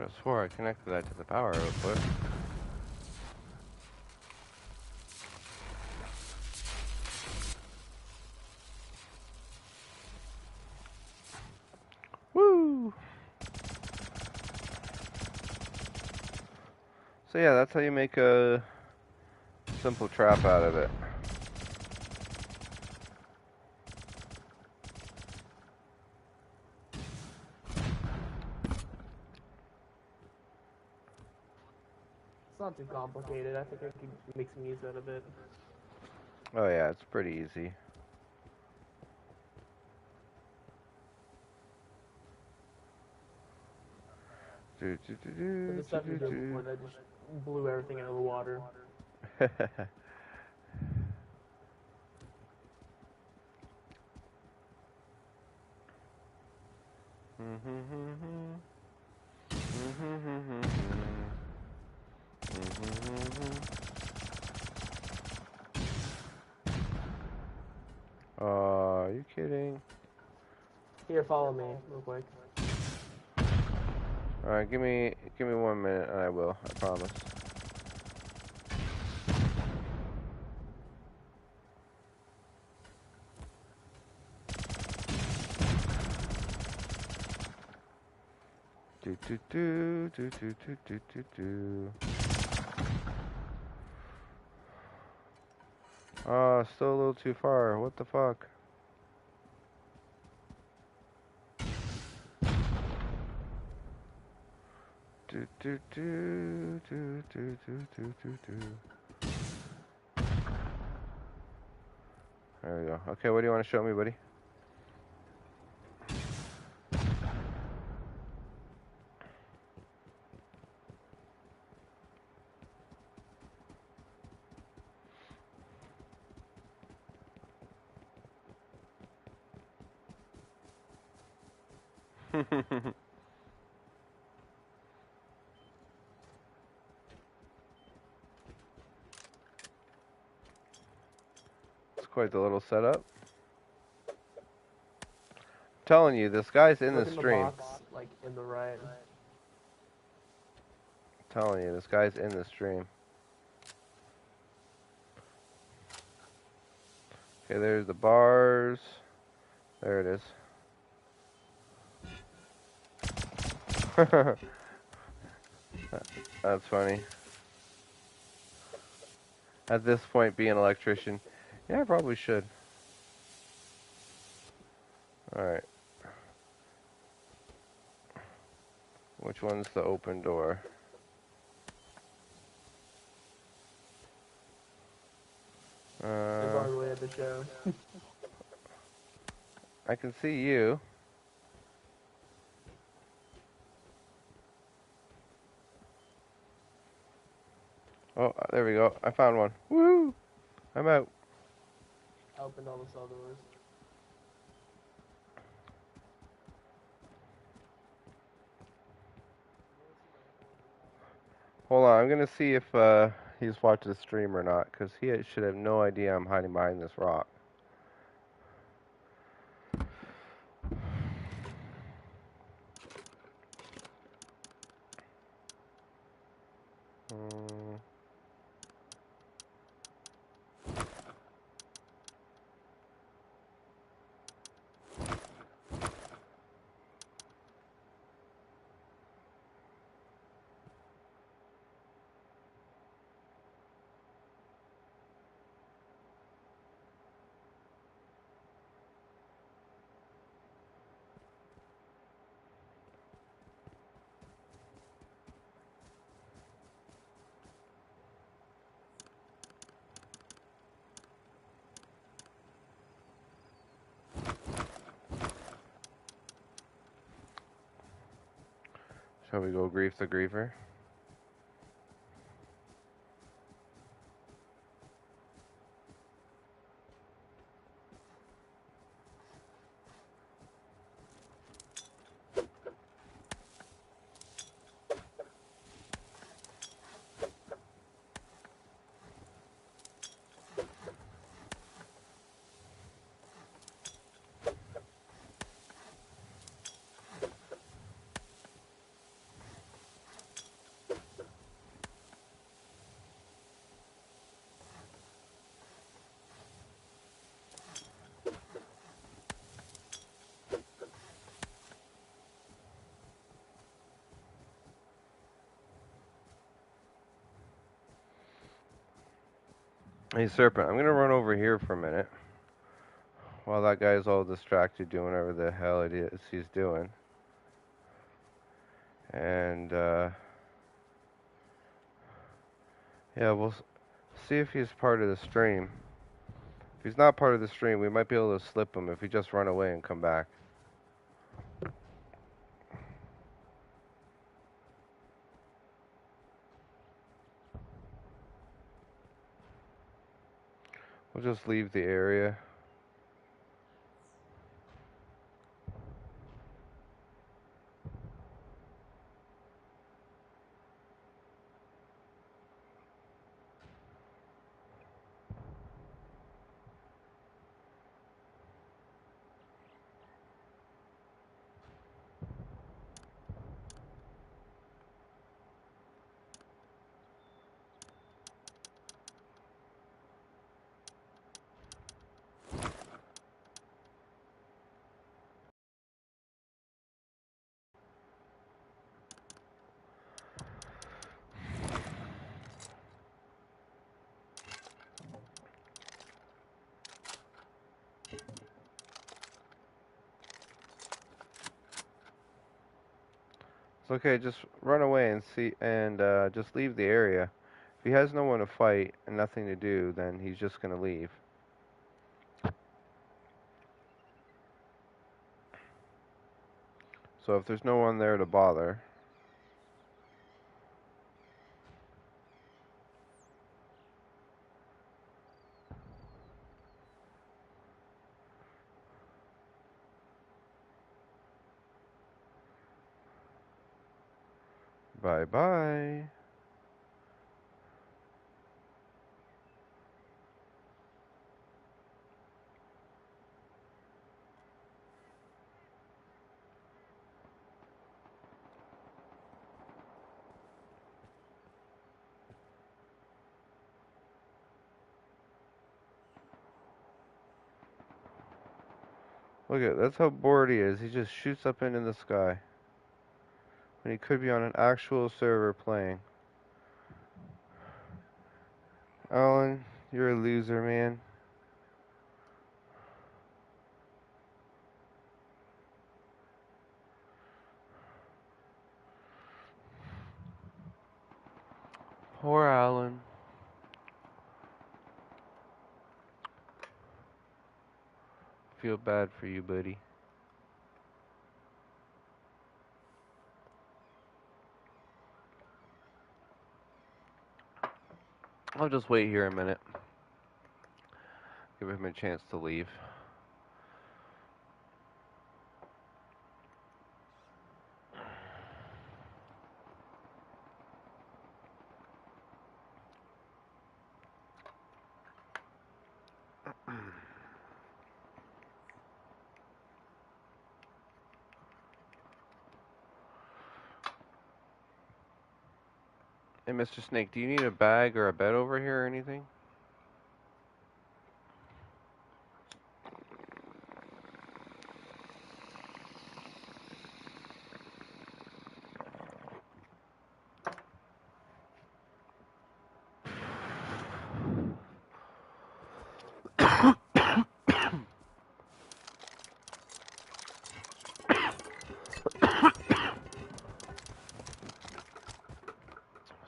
I swore I connected that to the power output. Woo! So yeah, that's how you make a simple trap out of it. It's not too complicated. I think I can make some use out of it. Oh yeah, it's pretty easy. But the stuff you did before that just blew everything out of the water. Are you kidding? Here, follow me real quick. Alright, give me 1 minute and I will, I promise. Oh, still a little too far. What the fuck? There we go. Okay, what do you want to show me, buddy? It's quite the little setup. I'm telling you, this guy's in the stream. Look in the box, like in the right. I'm telling you, this guy's in the stream. Okay, there's the bars. There it is. That's funny. At this point, be an electrician. Yeah, I probably should. Alright. Which one's the open door? There's our way at the show. I can see you. Oh, there we go. I found one. Woo! I'm out. I opened all the cell doors. Hold on, I'm gonna see if he's watched the stream or not, because he should have no idea I'm hiding behind this rock. Shall we go grief the griefer? Hey, Serpent, I'm gonna run over here for a minute while that guy's all distracted doing whatever the hell it is he's doing. And, yeah, we'll see if he's part of the stream. If he's not part of the stream, we might be able to slip him if he just run away and come back. We'll just leave the area. It's okay, just run away and see, and just leave the area. If he has no one to fight and nothing to do, then he's just gonna leave. So if there's no one there to bother, bye-bye. Look at, that's how bored he is. He just shoots up into the sky. When he could be on an actual server playing. Alan, you're a loser, man. Poor Alan. Feel bad for you, buddy. I'll just wait here a minute. Give him a chance to leave. Hey, Mr. Snake, do you need a bag or a bed over here or anything?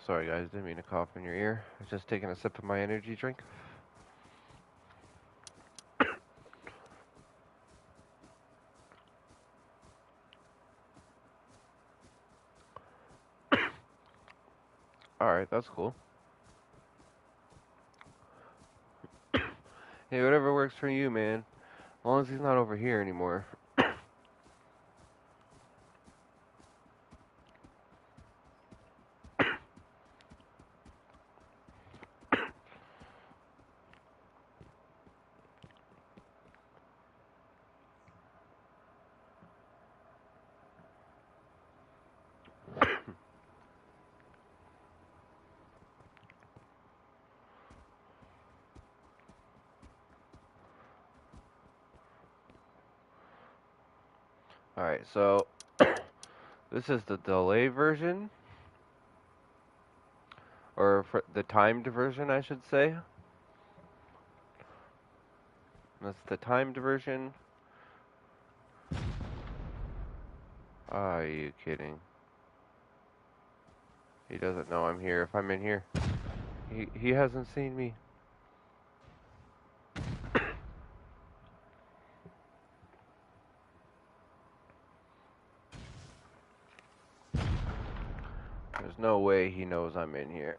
Sorry guys, didn't mean to cough in your ear. I was just taking a sip of my energy drink. Alright, that's cool. Hey, whatever works for you, man. As long as he's not over here anymore. Alright, so this is the delay version. Or for the timed version, I should say. That's the timed version. Are you kidding? He doesn't know I'm here. If I'm in here, he hasn't seen me. There's no way he knows I'm in here.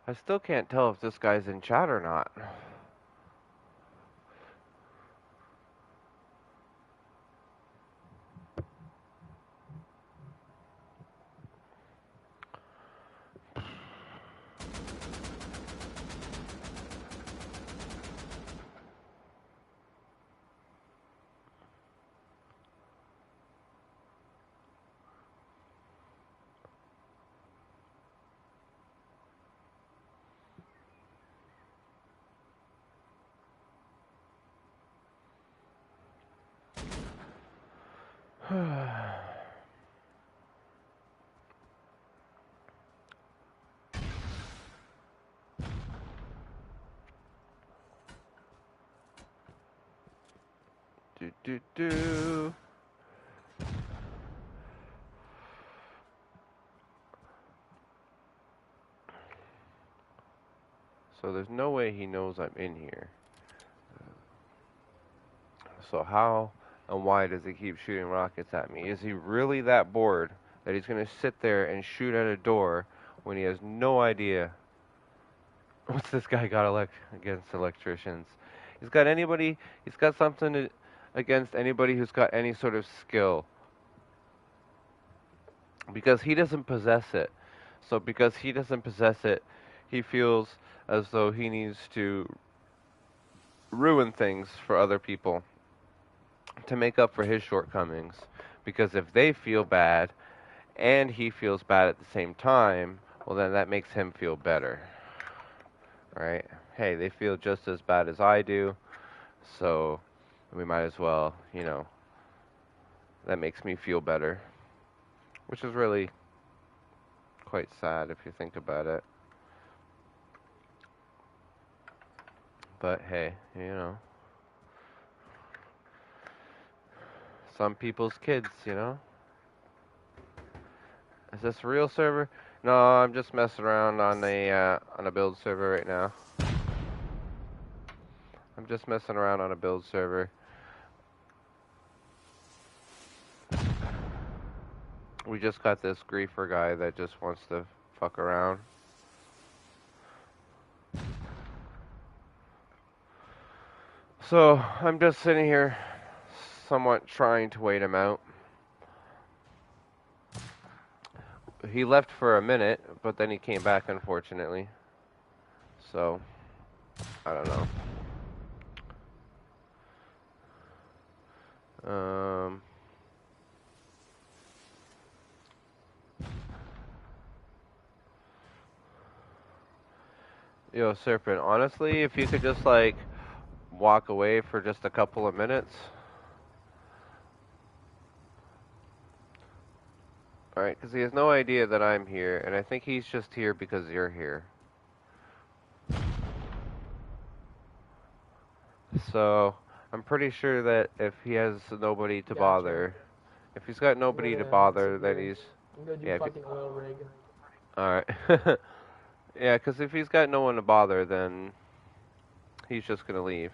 I still can't tell if this guy's in chat or not. Do do do. So there's no way he knows I'm in here. So how and why does he keep shooting rockets at me? Is he really that bored that he's going to sit there and shoot at a door when he has no idea what's this guy got against electricians? He's got something against anybody who's got any sort of skill. Because he doesn't possess it. So because he doesn't possess it, he feels as though he needs to ruin things for other people to make up for his shortcomings. Because if they feel bad and he feels bad at the same time, well then that makes him feel better. Right? Hey, they feel just as bad as I do, so we might as well, that makes me feel better. Which is really quite sad if you think about it. But hey, some people's kids, Is this a real server? No, I'm just messing around on a build server right now. I'm just messing around on a build server. We just got this griefer guy that just wants to fuck around. So, I'm just sitting here somewhat trying to wait him out. He left for a minute, but then he came back, unfortunately. So, I don't know. Yo, Serpent, honestly, if you could just, walk away for just a couple of minutes. Alright, because he has no idea that I'm here, and I think he's just here because you're here. So, I'm pretty sure that if he has nobody to bother, if he's got nobody to bother, then he's... I'm gonna do fucking oil rig. Alright. Yeah, because if he's got no one to bother, then he's just gonna leave.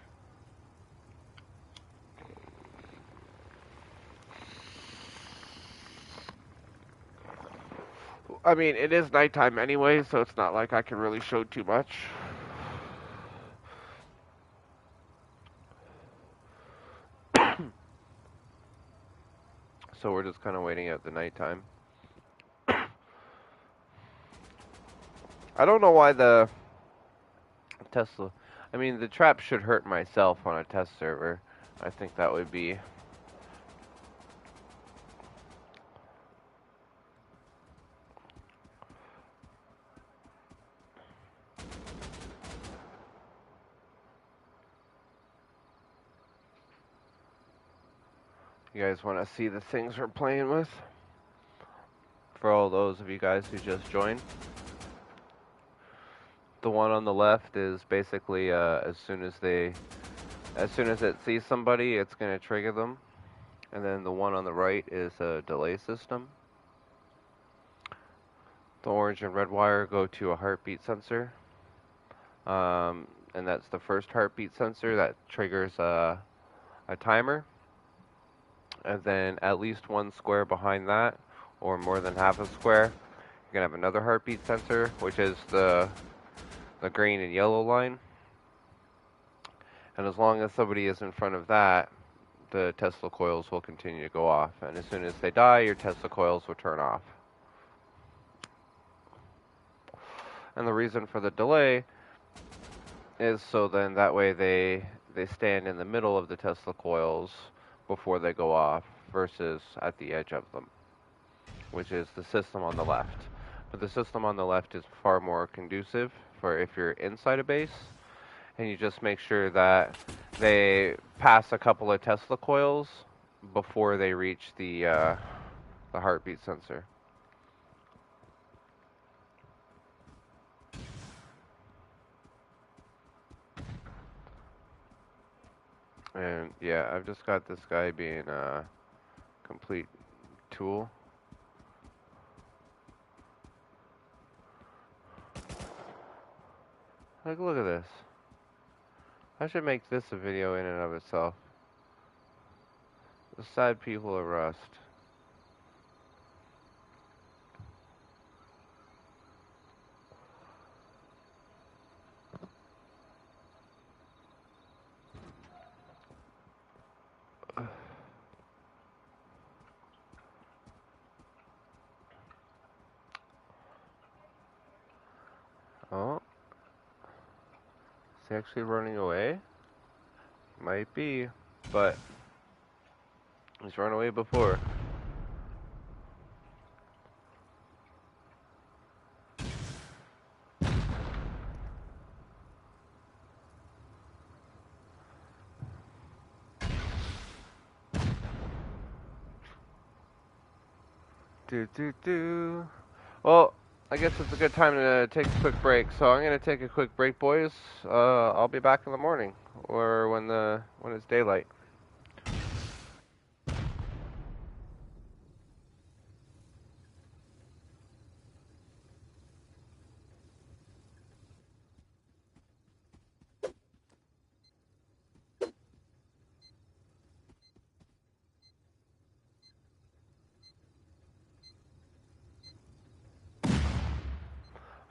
I mean, it is nighttime anyway, so it's not like I can really show too much. So we're just kind of waiting out the nighttime. I don't know why the Tesla. I mean, the trap should hurt myself on a test server. I think that would be. You guys want to see the things we're playing with? For all those of you guys who just joined, the one on the left is basically as soon as it sees somebody, it's going to trigger them. And then the one on the right is a delay system. The orange and red wire go to a heartbeat sensor. And that's the first heartbeat sensor that triggers a timer. And then at least one square behind that, or more than half a square, you're going to have another heartbeat sensor, which is the green and yellow line. And as long as somebody is in front of that, the Tesla coils will continue to go off. And as soon as they die, your Tesla coils will turn off. And the reason for the delay is so then that way they stand in the middle of the Tesla coils before they go off versus at the edge of them, which is the system on the left. But the system on the left is far more conducive for if you're inside a base, and you just make sure that they pass a couple of Tesla coils before they reach the heartbeat sensor. And yeah, I've just got this guy being a complete tool. Like, look at this. I should make this a video in and of itself. The sad people of Rust. Oh. Is he actually running away? Might be, but he's run away before. Do. Well, I guess it's a good time to take a quick break. So I'm gonna take a quick break, boys. I'll be back in the morning or when it's daylight.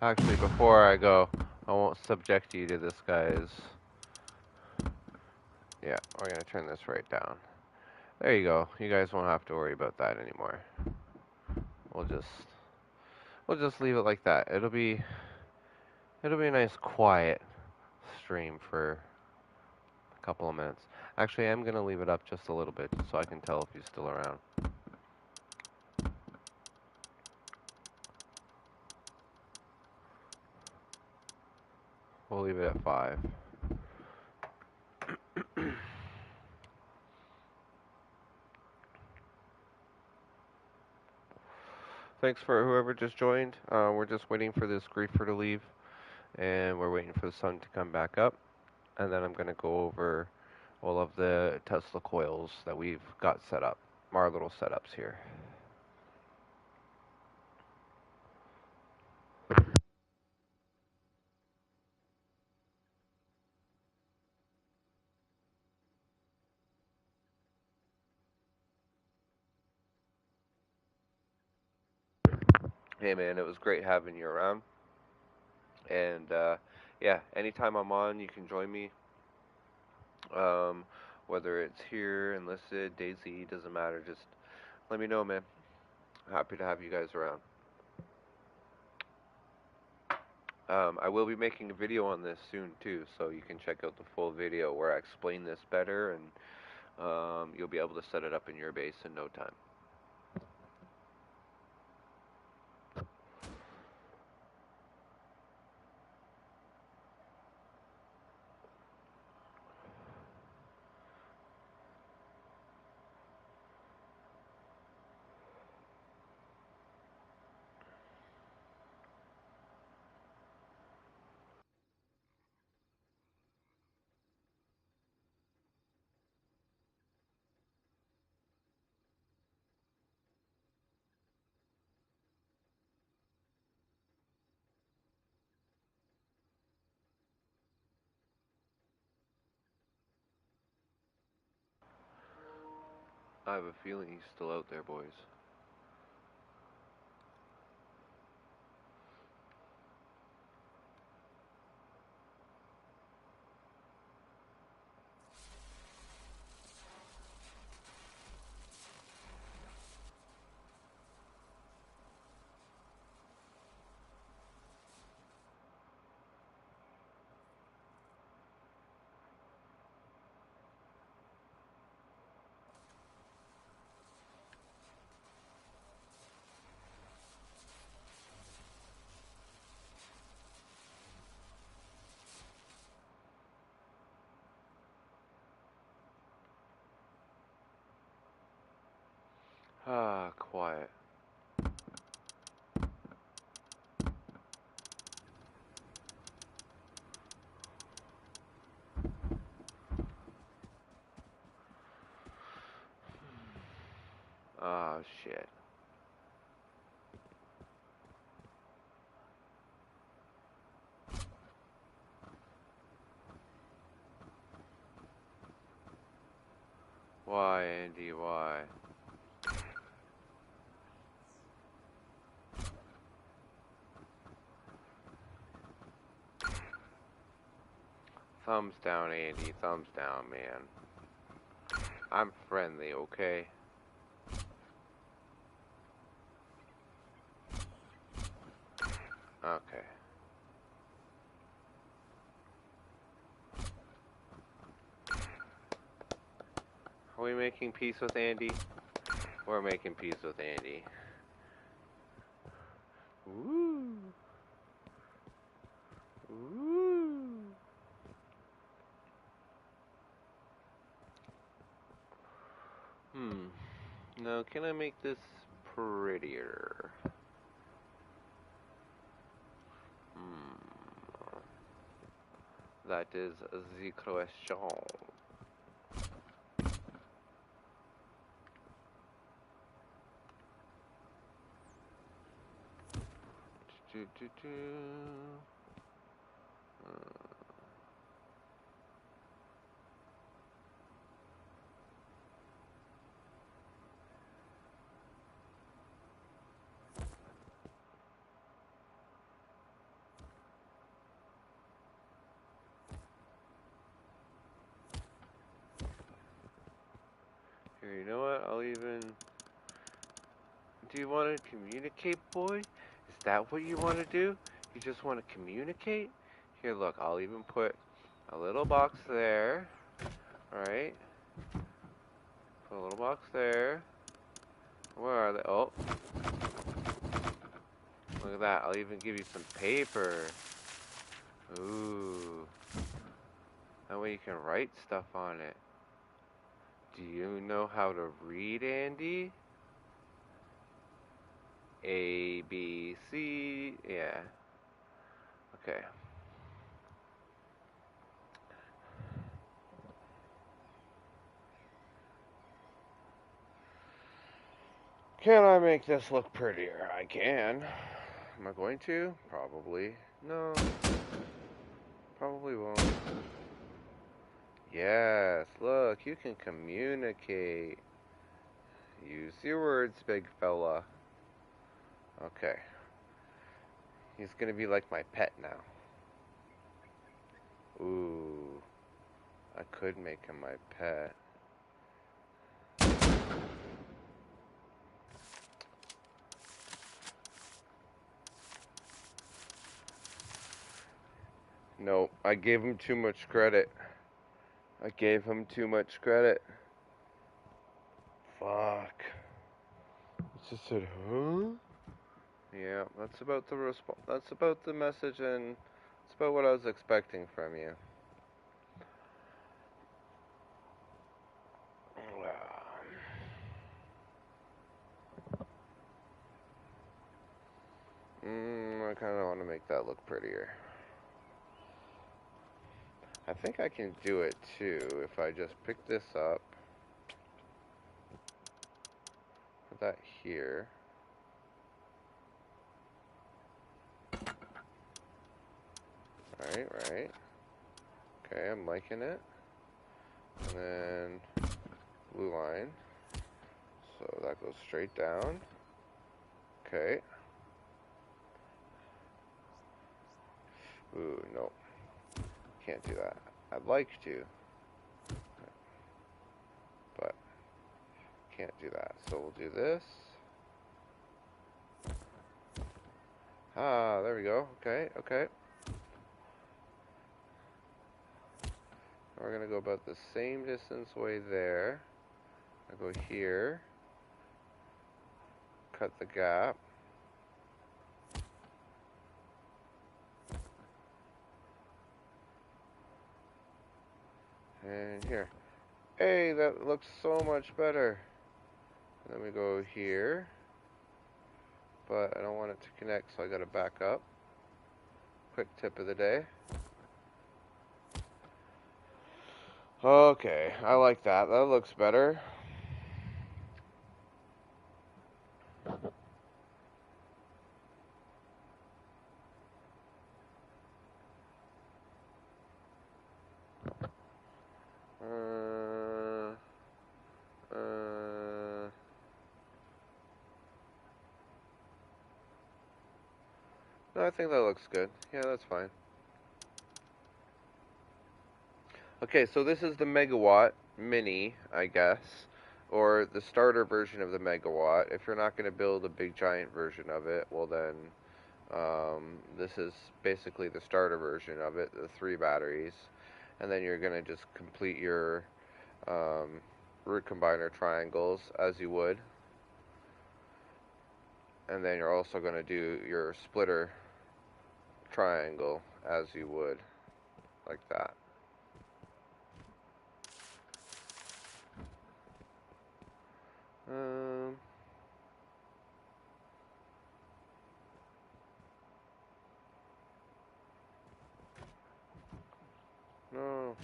Actually, before I go, I won't subject you to this guy's. Yeah, we're gonna turn this right down. There you go. You guys won't have to worry about that anymore. We'll just leave it like that. It'll be a nice quiet stream for a couple of minutes. Actually, I'm gonna leave it up just a little bit so I can tell if he's still around. We'll leave it at 5. Thanks for whoever just joined. We're just waiting for this griefer to leave, and we're waiting for the sun to come back up, and then I'm going to go over all of the Tesla coils that we've got set up, our little setups here. Hey man, it was great having you around, and yeah, anytime I'm on, you can join me. Whether it's here, enlisted, DayZ, doesn't matter. Just let me know, man. Happy to have you guys around. I will be making a video on this soon too, so you can check out the full video where I explain this better, and you'll be able to set it up in your base in no time. I have a feeling he's still out there, boys. Ah, quiet. Ah, shit. Why, Andy, why? Thumbs down, Andy. Thumbs down, man. I'm friendly, okay? Okay. Are we making peace with Andy? We're making peace with Andy. Woo! Woo! Now, can I make this prettier? That is the question. Here, you know what? I'll even... Do you want to communicate, boy? Is that what you want to do? You just want to communicate? Here, look, I'll even put a little box there. Alright? Put a little box there. Where are they? Oh. Look at that. I'll even give you some paper. Ooh. That way you can write stuff on it. Do you know how to read, Andy? A, B, C, yeah. Okay. Can I make this look prettier? I can. Am I going to? Probably. No. Probably won't. Yes, look, you can communicate. Use your words, big fella. Okay. He's gonna be like my pet now. Ooh. I could make him my pet. No, I gave him too much credit. I gave him too much credit. Fuck. It just said, huh? Yeah, that's about the that's about the message, and it's about what I was expecting from you. I kind of want to make that look prettier. I think I can do it too if I just pick this up, put that here. Right. Okay, I'm liking it. And then blue line. So that goes straight down. Okay. Ooh, no. Can't do that. I'd like to, but can't do that. So we'll do this. Ah, there we go. Okay. We're gonna go about the same distance way there. I go here. Cut the gap. And here. Hey, that looks so much better. And then we go here. But I don't want it to connect, so I gotta back up. Quick tip of the day. Okay, I like that. That looks better. No, I think that looks good. Yeah, that's fine. Okay, so this is the Megawatt Mini, I guess, or the starter version of the Megawatt. If you're not going to build a big giant version of it, well then, this is basically the starter version of it, the 3 batteries. And then you're going to just complete your root combiner triangles as you would. And then you're also going to do your splitter triangle as you would, like that. No.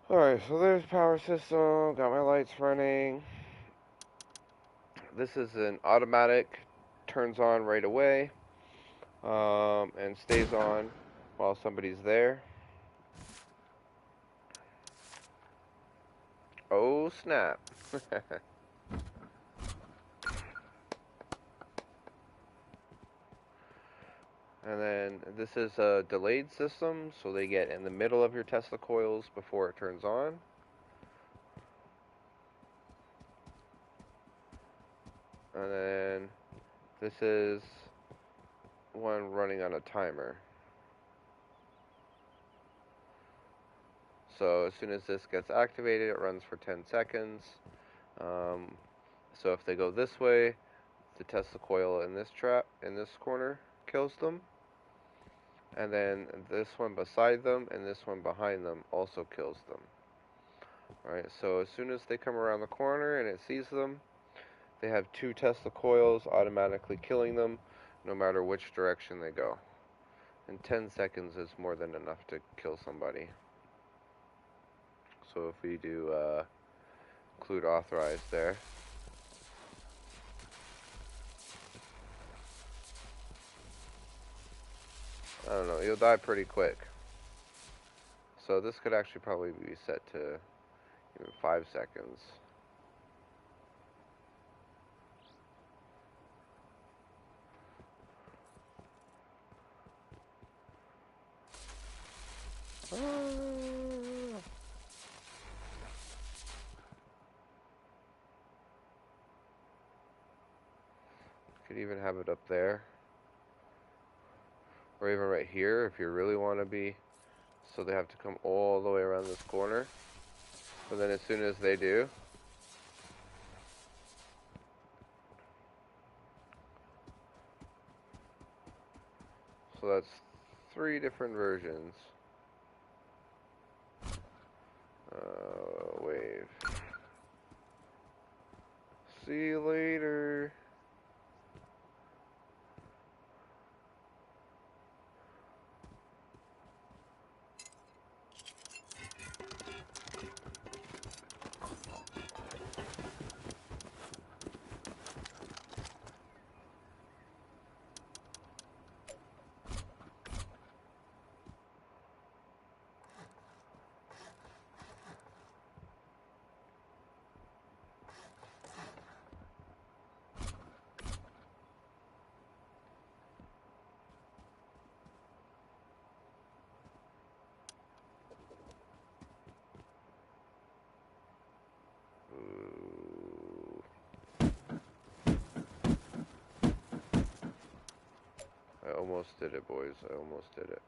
Alright, so there's power system, got my lights running. This is an automatic, turns on right away, and stays on while somebody's there. Oh snap. And then this is a delayed system, so they get in the middle of your Tesla coils before it turns on. And then this is one running on a timer. So as soon as this gets activated, it runs for 10 seconds. So if they go this way, the Tesla coil in this corner kills them. and then this one beside them and this one behind them also kills them. Alright, so as soon as they come around the corner and it sees them, they have 2 Tesla coils automatically killing them no matter which direction they go. And 10 seconds is more than enough to kill somebody. So if we do include authorized there. I don't know, you'll die pretty quick. So this could actually probably be set to even 5 seconds. Could even have it up there. Or even right here if you really want to be. So they have to come all the way around this corner. But then as soon as they do, so that's 3 different versions. Wave. See you later. I almost did it, boys. I almost did it.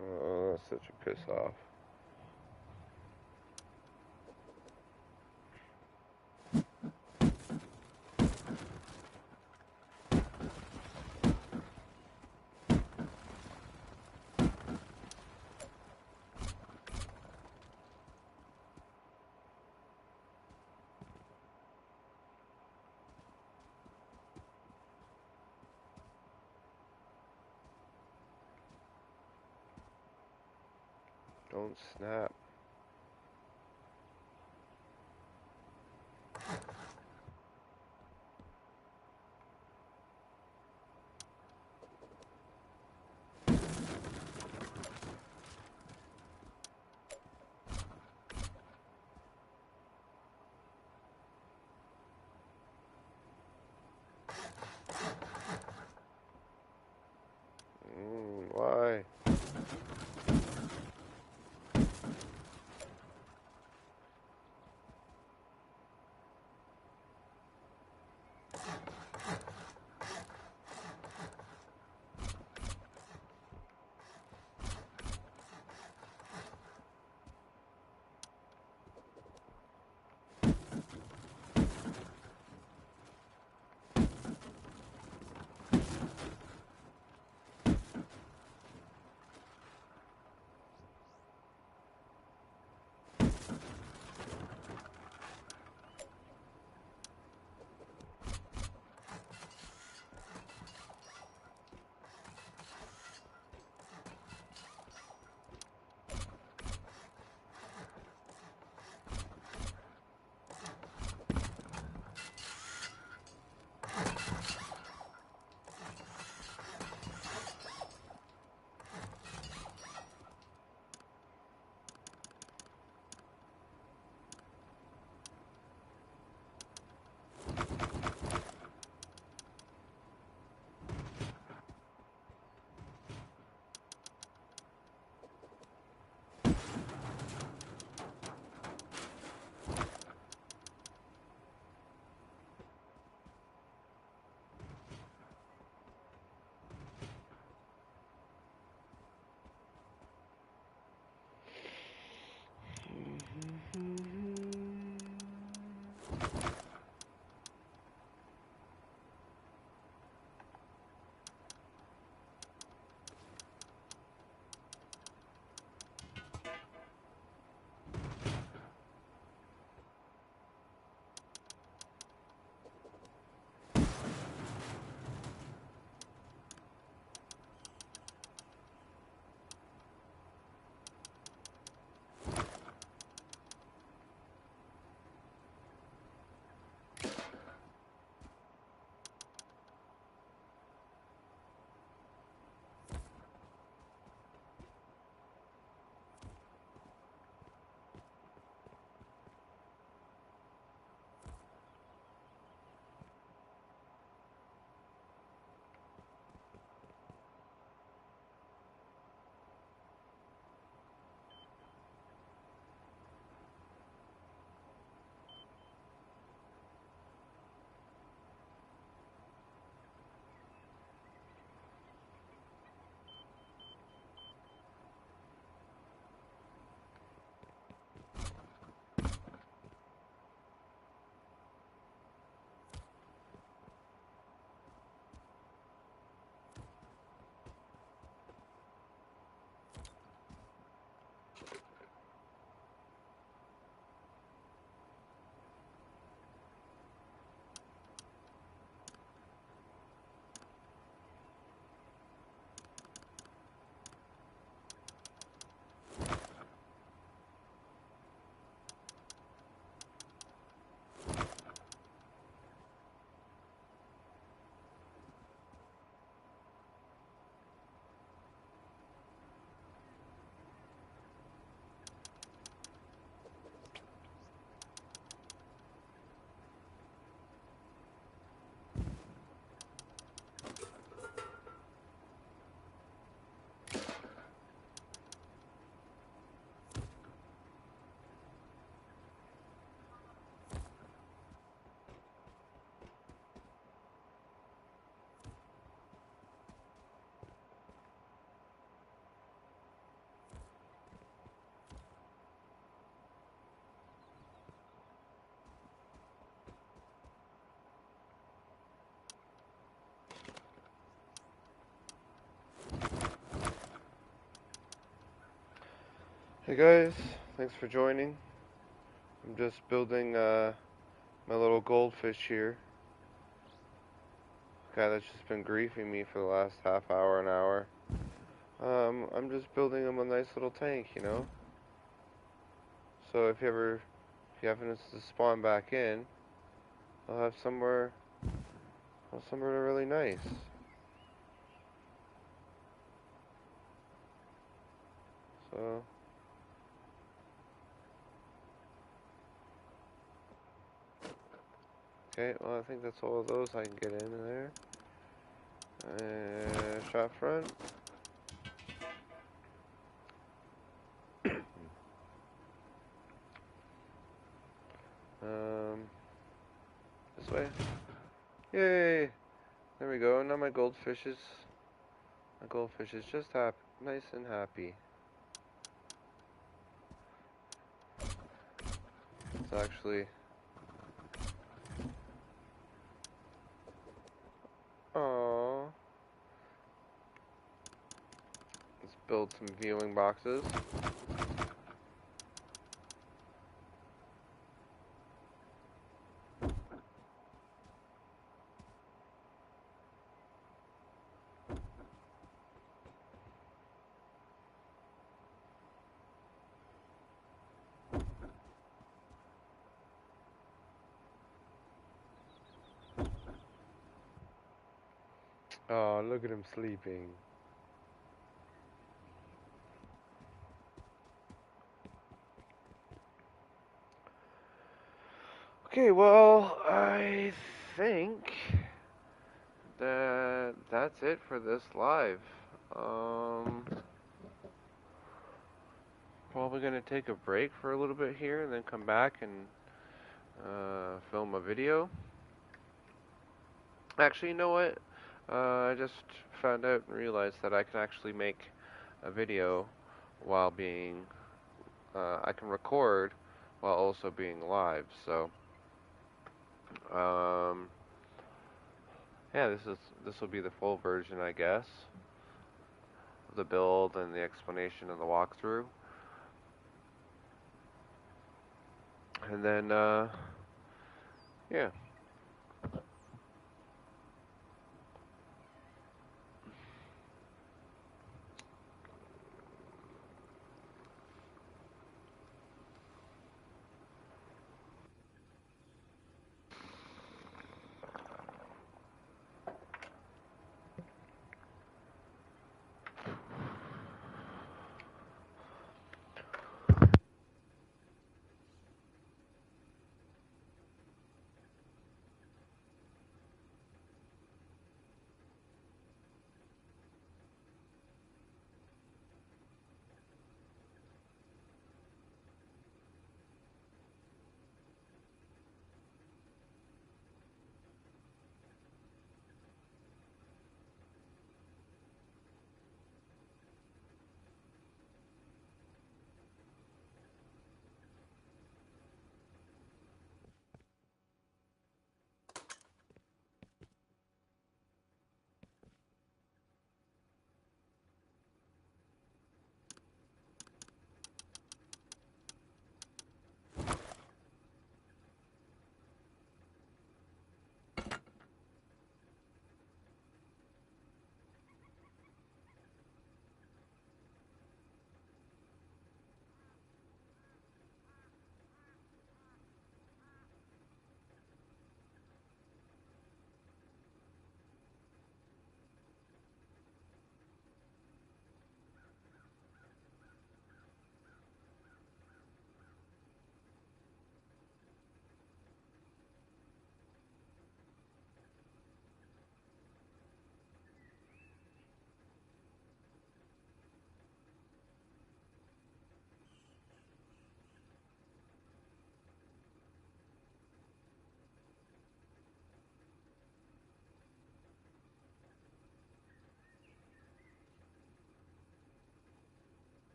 Oh, that's such a piss off. Don't snap. Why? Hey guys, thanks for joining. I'm just building my little goldfish here. Guy that's just been griefing me for the last half hour, an hour. I'm just building him a nice little tank, you know. So if you happen to spawn back in, I'll have somewhere really nice. So. Okay, well I think that's all of those I can get in there. Shop front. This way. Yay! There we go. Now my goldfish is just happy, nice and happy. It's actually. Aww. Let's build some viewing boxes. Oh, look at him sleeping. Okay, well, I think that that's it for this live. Probably gonna take a break for a little bit here and then come back and film a video. Actually, you know what? I just found out and realized that I can actually make a video while being, I can record while also being live. So, yeah, this will be the full version, I guess, of the build and the explanation and the walkthrough. And then, yeah.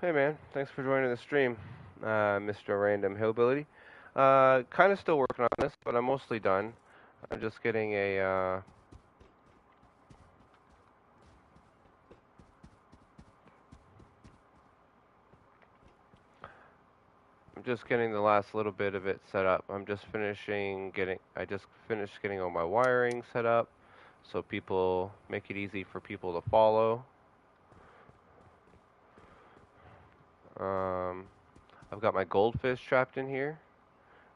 Hey man, thanks for joining the stream, Mr. Random Hillbilly. Kind of still working on this, but I'm mostly done. I'm just getting I'm just getting the last little bit of it set up. I just finished getting all my wiring set up, so people make it easy for people to follow. I've got my goldfish trapped in here.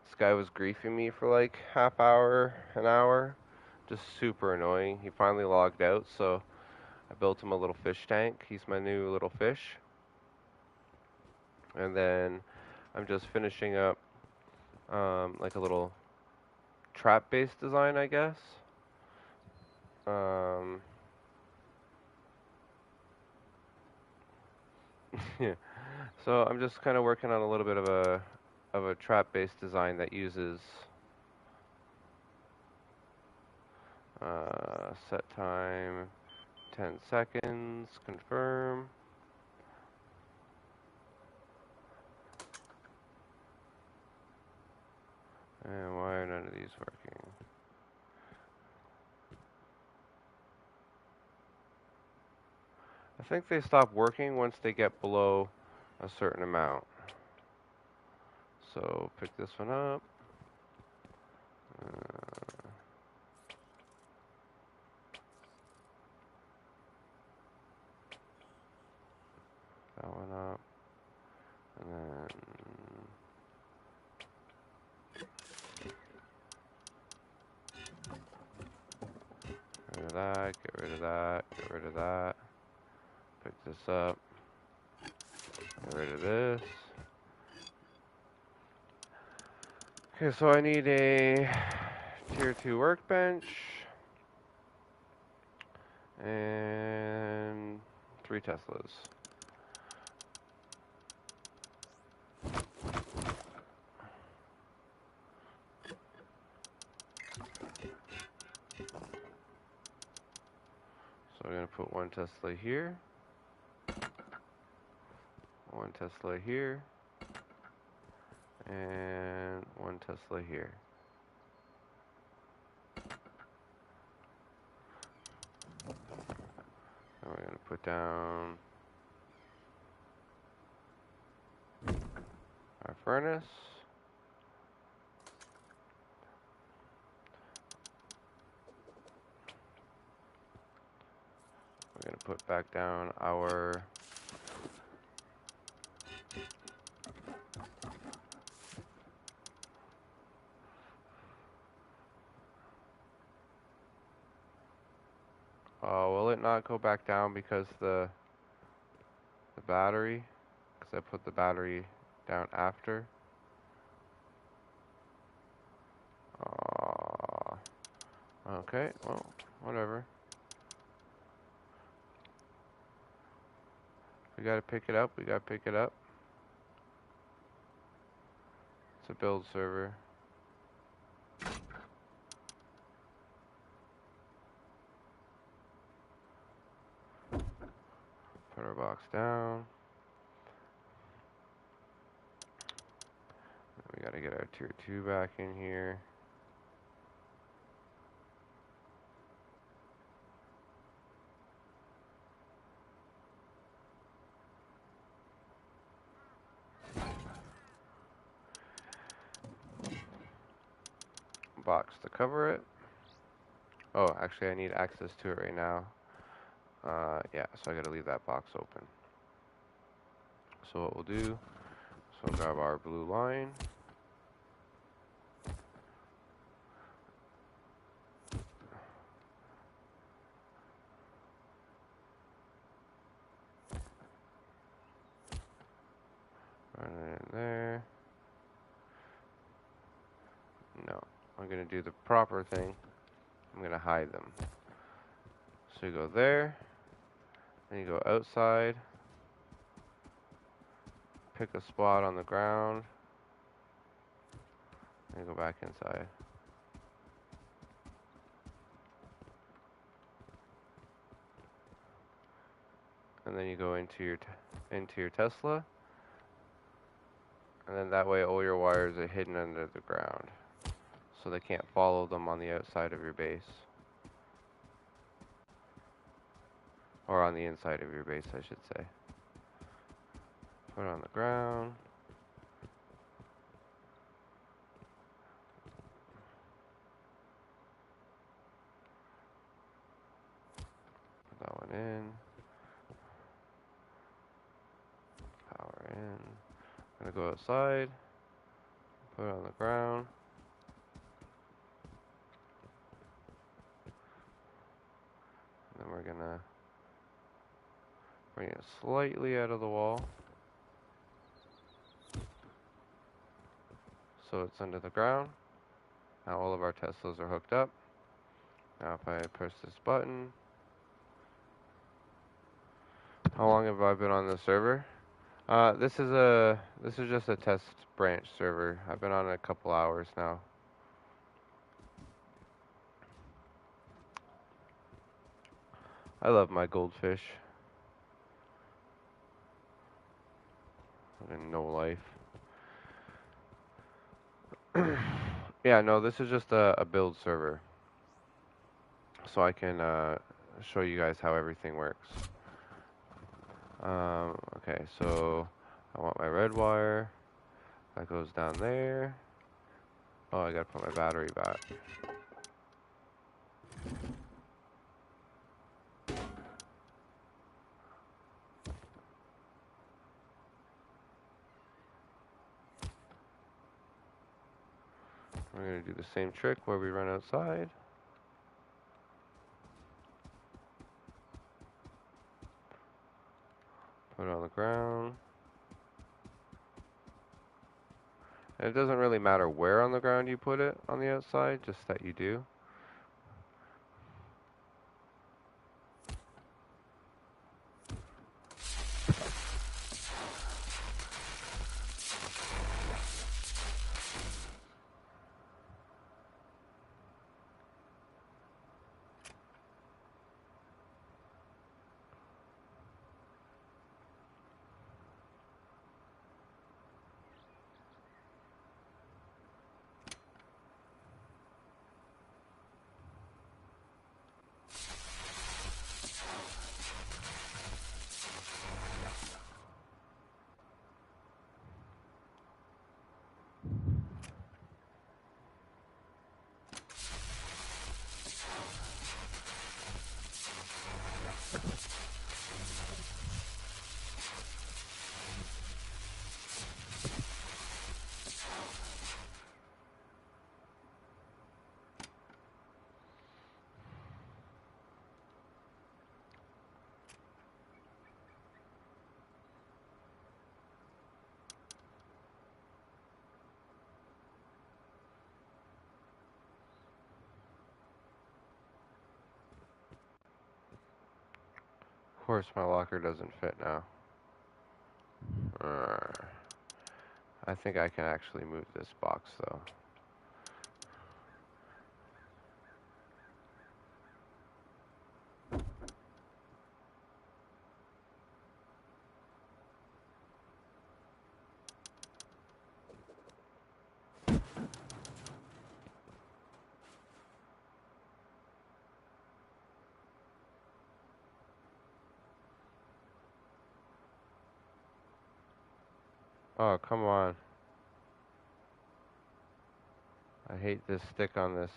This guy was griefing me for like half hour, an hour. Just super annoying. He finally logged out, so I built him a little fish tank. He's my new little fish. And then I'm just finishing up like a little trap-based design, I guess. Yeah. So I'm just kind of working on a little bit of a trap-based design that uses set time 10 seconds, confirm. And why are none of these working? I think they stop working once they get below a certain amount. So pick this one up. That one up. And then get rid of that, get rid of that, get rid of that. Pick this up. Get rid of this. Okay, so I need a tier 2 workbench and 3 Teslas. So I'm going to put 1 Tesla here, 1 Tesla here, and 1 Tesla here. And we're going to put down our furnace. We're going to put back down our will it not go back down because the battery? Because I put the battery down after. Okay, well, whatever. We gotta pick it up, we gotta pick it up. It's a build server. Put our box down. We gotta get our tier 2 back in here. Box to cover it. Oh, actually I need access to it right now. Yeah, so I gotta leave that box open. So what we'll do, so we'll grab our blue line. Run it in there. No, I'm gonna do the proper thing. I'm gonna hide them. So you go there, then you go outside, pick a spot on the ground, and go back inside. and then you go into your Tesla, and then that way all your wires are hidden under the ground, so they can't follow them on the outside of your base. Or on the inside of your base, I should say. Put it on the ground. Put that one in. Power in. I'm gonna go outside. Put it on the ground. And then we're gonna bring it slightly out of the wall, so it's under the ground. Now all of our Teslas are hooked up. Now if I press this button, how long have I been on the server? This is just a test branch server. I've been on it a couple hours now. I love my goldfish. In no life. Yeah, no, this is just a build server, so I can show you guys how everything works. Okay, so I want my red wire. That goes down there. Oh, I gotta put my battery back. We're gonna do the same trick where we run outside. Put it on the ground. And it doesn't really matter where on the ground you put it on the outside, just that you do. Of course, my locker doesn't fit now. I think I can actually move this box though. Oh, come on. I hate this stick on this.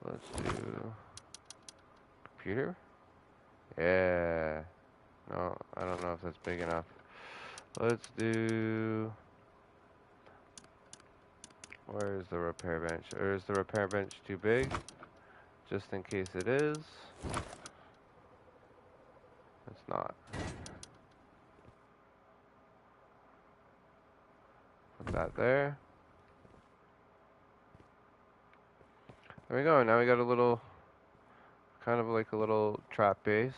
Let's do computer. Yeah. No, I don't know if that's big enough. Let's do. Where is the repair bench? Or is the repair bench too big? Just in case it is. It's not. Put that there. There we go. Now we got a little kind of like a little trap base,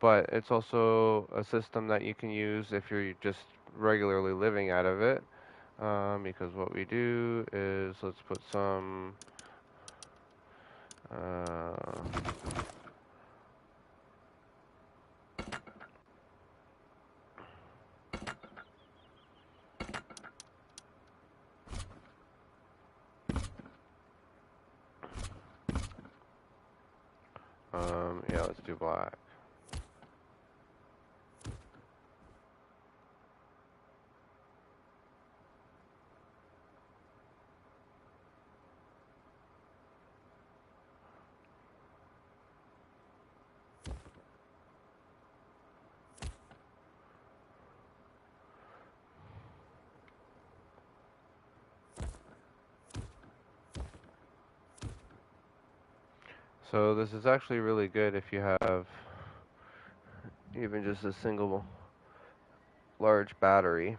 but it's also a system that you can use if you're just regularly living out of it. Because what we do is, let's put some yeah, let's do black. So this is actually really good if you have even just a single large battery.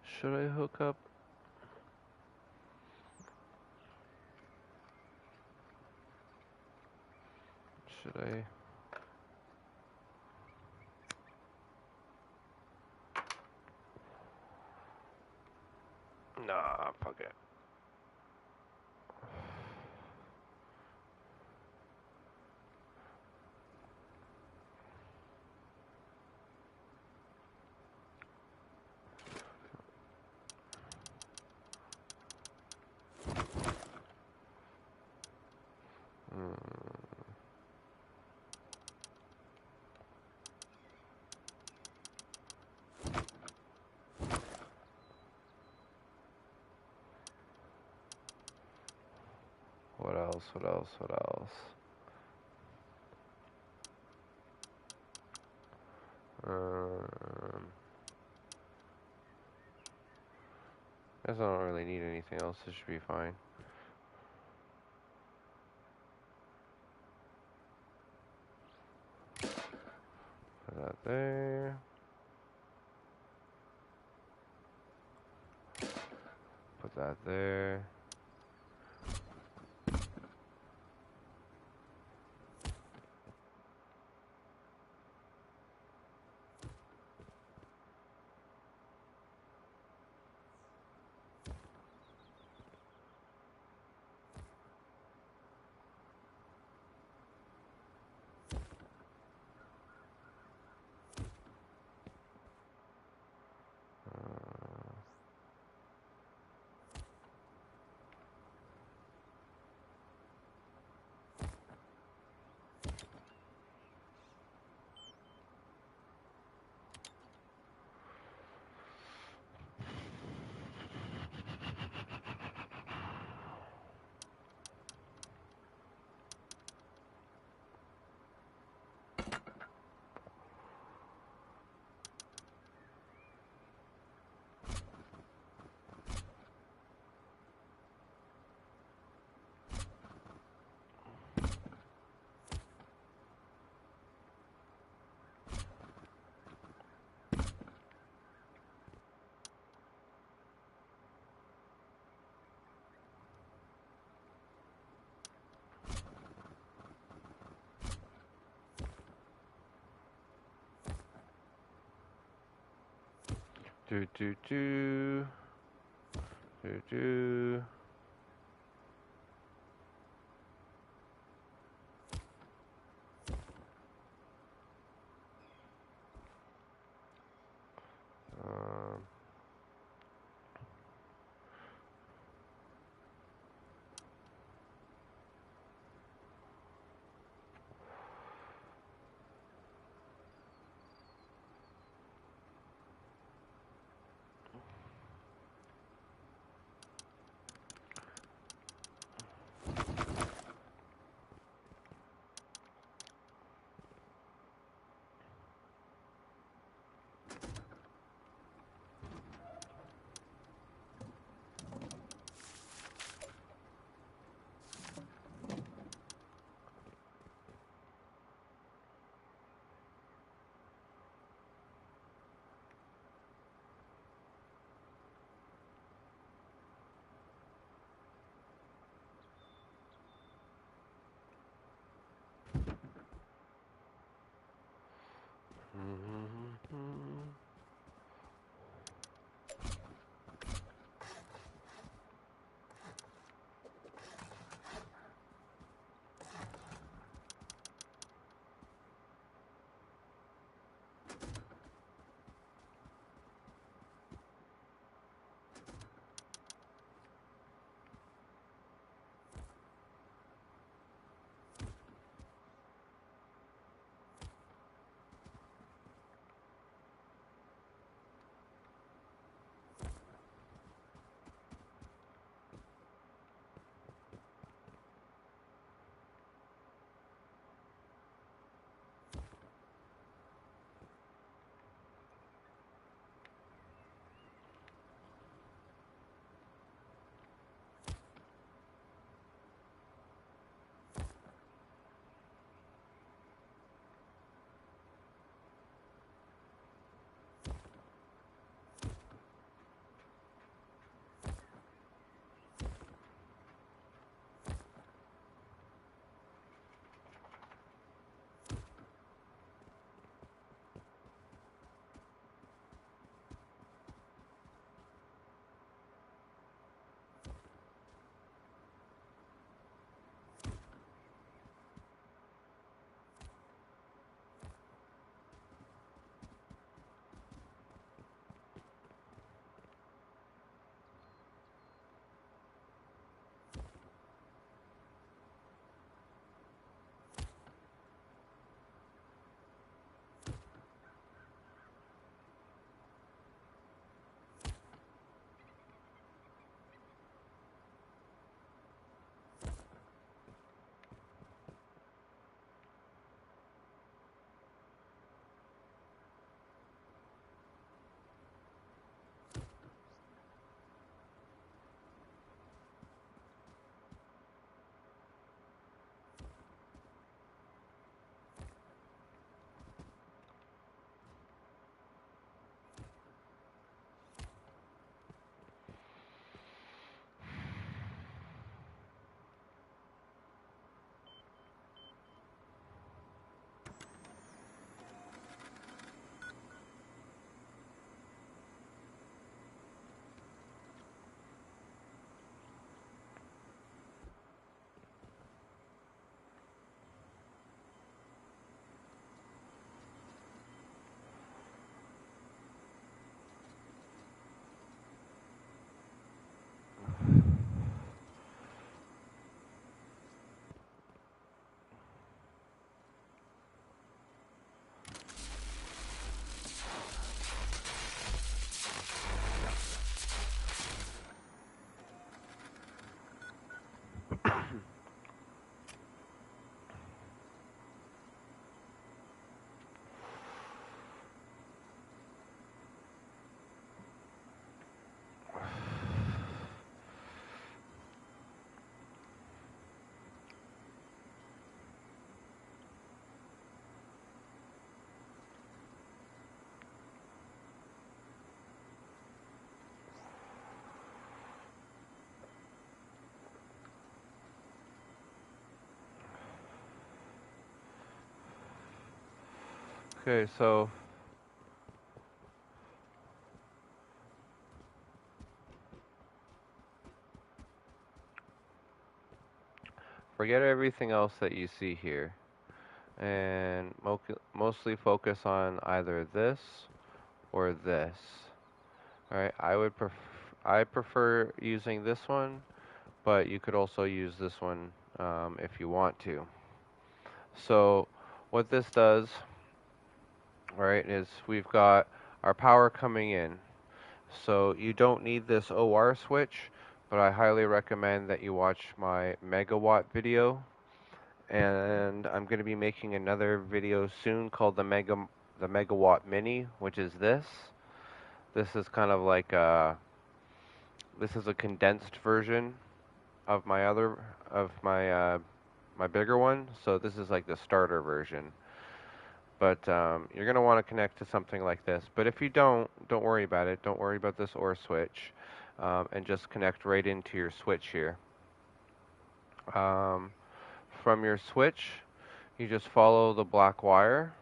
Should I hook up? Should I? Nah, fuck it. What else? What else? What else? Guess I don't really need anything else. This should be fine. Put that there. Put that there. Do do do do do. Um, Okay, so forget everything else that you see here and mostly focus on either this or this. Alright, I prefer using this one, but you could also use this one if you want to. So what this does, right, is we've got our power coming in. So you don't need this OR switch, but I highly recommend that you watch my megawatt video. And I'm going to be making another video soon called the Megawatt Mini, which is this. This is kind of like this is a condensed version of my my bigger one. So this is like the starter version. But you're going to want to connect to something like this. But if you don't worry about it. Don't worry about this OR switch, and just connect right into your switch here. From your switch, you just follow the black wire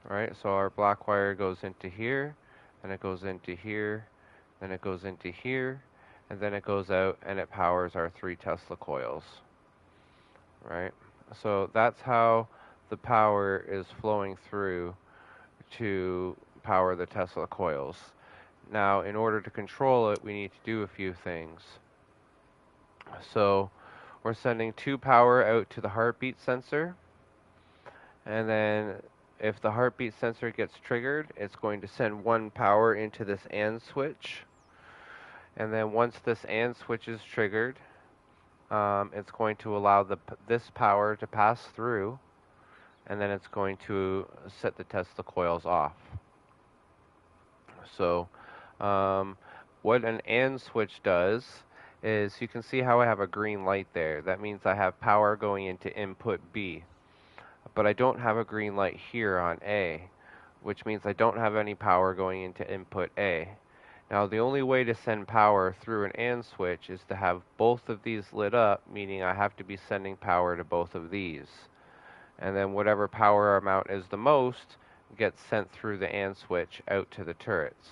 right? So our black wire goes into here, and it goes into here, then it goes into here, and then it goes out and it powers our 3 Tesla coils, right? So that's how the power is flowing through to power the Tesla coils. Now, in order to control it, we need to do a few things. So we're sending 2 power out to the heartbeat sensor, and then if the heartbeat sensor gets triggered, it's going to send 1 power into this AND switch. And then once this AND switch is triggered, it's going to allow this power to pass through, and then it's going to set the Tesla coils off. So what an AND switch does is, you can see how I have a green light there. That means I have power going into input B. But I don't have a green light here on A, which means I don't have any power going into input A. Now, the only way to send power through an AND switch is to have both of these lit up, meaning I have to be sending power to both of these. And then whatever power amount is the most gets sent through the AND switch out to the turrets.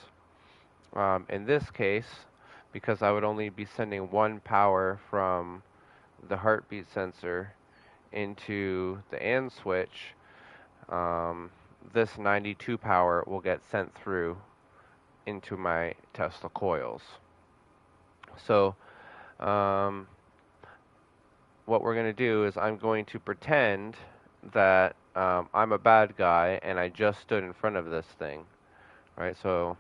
In this case, because I would only be sending 1 power from the heartbeat sensor into the AND switch, this 92 power will get sent through into my Tesla coils. So what we're going to do is, I'm going to pretend that I'm a bad guy and I just stood in front of this thing, right? So,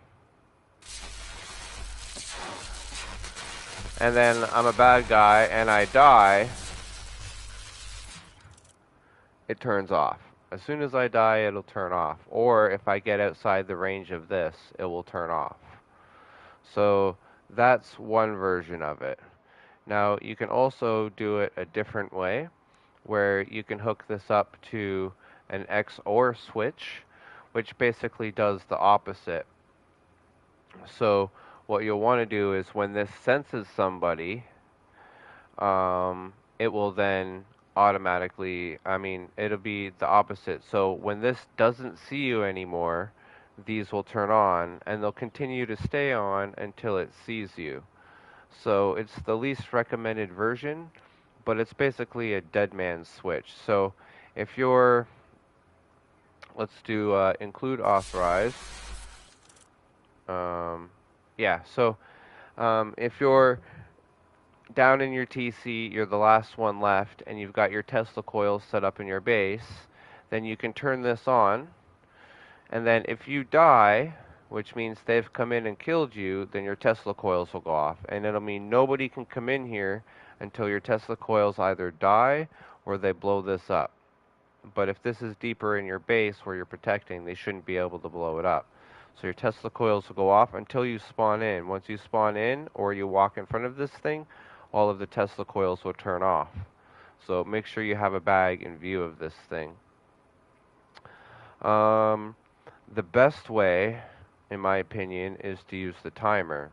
and then I'm a bad guy and I die, it turns off. As soon as I die, it'll turn off. Or if I get outside the range of this, it will turn off. So that's one version of it. Now, you can also do it a different way, where you can hook this up to an XOR switch, which basically does the opposite. So what you'll want to do is, when this senses somebody, it will then automatically, it'll be the opposite. So when this doesn't see you anymore, these will turn on, and they'll continue to stay on until it sees you. So it's the least recommended version, but it's basically a dead man's switch. So if you're, let's do include authorized. If you're down in your TC, you're the last one left, and you've got your Tesla coils set up in your base, then you can turn this on, and then if you die, which means they've come in and killed you, then your Tesla coils will go off, and it'll mean nobody can come in here until your Tesla coils either die or they blow this up. But if this is deeper in your base where you're protecting, they shouldn't be able to blow it up. So your Tesla coils will go off until you spawn in. Once you spawn in, or you walk in front of this thing, all of the Tesla coils will turn off. So make sure you have a bag in view of this thing. The best way, in my opinion, is to use the timer.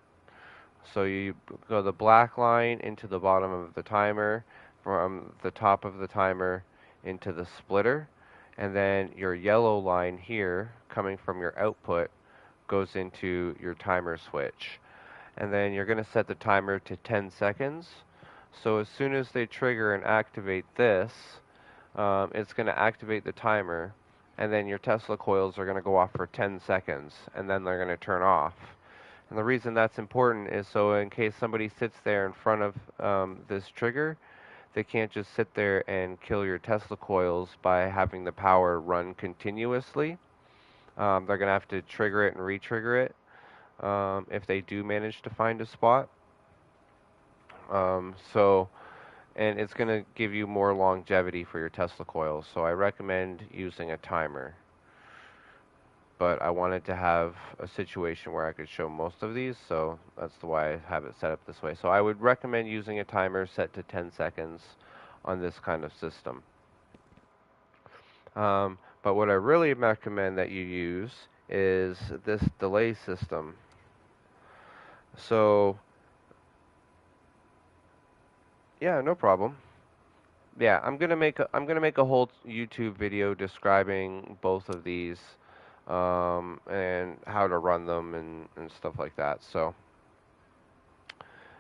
So you go the black line into the bottom of the timer, from the top of the timer into the splitter, and then your yellow line here, coming from your output, goes into your timer switch. And then you're going to set the timer to 10 seconds. So as soon as they trigger and activate this, it's going to activate the timer, and then your Tesla coils are going to go off for 10 seconds, and then they're going to turn off. And the reason that's important is so in case somebody sits there in front of this trigger, they can't just sit there and kill your Tesla coils by having the power run continuously. They're going to have to trigger it and re-trigger it if they do manage to find a spot. And it's going to give you more longevity for your Tesla coils. So I recommend using a timer. But I wanted to have a situation where I could show most of these, so that's why I have it set up this way. So I would recommend using a timer set to 10 seconds on this kind of system. But what I really recommend that you use is this delay system. So, yeah, no problem. Yeah, I'm gonna make a whole YouTube video describing both of these. and how to run them and stuff like that. So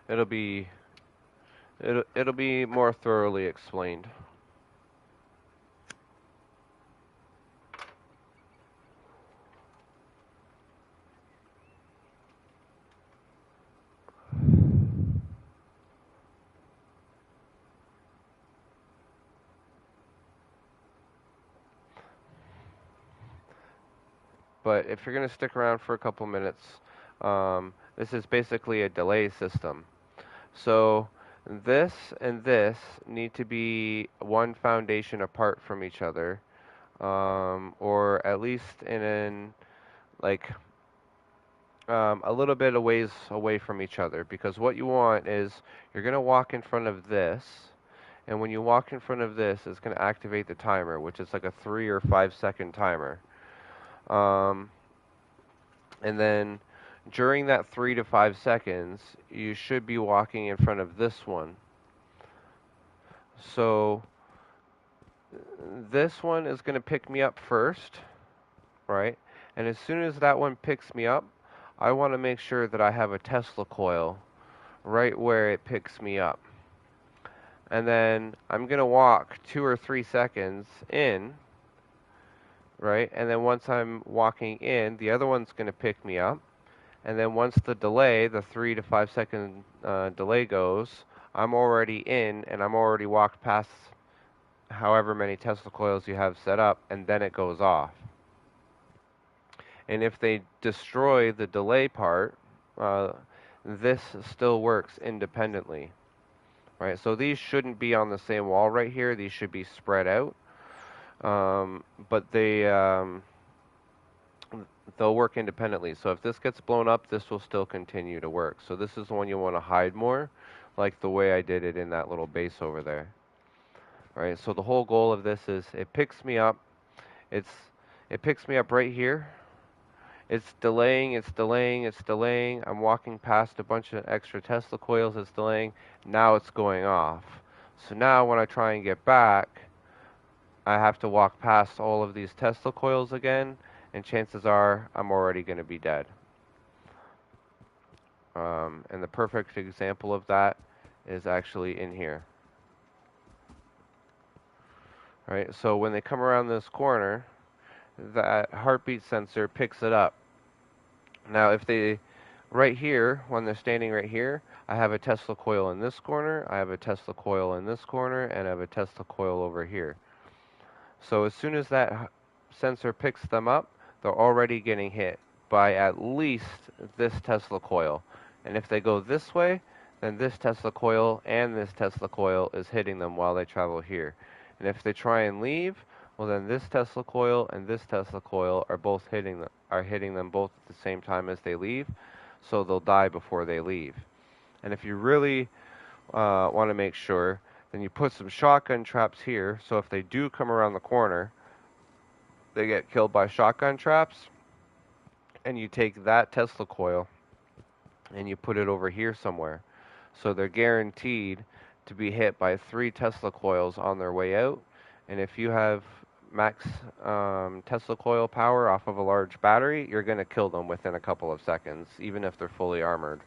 it'll be it'll be more thoroughly explained. But if you're going to stick around for a couple minutes, this is basically a delay system. So this and this need to be one foundation apart from each other, or at least like a little bit of ways away from each other. Because what you want is you're going to walk in front of this, and when you walk in front of this, it's going to activate the timer, which is like a 3 or 5 second timer. And then during that 3 to 5 seconds, you should be walking in front of this one. So this one is going to pick me up first, right? And as soon as that one picks me up, I want to make sure that I have a Tesla coil right where it picks me up. And then I'm going to walk 2 or 3 seconds in, right? And then once I'm walking in, the other one's going to pick me up. And then once the delay, the 3 to 5 second delay goes, I'm already in and I'm already walked past however many Tesla coils you have set up, and then it goes off. And if they destroy the delay part, this still works independently, right? So these shouldn't be on the same wall right here. These should be spread out, but they'll work independently. So if this gets blown up, this will still continue to work. So this is the one you want to hide more, like the way I did it in that little base over there. All right, so the whole goal of this is it picks me up. It picks me up right here. It's delaying, it's delaying, it's delaying. I'm walking past a bunch of extra Tesla coils, it's delaying. Now it's going off. So now when I try and get back, I have to walk past all of these Tesla coils again, and chances are I'm already going to be dead. And the perfect example of that is actually in here. All right, so when they come around this corner, that heartbeat sensor picks it up. Now, if they, right here, when they're standing right here, I have a Tesla coil in this corner, I have a Tesla coil in this corner, and I have a Tesla coil over here. So as soon as that sensor picks them up, they're already getting hit by at least this Tesla coil. And if they go this way, then this Tesla coil and this Tesla coil is hitting them while they travel here. And if they try and leave, well then this Tesla coil and this Tesla coil are both hitting them both at the same time as they leave, so they'll die before they leave. And if you really want to make sure, then you put some shotgun traps here, so if they do come around the corner, they get killed by shotgun traps, and you take that Tesla coil and you put it over here somewhere. So they're guaranteed to be hit by 3 Tesla coils on their way out. And if you have max Tesla coil power off of a large battery, you're going to kill them within a couple of seconds, even if they're fully armored.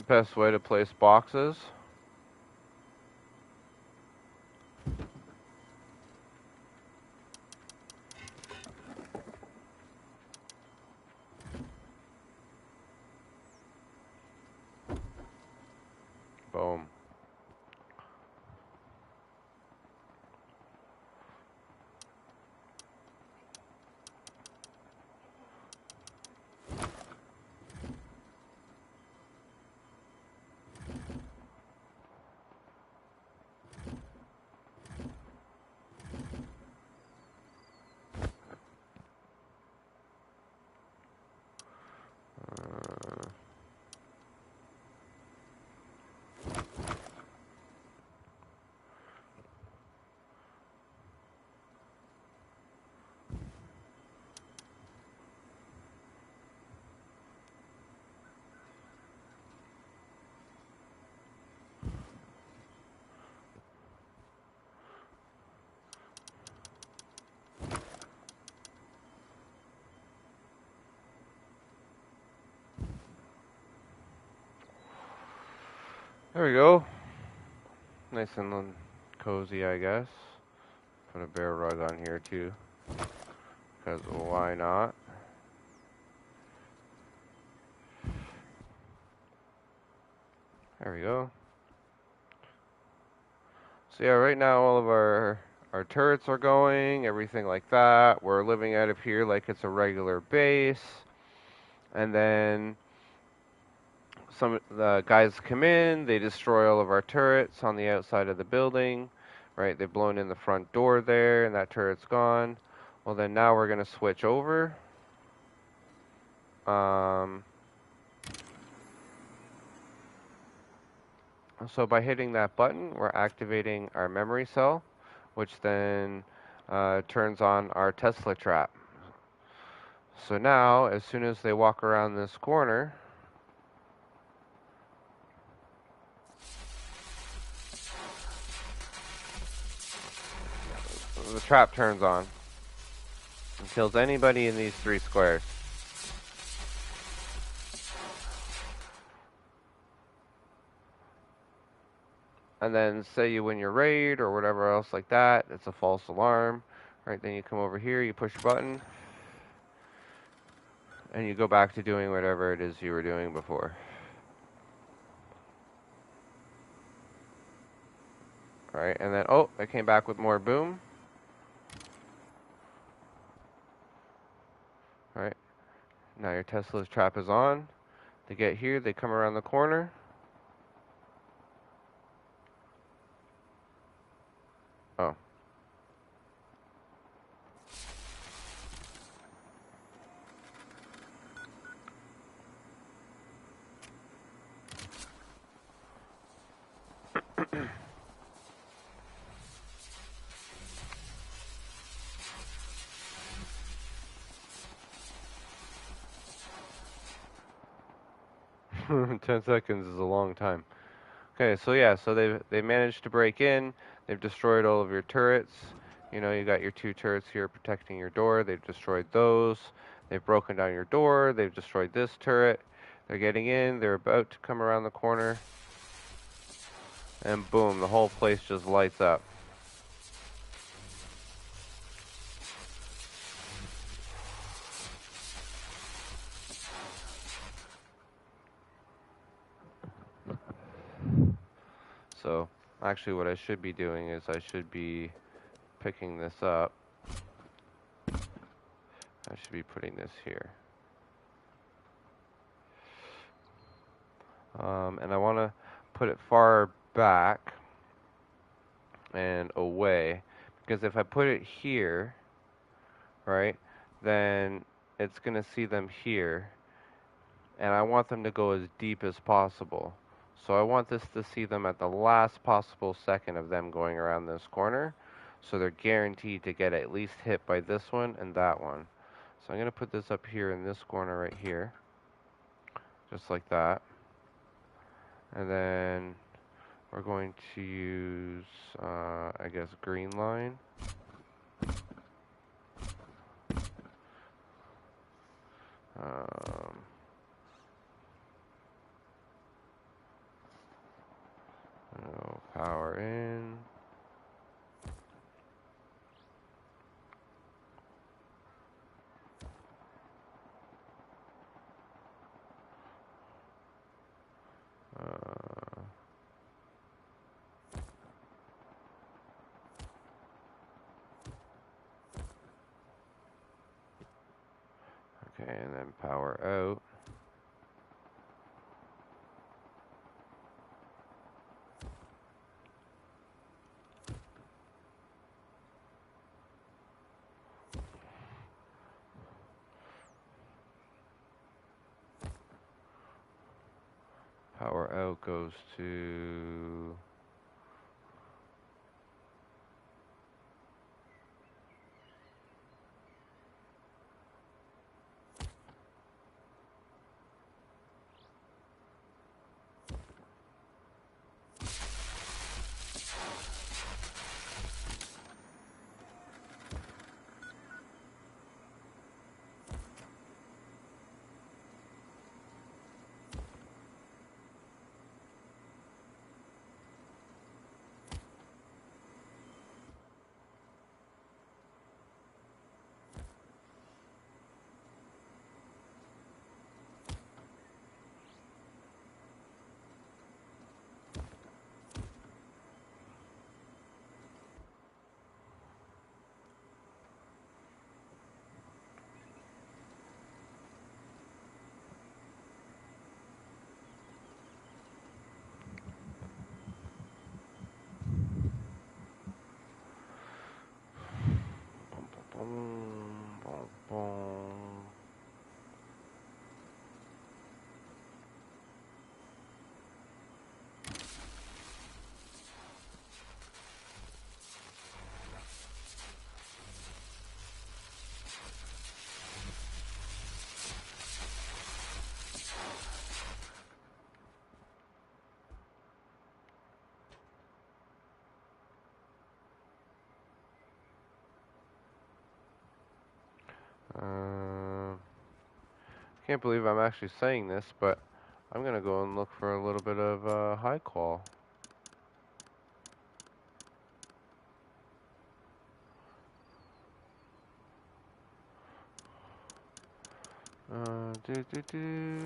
Best way to place boxes. Boom. There we go. Nice and cozy, I guess. Put a bear rug on here too, because why not? There we go. So yeah, right now all of our turrets are going, everything like that. We're living out of here like it's a regular base. And then some the guys come in, they destroy all of our turrets on the outside of the building. Right, they've blown in the front door there, and that turret's gone. Well, then now we're gonna switch over. So by hitting that button, we're activating our memory cell, which then turns on our Tesla trap. So now, as soon as they walk around this corner, the trap turns on and kills anybody in these 3 squares. And then say you win your raid or whatever else like that, it's a false alarm. Right, then you come over here, you push a button, and you go back to doing whatever it is you were doing before. Alright, and then, oh, I came back with more boom. Alright, now your Tesla's trap is on. They get here, they come around the corner. Oh. Ten seconds is a long time. Okay, so yeah, so they managed to break in. They've destroyed all of your turrets. You know, you got your 2 turrets here protecting your door. They've destroyed those. They've broken down your door. They've destroyed this turret. They're getting in. They're about to come around the corner. And boom, the whole place just lights up. So, actually what I should be doing is I should be picking this up. I should be putting this here. And I want to put it far back and away, because if I put it here, right, then it's going to see them here, and I want them to go as deep as possible. So I want this to see them at the last possible second of them going around this corner, so they're guaranteed to get at least hit by this one and that one. So I'm going to put this up here in this corner right here, just like that. And then we're going to use, I guess, green line. Power in. Okay, and then power out. Power out goes to... Can't believe I'm actually saying this, but I'm gonna go and look for a little bit of high qual. Do do do.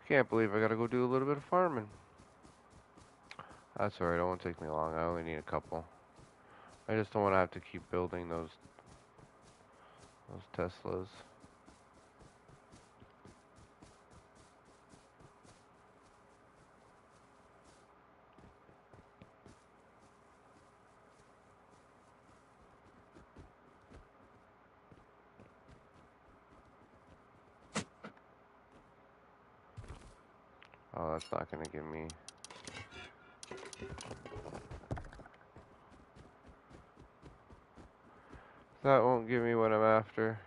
Can't believe I gotta go do a little bit of farming. That's alright, it won't take me long. I only need a couple. I just don't want to have to keep building those Teslas. Oh, that's not gonna give me. That won't give me what I'm after.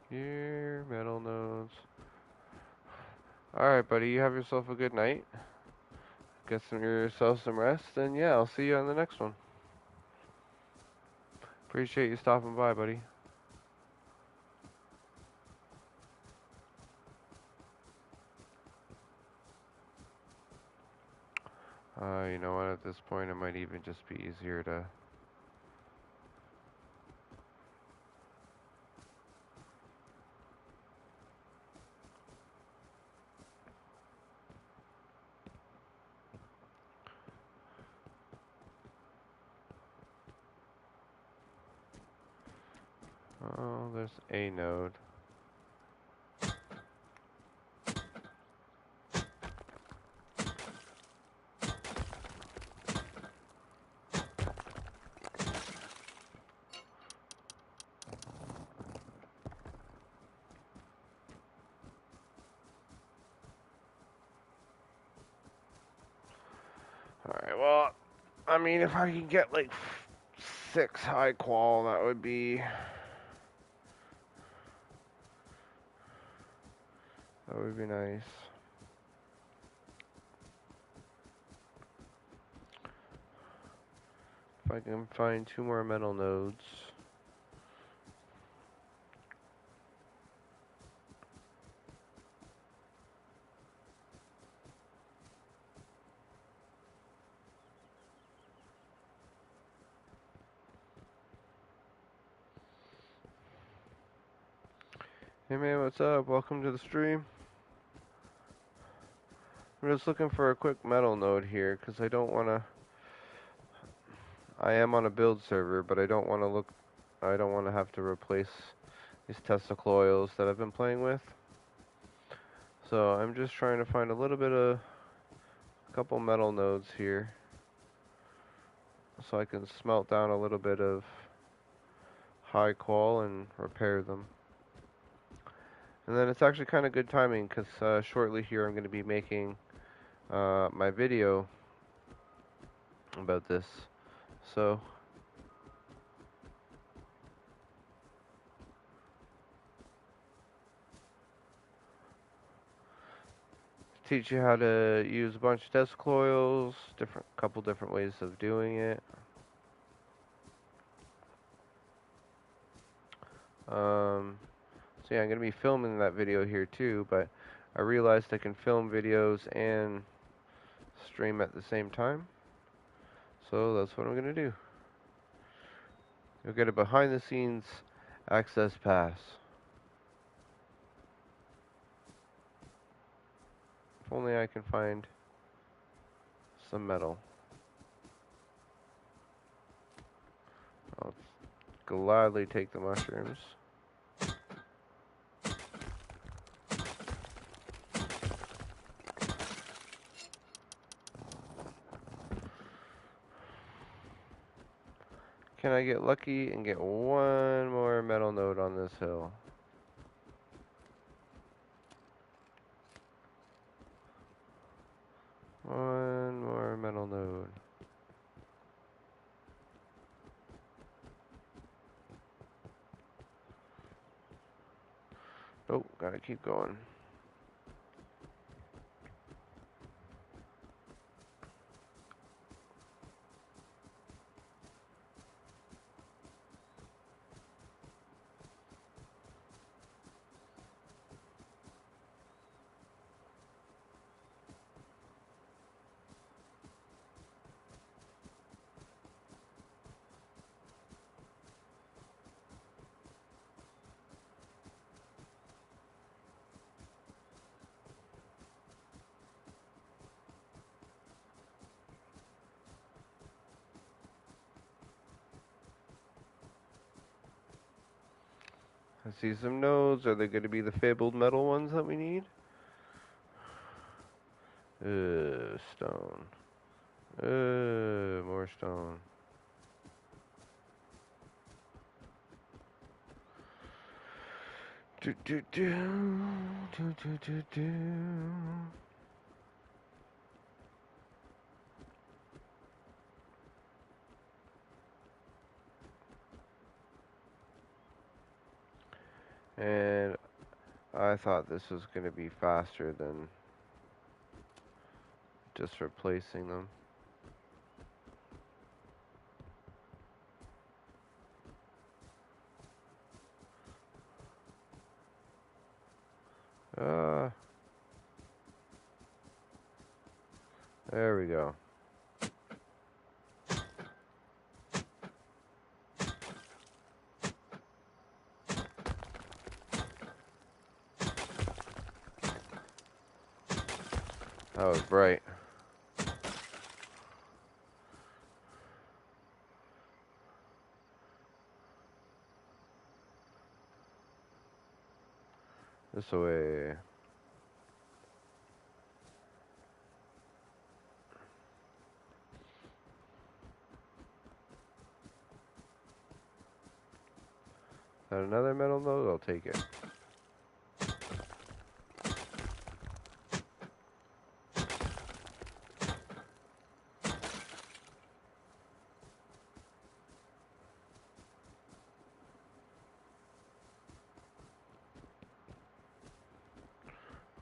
Here, metal nodes. Alright, buddy, you have yourself a good night. Get yourself some rest, and yeah, I'll see you on the next one. Appreciate you stopping by, buddy. You know what, at this point it might even just be easier to... Oh, there's a node. Alright, well, I mean, if I can get like 6 high qual, that would be... That would be nice. If I can find 2 more metal nodes. Hey man, what's up? Welcome to the stream. I'm just looking for a quick metal node here, because I don't want to... I am on a build server, but I don't want to have to replace these Tesla coils that I've been playing with. So I'm just trying to find a couple metal nodes here, so I can smelt down a little bit of high qual and repair them. And then it's actually kind of good timing, because shortly here I'm going to be making my video about this. So teach you how to use a bunch of Tesla coils, couple different ways of doing it. So yeah, I'm going to be filming that video here too, but I realized I can film videos and stream at the same time. So that's what I'm going to do. You'll get a behind the scenes access pass. If only I can find some metal. I'll gladly take the mushrooms. Can I get lucky and get one more metal node on this hill? One more metal node. Oh, gotta keep going. I see some nodes. Are they going to be the fabled metal ones that we need? Stone. More stone. Do do do do do do do. And I thought this was going to be faster than just replacing them. There we go. That was bright. This way. Got another metal node? I'll take it.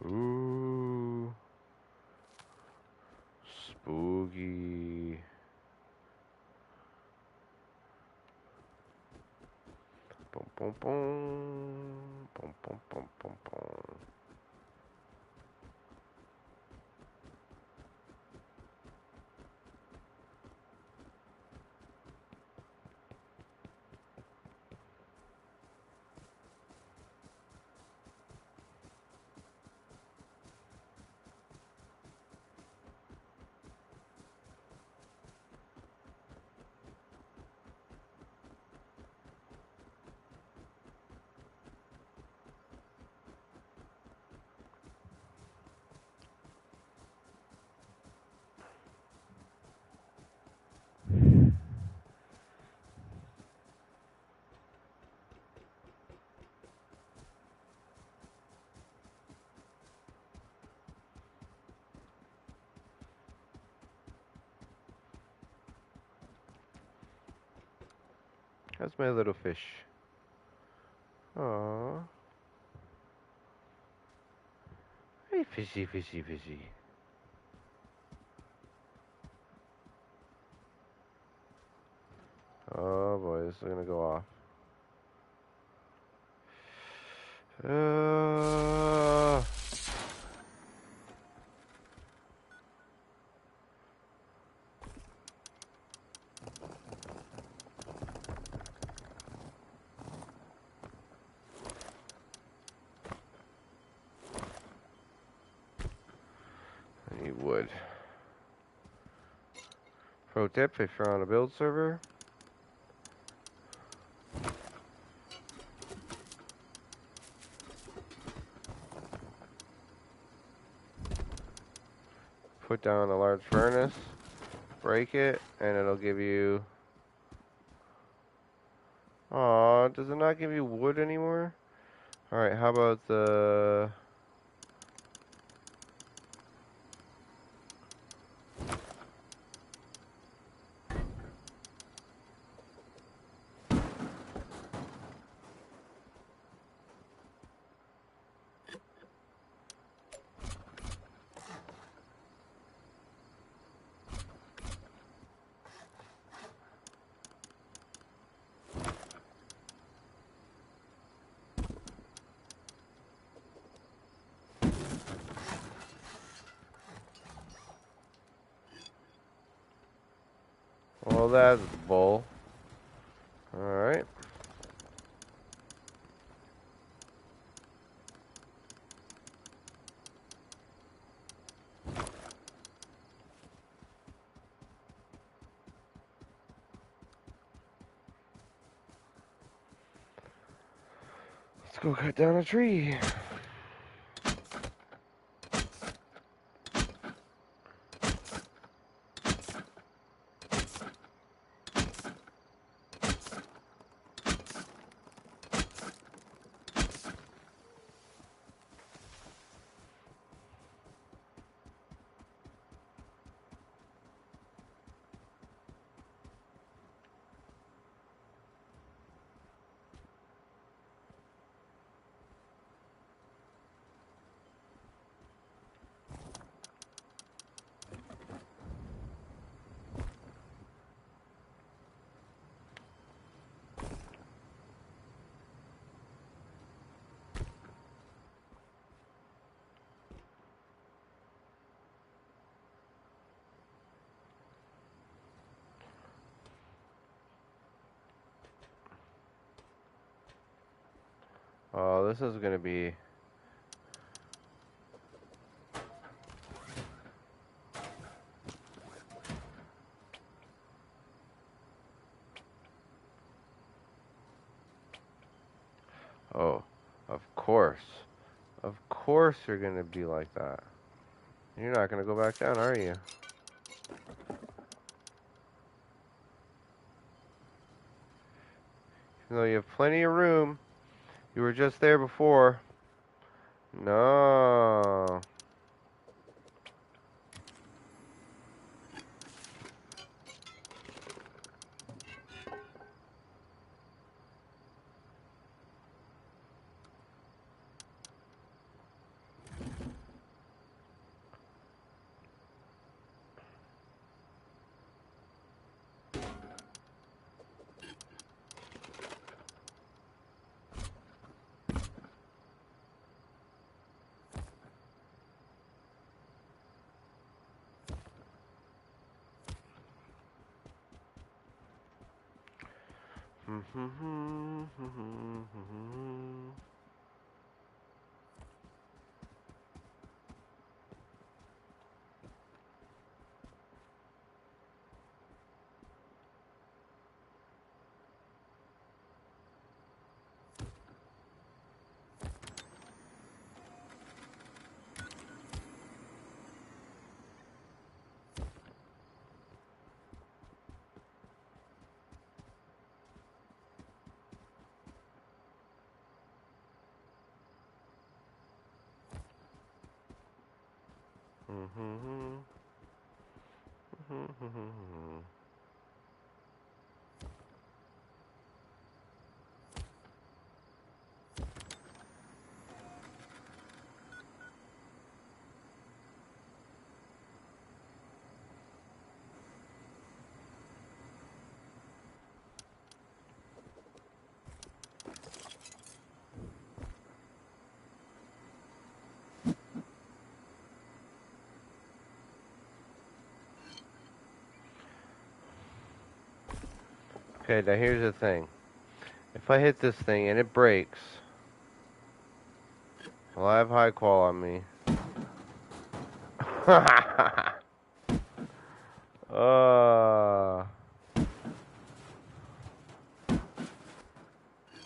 Ooh. Spooky. Boom, boom, boom. Boom, boom, boom, boom, boom. That's my little fish. Aww. Hey, fishy, fishy, fishy. Oh boy, this is gonna go off. I need wood. Pro tip, if you're on a build server, put down a large furnace, break it, and it'll give you does it not give you wood anymore? Alright, how about the... Well, that's bull. Alright. Let's go cut down a tree. Oh, this is gonna be... Oh, of course. Of course you're gonna be like that. You're not gonna go back down, are you? Even though you have plenty of room. You were just there before. No. Okay, now here's the thing. If I hit this thing and it breaks, well, I have high qual on me.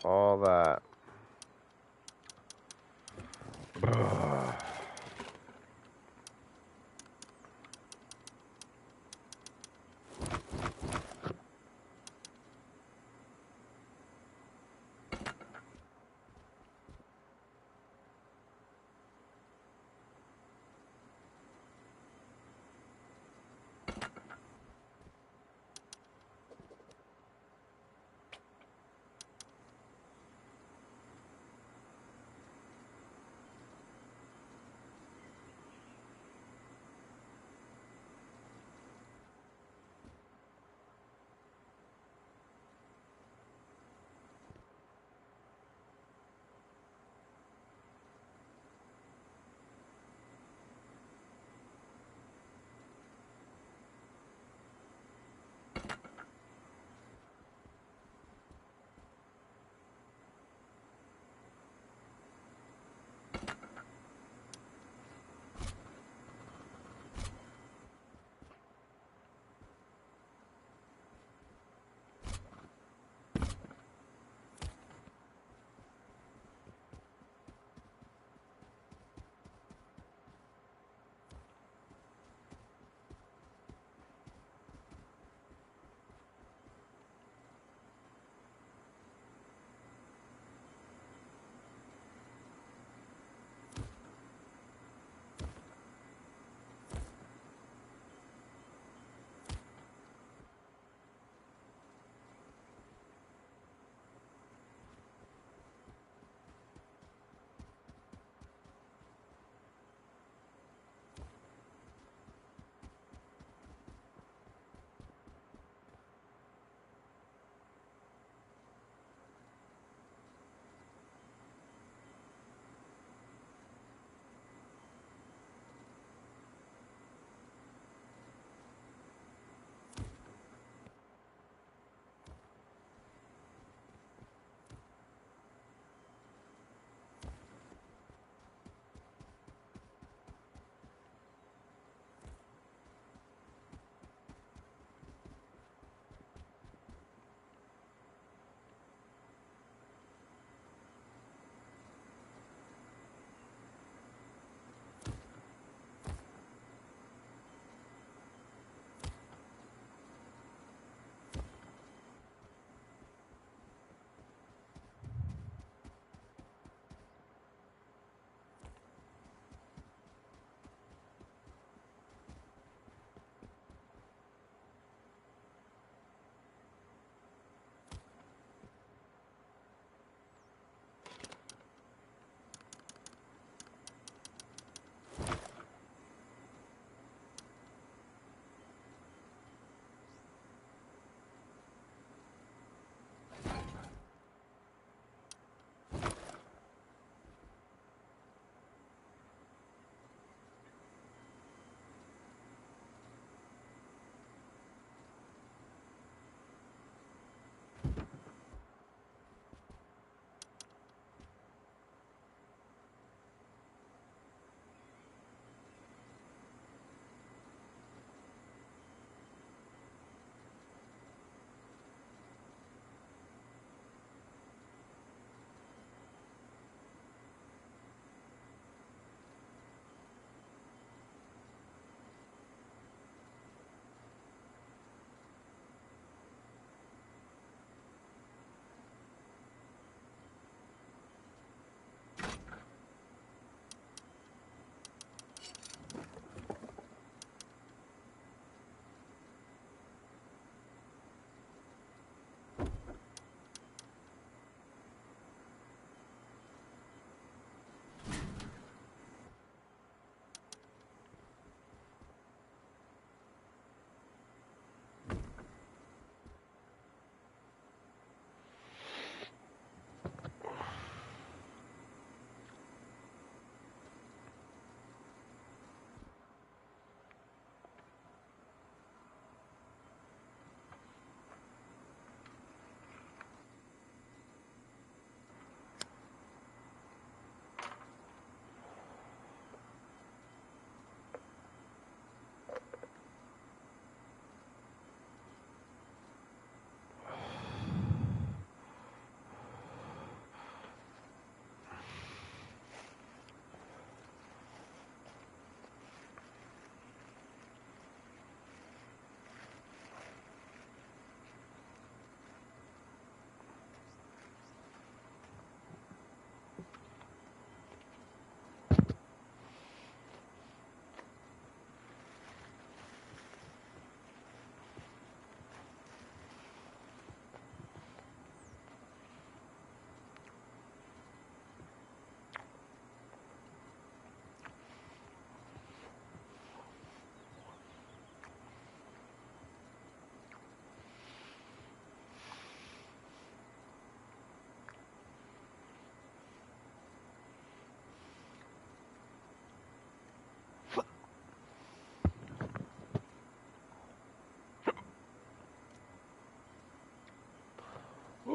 All that.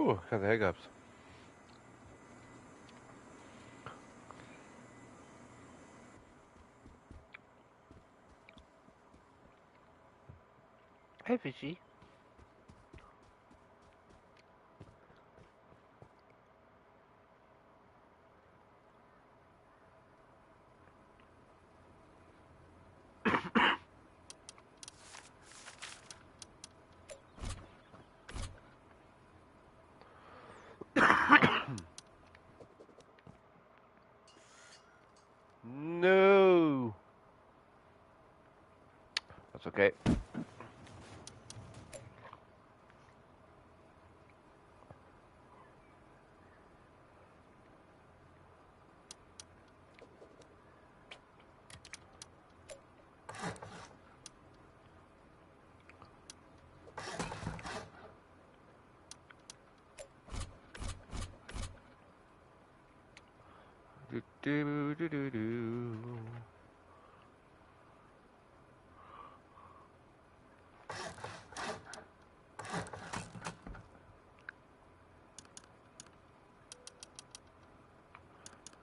Ooh, got the hiccups. Hey, fishy. No. That's okay. Do do do do do.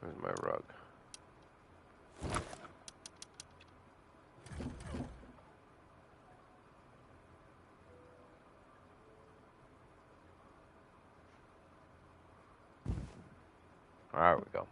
Where's my rug? There we go.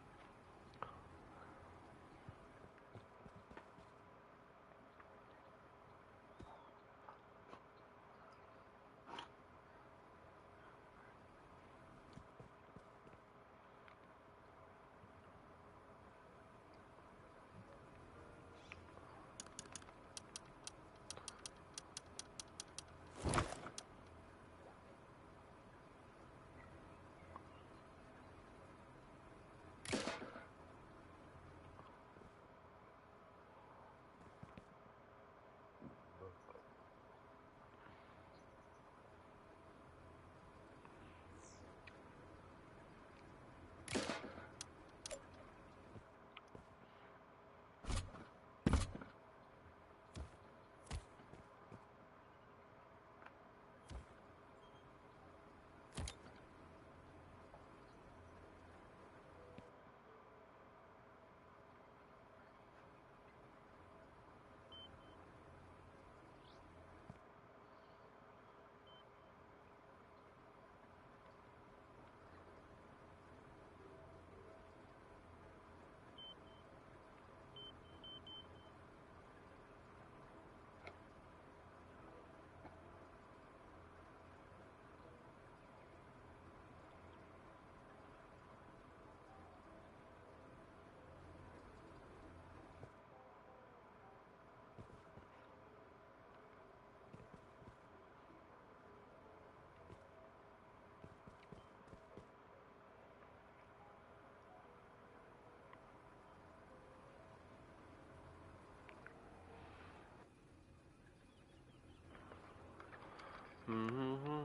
Mm-hmm.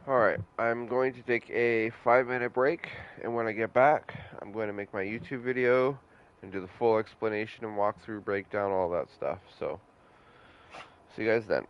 Alright, I'm going to take a 5-minute break, and when I get back, I'm going to make my YouTube video and do the full explanation and walkthrough, breakdown, all that stuff. So, see you guys then.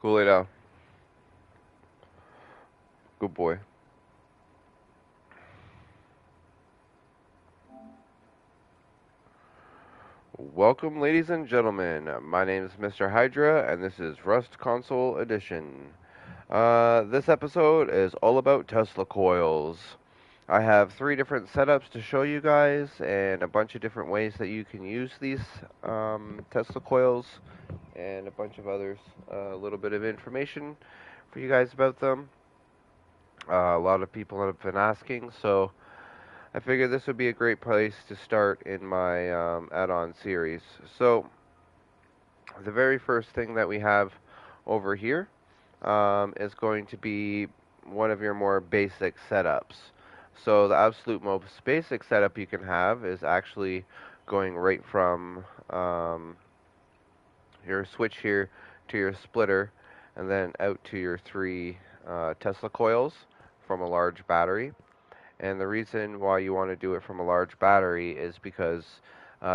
Go lay down. Good boy. Welcome, ladies and gentlemen. My name is Mr. Hydra, and this is Rust Console Edition. This episode is all about Tesla coils. I have 3 different setups to show you guys, and a bunch of different ways that you can use these Tesla coils, and a bunch of others. A little bit of information for you guys about them. A lot of people have been asking, so I figured this would be a great place to start in my add-on series. So, the very first thing that we have over here is going to be one of your more basic setups. So the absolute most basic setup you can have is actually going right from your switch here to your splitter and then out to your 3 Tesla coils from a large battery. And the reason why you want to do it from a large battery is because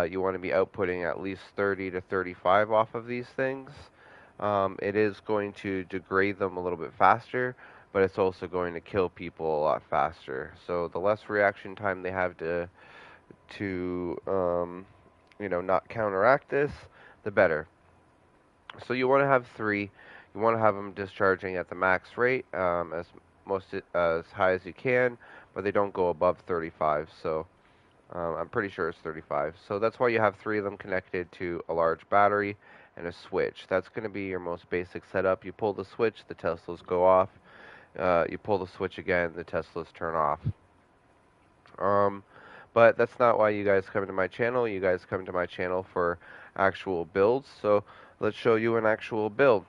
you want to be outputting at least 30 to 35 off of these things. It is going to degrade them a little bit faster, but it's also going to kill people a lot faster. So the less reaction time they have to not counteract this, the better. So you want to have 3. You want to have them discharging at the max rate, as high as you can, but they don't go above 35. So I'm pretty sure it's 35. So that's why you have 3 of them connected to a large battery and a switch. That's going to be your most basic setup. You pull the switch, the Teslas go off. You pull the switch again, the Teslas turn off. But that's not why you guys come to my channel. You guys come to my channel for actual builds. So let's show you an actual build.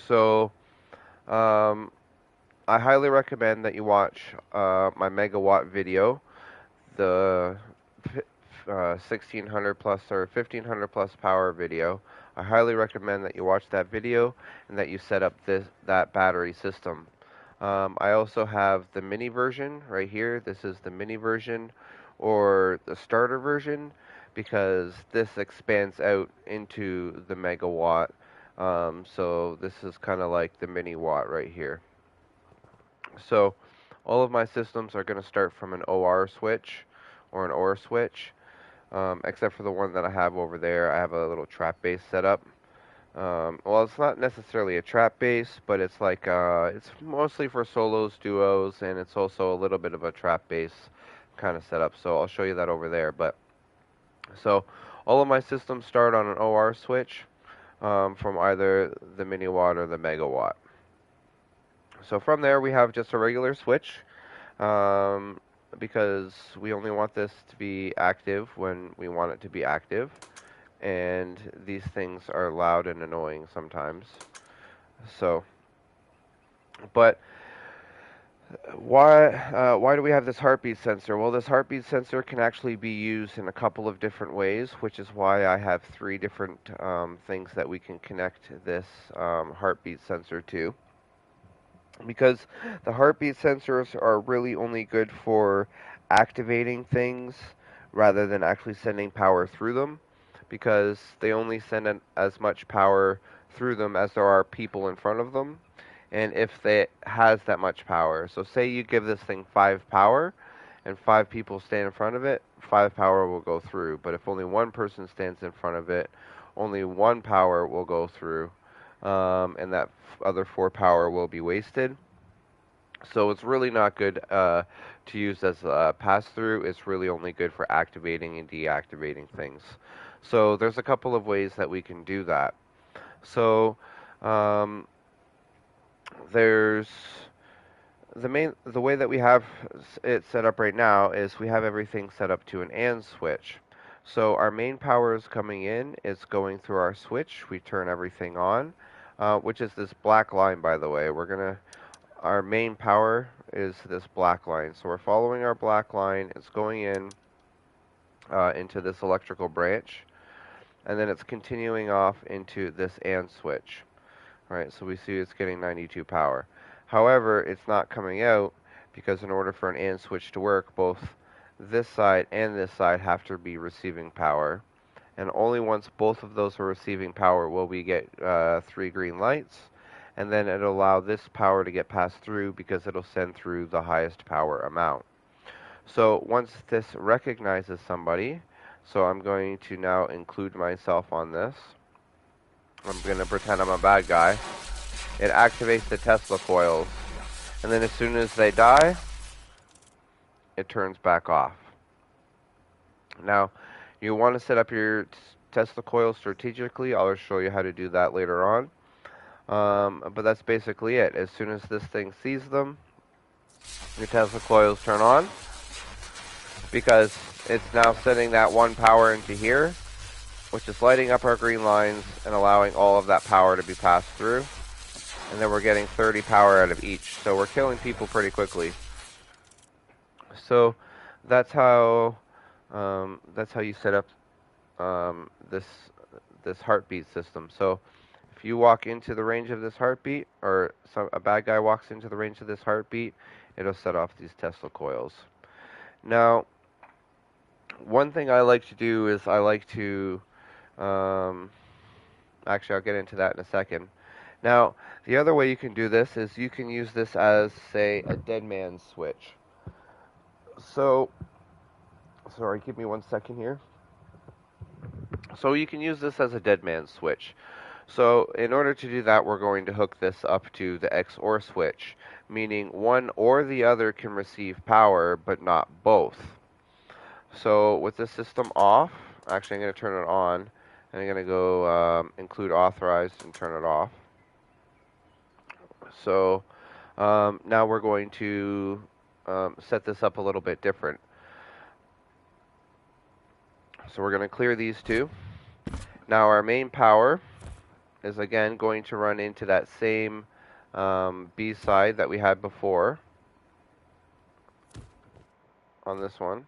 So I highly recommend that you watch my megawatt video, the 1600 plus or 1500 plus power video. I highly recommend that you watch that video and that you set up that battery system. I also have the mini version right here. This is the mini version or the starter version because this expands out into the megawatt. So this is kind of like the mini watt right here. So all of my systems are going to start from an OR switch or an OR switch, except for the one that I have over there. I have a little trap base set up. Well, it's not necessarily a trap base, but it's like it's mostly for solos, duos, and it's also a little bit of a trap base kind of setup. So I'll show you that over there. But so all of my systems start on an OR switch from either the mini watt or the megawatt. So from there we have just a regular switch because we only want this to be active when we want it to be active. And these things are loud and annoying sometimes. So, but why do we have this heartbeat sensor? Well, this heartbeat sensor can actually be used in a couple of different ways, which is why I have 3 different things that we can connect this heartbeat sensor to. Because the heartbeat sensors are really only good for activating things rather than actually sending power through them, because they only send as much power through them as there are people in front of them. And if it has that much power, so say you give this thing 5 power and 5 people stand in front of it, 5 power will go through. But if only 1 person stands in front of it, only 1 power will go through, and that other 4 power will be wasted. So it's really not good to use as a pass-through. It's really only good for activating and deactivating things. So there's a couple of ways that we can do that. So there's the way that we have it set up right now is we have everything set up to an AND switch. So our main power is coming in, it's going through our switch. We turn everything on, which is this black line, by the way. Our main power is this black line. So we're following our black line. It's going in into this electrical branch, and then it's continuing off into this AND switch. All right, so we see it's getting 92 power. However, it's not coming out because in order for an AND switch to work, both this side and this side have to be receiving power. and only once both of those are receiving power will we get 3 green lights, and then it'll allow this power to get passed through because it'll send through the highest power amount. So once this recognizes somebody, so I'm going to now include myself on this. I'm going to pretend I'm a bad guy. It activates the Tesla coils, and then as soon as they die, it turns back off. Now, you want to set up your Tesla coils strategically. I'll show you how to do that later on. But that's basically it. As soon as this thing sees them, your Tesla coils turn on, because it's now sending that one power into here, which is lighting up our green lines and allowing all of that power to be passed through. And then we're getting 30 power out of each. So we're killing people pretty quickly. So that's how you set up this heartbeat system. So if you walk into the range of this heartbeat, or a bad guy walks into the range of this heartbeat, it'll set off these Tesla coils. Now, one thing I like to do is I like to actually, I'll get into that in a second. Now, the other way you can do this is you can use this as, say, a dead man switch. So, sorry, give me 1 second here. So you can use this as a dead man switch. So in order to do that, we're going to hook this up to the XOR switch, meaning one or the other can receive power, but not both. So with the system off, actually I'm going to turn it on, and I'm going to go include authorized and turn it off. So now we're going to set this up a little bit different. So we're going to clear these two. Now our main power is again going to run into that same B side that we had before on this one.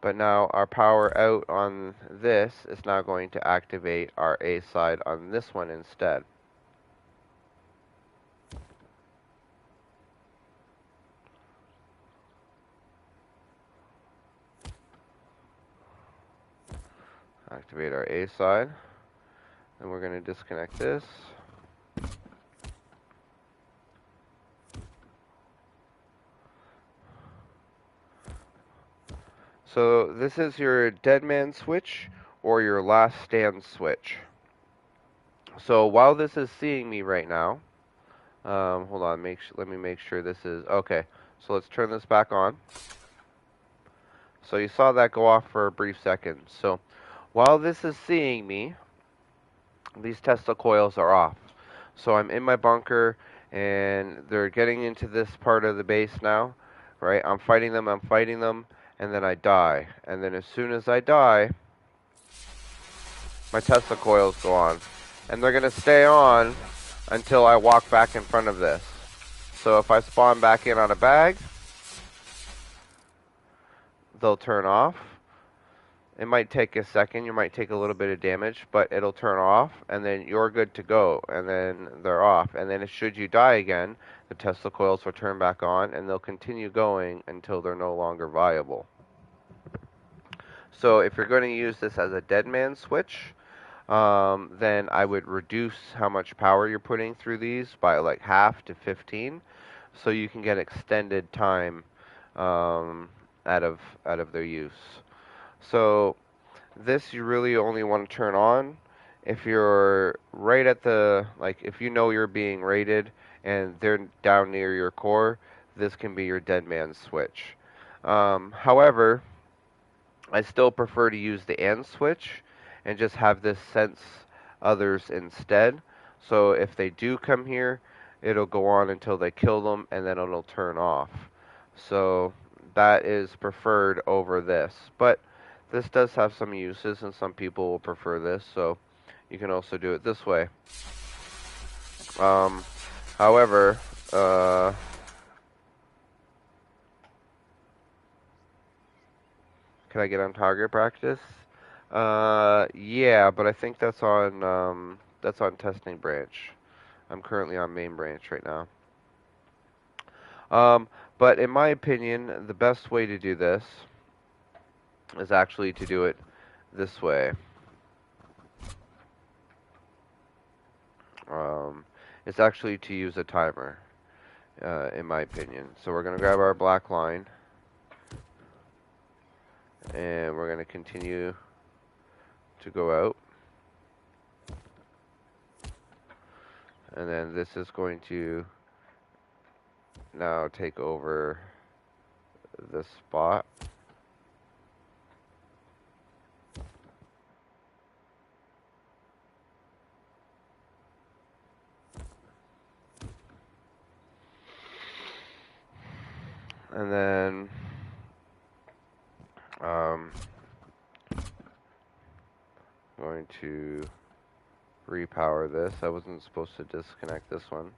But now our power out on this is now going to activate our A side on this one instead. Activate our A side, and we're going to disconnect this. So this is your dead man switch or your last stand switch. So while this is seeing me right now, hold on, let me make sure this is okay. So let's turn this back on. So you saw that go off for a brief second. So while this is seeing me, these Tesla coils are off. So I'm in my bunker, and they're getting into this part of the base now, right? I'm fighting them, and then I die. And then as soon as I die, my Tesla coils go on. And they're going to stay on until I walk back in front of this. So if I spawn back in on a bag, they'll turn off. It might take a second, you might take a little bit of damage, but it'll turn off, and then you're good to go, and then they're off. And then should you die again, the Tesla coils will turn back on, and they'll continue going until they're no longer viable. So if you're going to use this as a dead man switch, then I would reduce how much power you're putting through these by like half to 15, so you can get extended time out of their use. So this you really only want to turn on if you're right at the, like if you know you're being raided and they're down near your core, this can be your dead man switch. However, I still prefer to use the AND switch and just have this sense others instead. So if they do come here, it'll go on until they kill them, and then it'll turn off. So that is preferred over this. But this does have some uses, and some people will prefer this, so you can also do it this way. However, can I get on target practice? Yeah, but I think that's on testing branch. I'm currently on main branch right now. But in my opinion, the best way to do this is actually to do it this way. It's actually to use a timer, in my opinion. So we're going to grab our black line, and we're going to continue to go out. And then this is going to now take over this spot. And then going to repower this. I wasn't supposed to disconnect this one.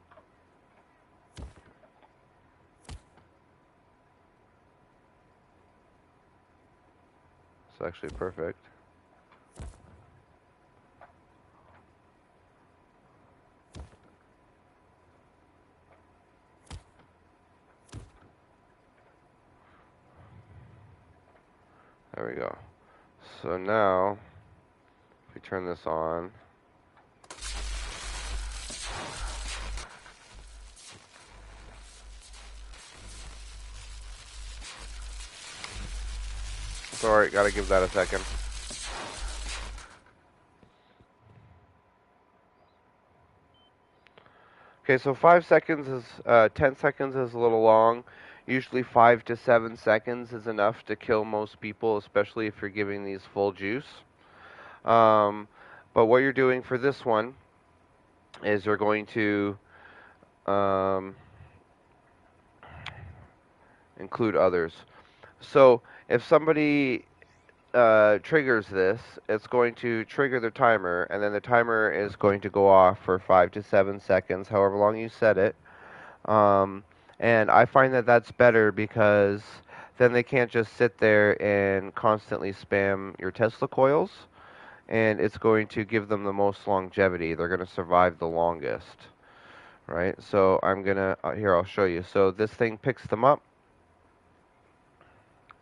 It's actually perfect. There we go. So now, if we turn this on, sorry, gotta give that a second. Okay, so 5 seconds is, 10 seconds is a little long. Usually 5 to 7 seconds is enough to kill most people, especially if you're giving these full juice. But what you're doing for this one is you're going to include others. So if somebody triggers this, it's going to trigger the timer, and then the timer is going to go off for 5 to 7 seconds, however long you set it. And I find that that's better because then they can't just sit there and constantly spam your Tesla coils, and it's going to give them the most longevity. They're going to survive the longest, right? So I'm going to, here, I'll show you. So this thing picks them up.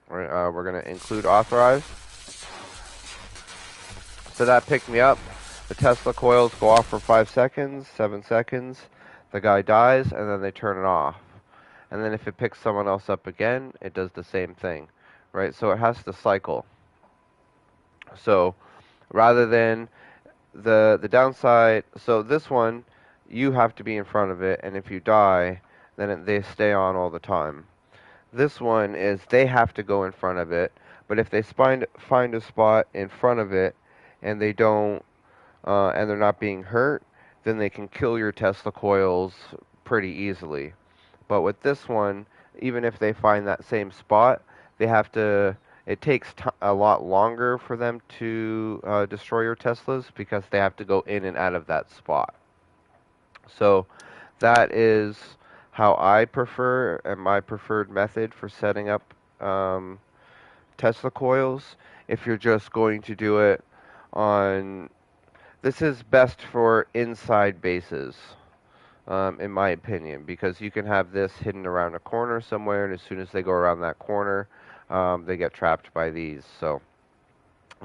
We're going to include authorized. So that picked me up. The Tesla coils go off for 5 seconds, 7 seconds. The guy dies, and then they turn it off. And then if it picks someone else up again, it does the same thing, right? So it has to cycle. So rather than the downside, so this one, you have to be in front of it, and if you die, then they stay on all the time. This one is they have to go in front of it, but if they find a spot in front of it, and they don't, and they're not being hurt, then they can kill your Tesla coils pretty easily. But with this one, even if they find that same spot, they have to. It takes a lot longer for them to destroy your Teslas because they have to go in and out of that spot. So that is how I prefer and my preferred method for setting up Tesla coils. If you're just going to do it on, this is best for inside bases. In my opinion, because you can have this hidden around a corner somewhere, and as soon as they go around that corner, they get trapped by these. So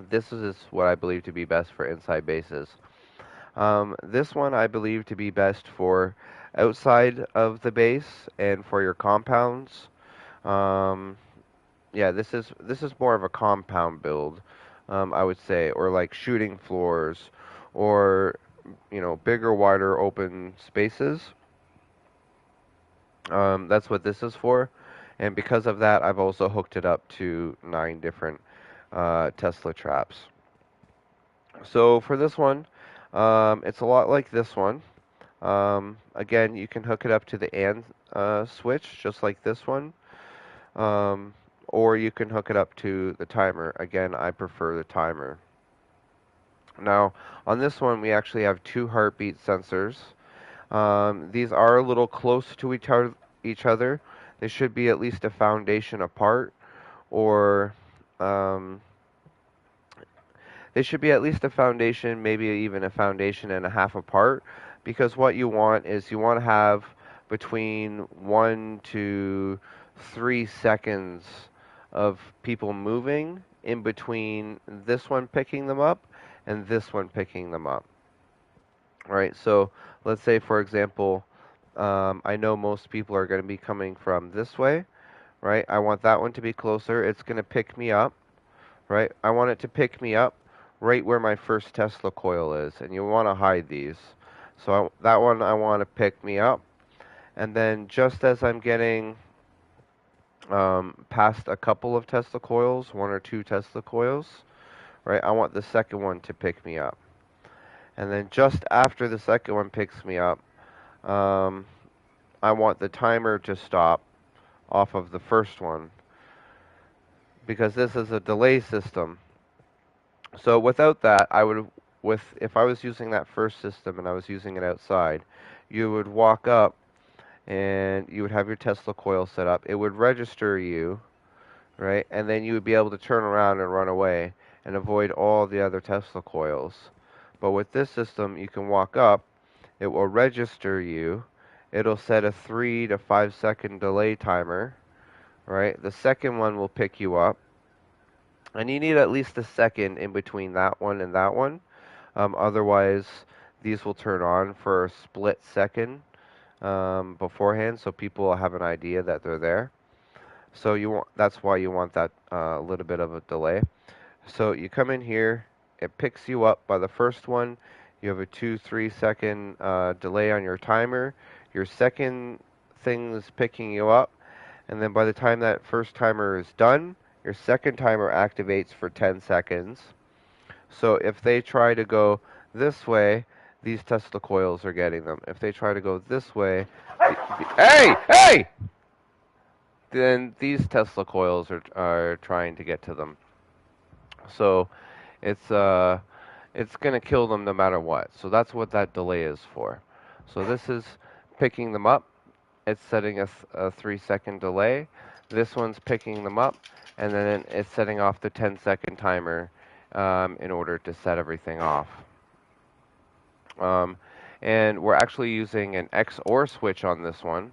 this is what I believe to be best for inside bases. This one I believe to be best for outside of the base and for your compounds. Yeah, this is more of a compound build, I would say, or like shooting floors, or bigger, wider, open spaces. That's what this is for, and because of that, I've also hooked it up to 9 different Tesla traps. So for this one, it's a lot like this one. Again, you can hook it up to the AND switch, just like this one, or you can hook it up to the timer. Again, I prefer the timer. Now, on this one, we actually have 2 heartbeat sensors. These are a little close to each other. They should be at least a foundation apart, or they should be at least a foundation, maybe even a foundation and a half apart, because what you want is you want to have between 1 to 3 seconds of people moving in between this one picking them up and this one picking them up. All right, so let's say, for example, I know most people are going to be coming from this way, right? I want that one to be closer. It's going to pick me up, right? I want it to pick me up right where my first Tesla coil is, and you want to hide these. So that one I want to pick me up, and then just as I'm getting past a couple of Tesla coils, 1 or 2 Tesla coils, right, I want the second one to pick me up. And then just after the second one picks me up, I want the timer to stop off of the first one, because this is a delay system. So without that, if I was using that first system and I was using it outside, you would walk up and you would have your Tesla coil set up. It would register you, right? And then you would be able to turn around and run away and avoid all the other Tesla coils. But with this system, you can walk up, it will register you, it'll set a 3 to 5 second delay timer, right? The second one will pick you up, and you need at least a second in between that one and that one. Otherwise, these will turn on for a split second beforehand, so people will have an idea that they're there. So that's why you want that little bit of a delay. So you come in here, it picks you up by the first one. You have a 2-3 second delay on your timer. Your second thing is picking you up, and then by the time that first timer is done, your second timer activates for 10 seconds. So if they try to go this way, these Tesla coils are getting them. If they try to go this way, hey! Then these Tesla coils are trying to get to them. So it's going to kill them no matter what. So that's what that delay is for. So this is picking them up. It's setting a 3-second delay. This one's picking them up, and then it's setting off the 10-second timer in order to set everything off. And we're actually using an XOR switch on this one.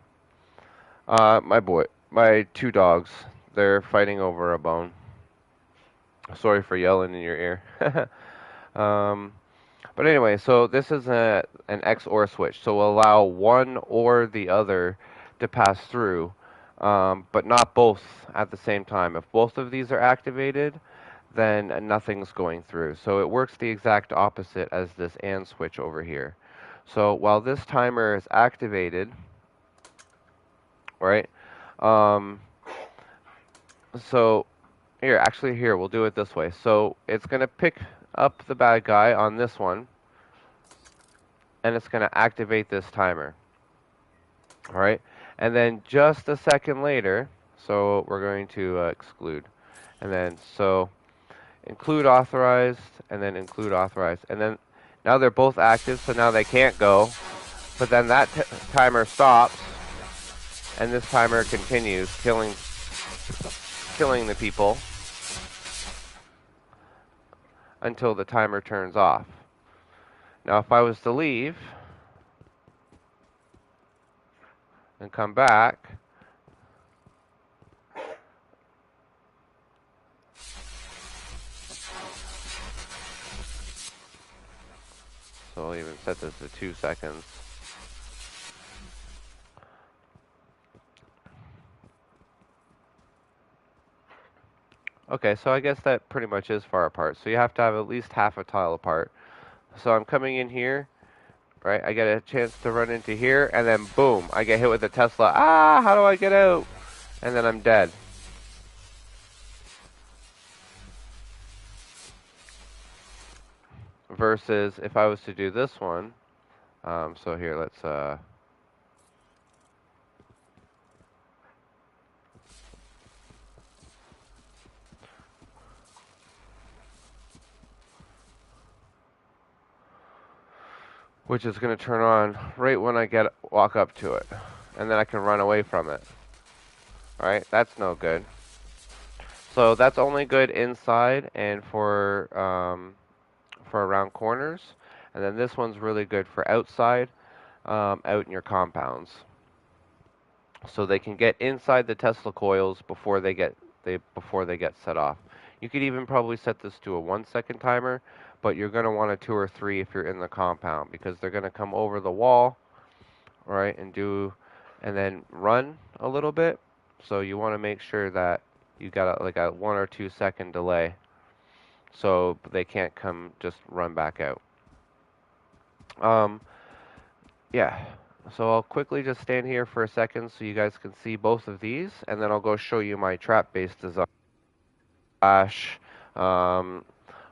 My 2 dogs, they're fighting over a bone. Sorry for yelling in your ear. But anyway, so this is an XOR switch, so we'll allow one or the other to pass through, but not both at the same time. If both of these are activated, then nothing's going through. So it works the exact opposite as this AND switch over here. So while this timer is activated, right, so here, we'll do it this way. So it's going to pick up the bad guy on this one, and it's going to activate this timer. All right, and then just a second later, so we're going to exclude, and then so include authorized, and then include authorized, and then now they're both active, so now they can't go, but then that timer stops, and this timer continues killing the people until the timer turns off. Now if I was to leave and come back, so I'll even set this to 2 seconds. Okay, so I guess that pretty much is far apart. So you have to have at least half a tile apart. So I'm coming in here, right? I get a chance to run into here, and then boom, I get hit with a Tesla. Ah, how do I get out? And then I'm dead. Versus if I was to do this one, so here, let's which is going to turn on right when I walk up to it, and then I can run away from it. All right, that's no good. So that's only good inside and for around corners, and then this one's really good for outside, out in your compounds. So they can get inside the Tesla coils before they get set off. You could even probably set this to a 1 second timer, but you're going to want a 2 or 3 if you're in the compound, because they're going to come over the wall, right, and then run a little bit. So you want to make sure that you got like a 1 or 2 second delay, so they can't come just run back out. Yeah. So I'll quickly just stand here for a second so you guys can see both of these, and then I'll go show you my trap-based design. Flash,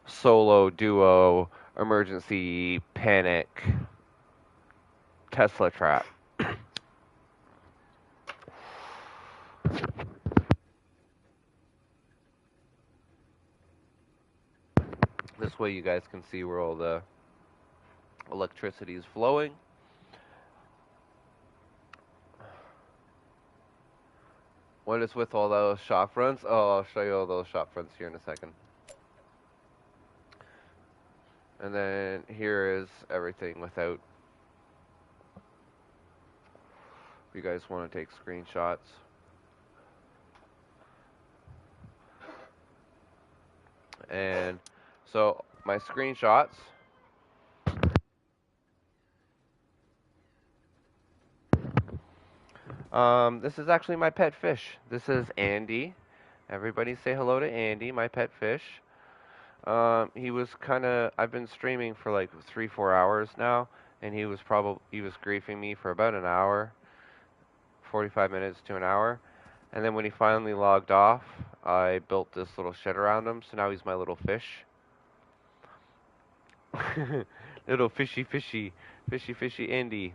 solo, duo, emergency, panic, Tesla trap. This way you guys can see where all the electricity is flowing. What is with all those shop fronts? Oh, I'll show you all those shop fronts here in a second. And then here is everything without. If you guys want to take screenshots. And so my screenshots. This is actually my pet fish. This is Andy. Everybody say hello to Andy, my pet fish. He was I've been streaming for like 3-4 hours now, and he was griefing me for about an hour, 45 minutes to an hour. And then when he finally logged off, I built this little shed around him, so now he's my little fish. Little fishy Andy.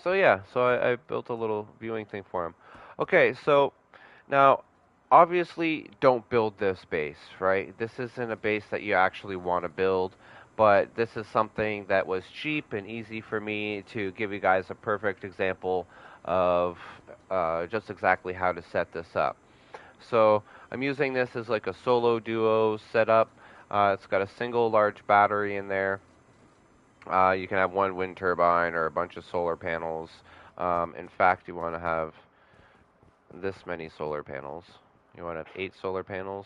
So yeah, so I built a little viewing thing for him. Okay, so now obviously don't build this base, right? This isn't a base that you actually want to build, but this is something that was cheap and easy for me to give you guys a perfect example of just exactly how to set this up. So I'm using this as like a solo duo setup. It's got a single large battery in there. You can have one wind turbine or a bunch of solar panels. In fact, you want to have this many solar panels. You want to have 8 solar panels,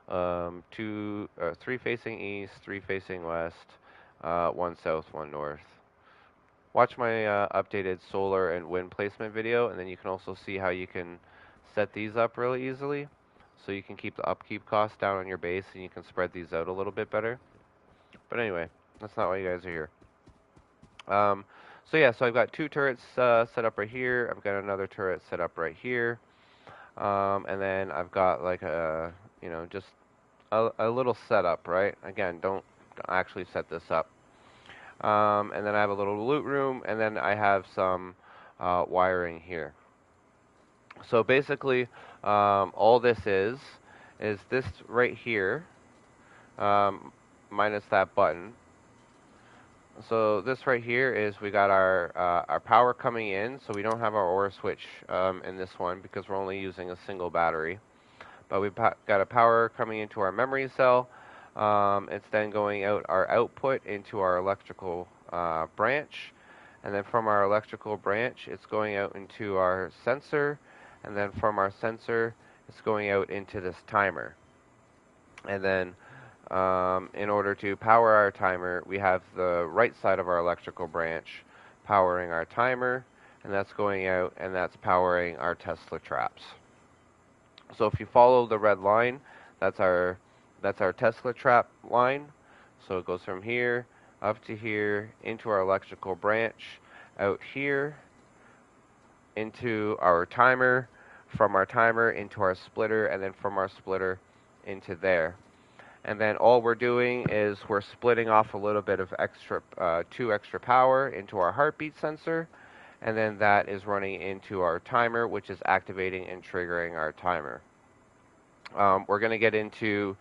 3 facing east, 3 facing west, 1 south, 1 north. Watch my updated solar and wind placement video, and then you can also see how you can set these up really easily. So you can keep the upkeep costs down on your base, and you can spread these out a little bit better. But anyway, that's not why you guys are here. So yeah, so I've got 2 turrets set up right here. I've got another turret set up right here. And then I've got like just a little setup, right? Again, don't actually set this up. And then I have a little loot room, and then I have some wiring here. So basically, all this is this right here, minus that button. So this right here is we got our power coming in, so we don't have our OR switch in this one because we're only using a single battery. But we've got a power coming into our memory cell. It's then going out our output into our electrical branch. And then from our electrical branch, it's going out into our sensor. And then from our sensor, it's going out into this timer. And then in order to power our timer, we have the right side of our electrical branch powering our timer, and that's going out, and that's powering our Tesla traps. So if you follow the red line, that's our Tesla trap line. So it goes from here up to here into our electrical branch, out here into our timer, from our timer into our splitter, and then from our splitter into there. And then all we're doing is we're splitting off a little bit of extra, 2 extra power into our heartbeat sensor, and then that is running into our timer, which is activating and triggering our timer. We're going to get into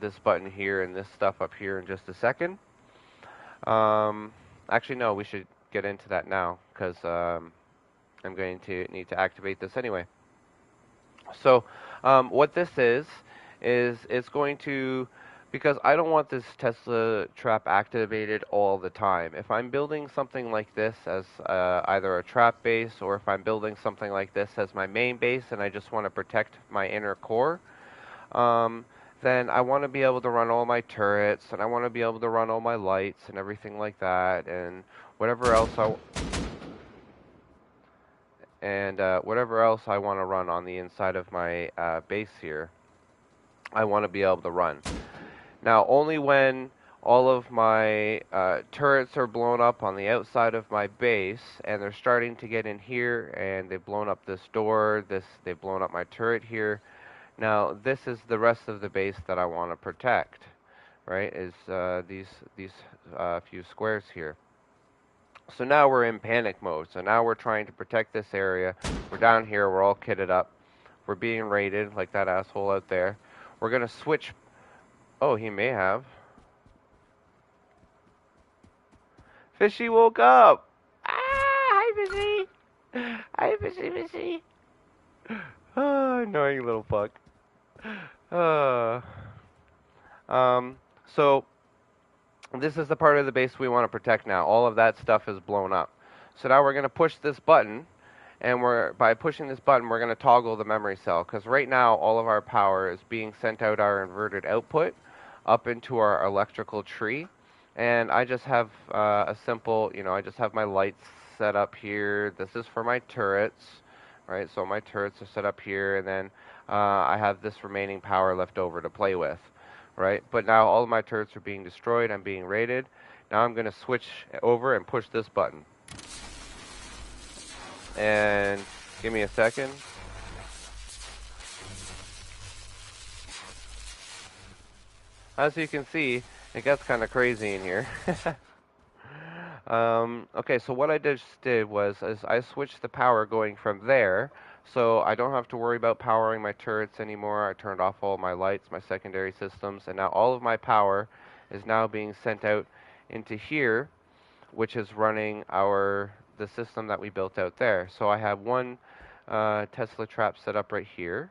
this button here and this stuff up here in just a second. Actually, no, we should get into that now, because I'm going to need to activate this anyway. So what this is it's going to, because I don't want this Tesla trap activated all the time. If I'm building something like this as either a trap base, or if I'm building something like this as my main base and I just want to protect my inner core, then I want to be able to run all my turrets, and I want to be able to run all my lights and everything like that, and whatever else whatever else I want to run on the inside of my base here, I want to be able to run. Now, only when all of my turrets are blown up on the outside of my base, and they're starting to get in here, and they've blown up this door, they've blown up my turret here. Now, this is the rest of the base that I want to protect, right? Is these few squares here. So now we're in panic mode. So now we're trying to protect this area. We're down here. We're all kitted up. We're being raided like that asshole out there. We're gonna switch. Oh, he may have. Fishy woke up. Ah, hi, Fishy. Hi, Fishy. Oh, annoying little fuck. So this is the part of the base we want to protect now. All of that stuff is blown up. So now we're going to push this button, and by pushing this button, we're going to toggle the memory cell, because right now all of our power is being sent out our inverted output up into our electrical tree. And I just have a simple, I just have my lights set up here. This is for my turrets, right? So my turrets are set up here, and then I have this remaining power left over to play with, right? But now all of my turrets are being destroyed. I'm being raided. Now I'm going to switch over and push this button. And give me a second. As you can see, it gets kind of crazy in here. Okay, so what I just did was I switched the power going from there, so I don't have to worry about powering my turrets anymore. I turned off all my lights, my secondary systems, and now all of my power is now being sent out into here, which is running the system that we built out there. So I have one Tesla trap set up right here.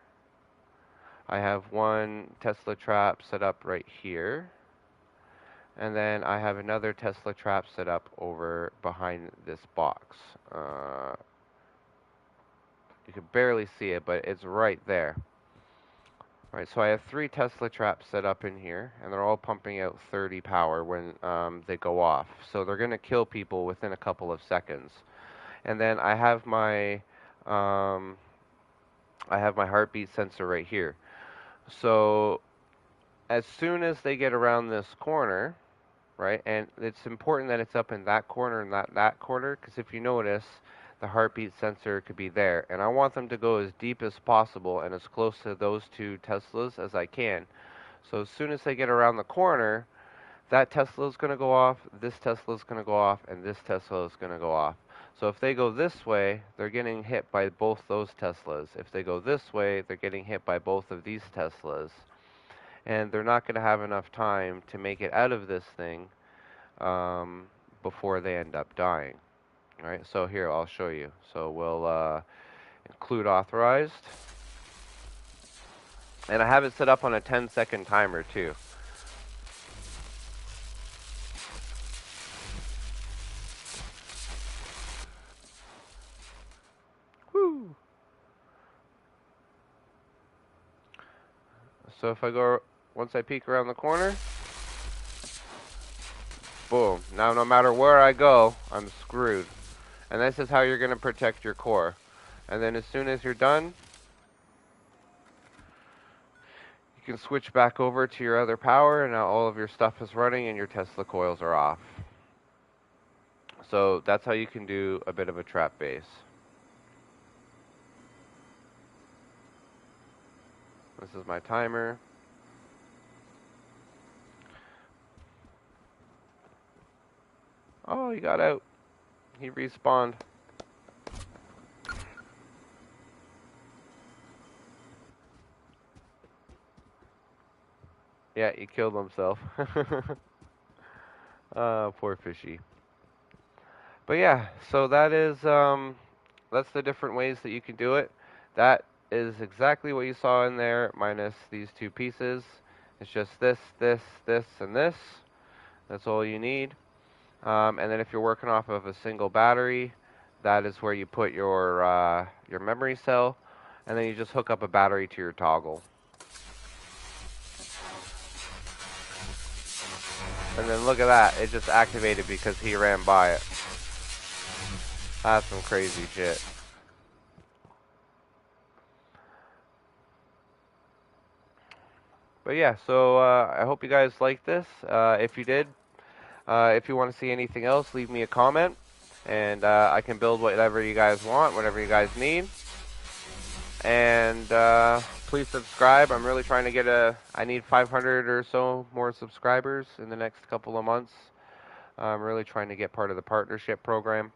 I have one Tesla trap set up right here. And then I have another Tesla trap set up over behind this box. You can barely see it, but it's right there. All right, so I have 3 Tesla traps set up in here, and they're all pumping out 30 power when they go off. So they're going to kill people within a couple of seconds. And then I have my heartbeat sensor right here. So as soon as they get around this corner, right, and it's important that it's up in that corner and not that corner, because if you notice, the heartbeat sensor could be there. And I want them to go as deep as possible and as close to those 2 Teslas as I can. So as soon as they get around the corner, that Tesla is going to go off, this Tesla is going to go off, and this Tesla is going to go off. So if they go this way, they're getting hit by both those Teslas. If they go this way, they're getting hit by both of these Teslas. And they're not going to have enough time to make it out of this thing before they end up dying. All right, so here, I'll show you. So we'll include authorized. And I have it set up on a 10-second timer, too. Woo! So if I go, once I peek around the corner, boom. Now no matter where I go, I'm screwed. And this is how you're going to protect your core. And then as soon as you're done, you can switch back over to your other power, and now all of your stuff is running and your Tesla coils are off. So that's how you can do a bit of a trap base. This is my timer. Oh, he got out. He respawned. Yeah, he killed himself. Poor fishy. But yeah, so that is that's the different ways that you can do it. That is exactly what you saw in there, minus these 2 pieces. It's just this, and this. That's all you need. And then if you're working off of a single battery, that is where you put your memory cell, and then you just hook up a battery to your toggle. And then look at that. It just activated because he ran by it. That's some crazy shit. But yeah, so I hope you guys liked this. If you did, if you want to see anything else, leave me a comment. And I can build whatever you guys want, whatever you guys need. And please subscribe. I'm really trying to get I need 500 or so more subscribers in the next couple of months. I'm really trying to get part of the partnership program.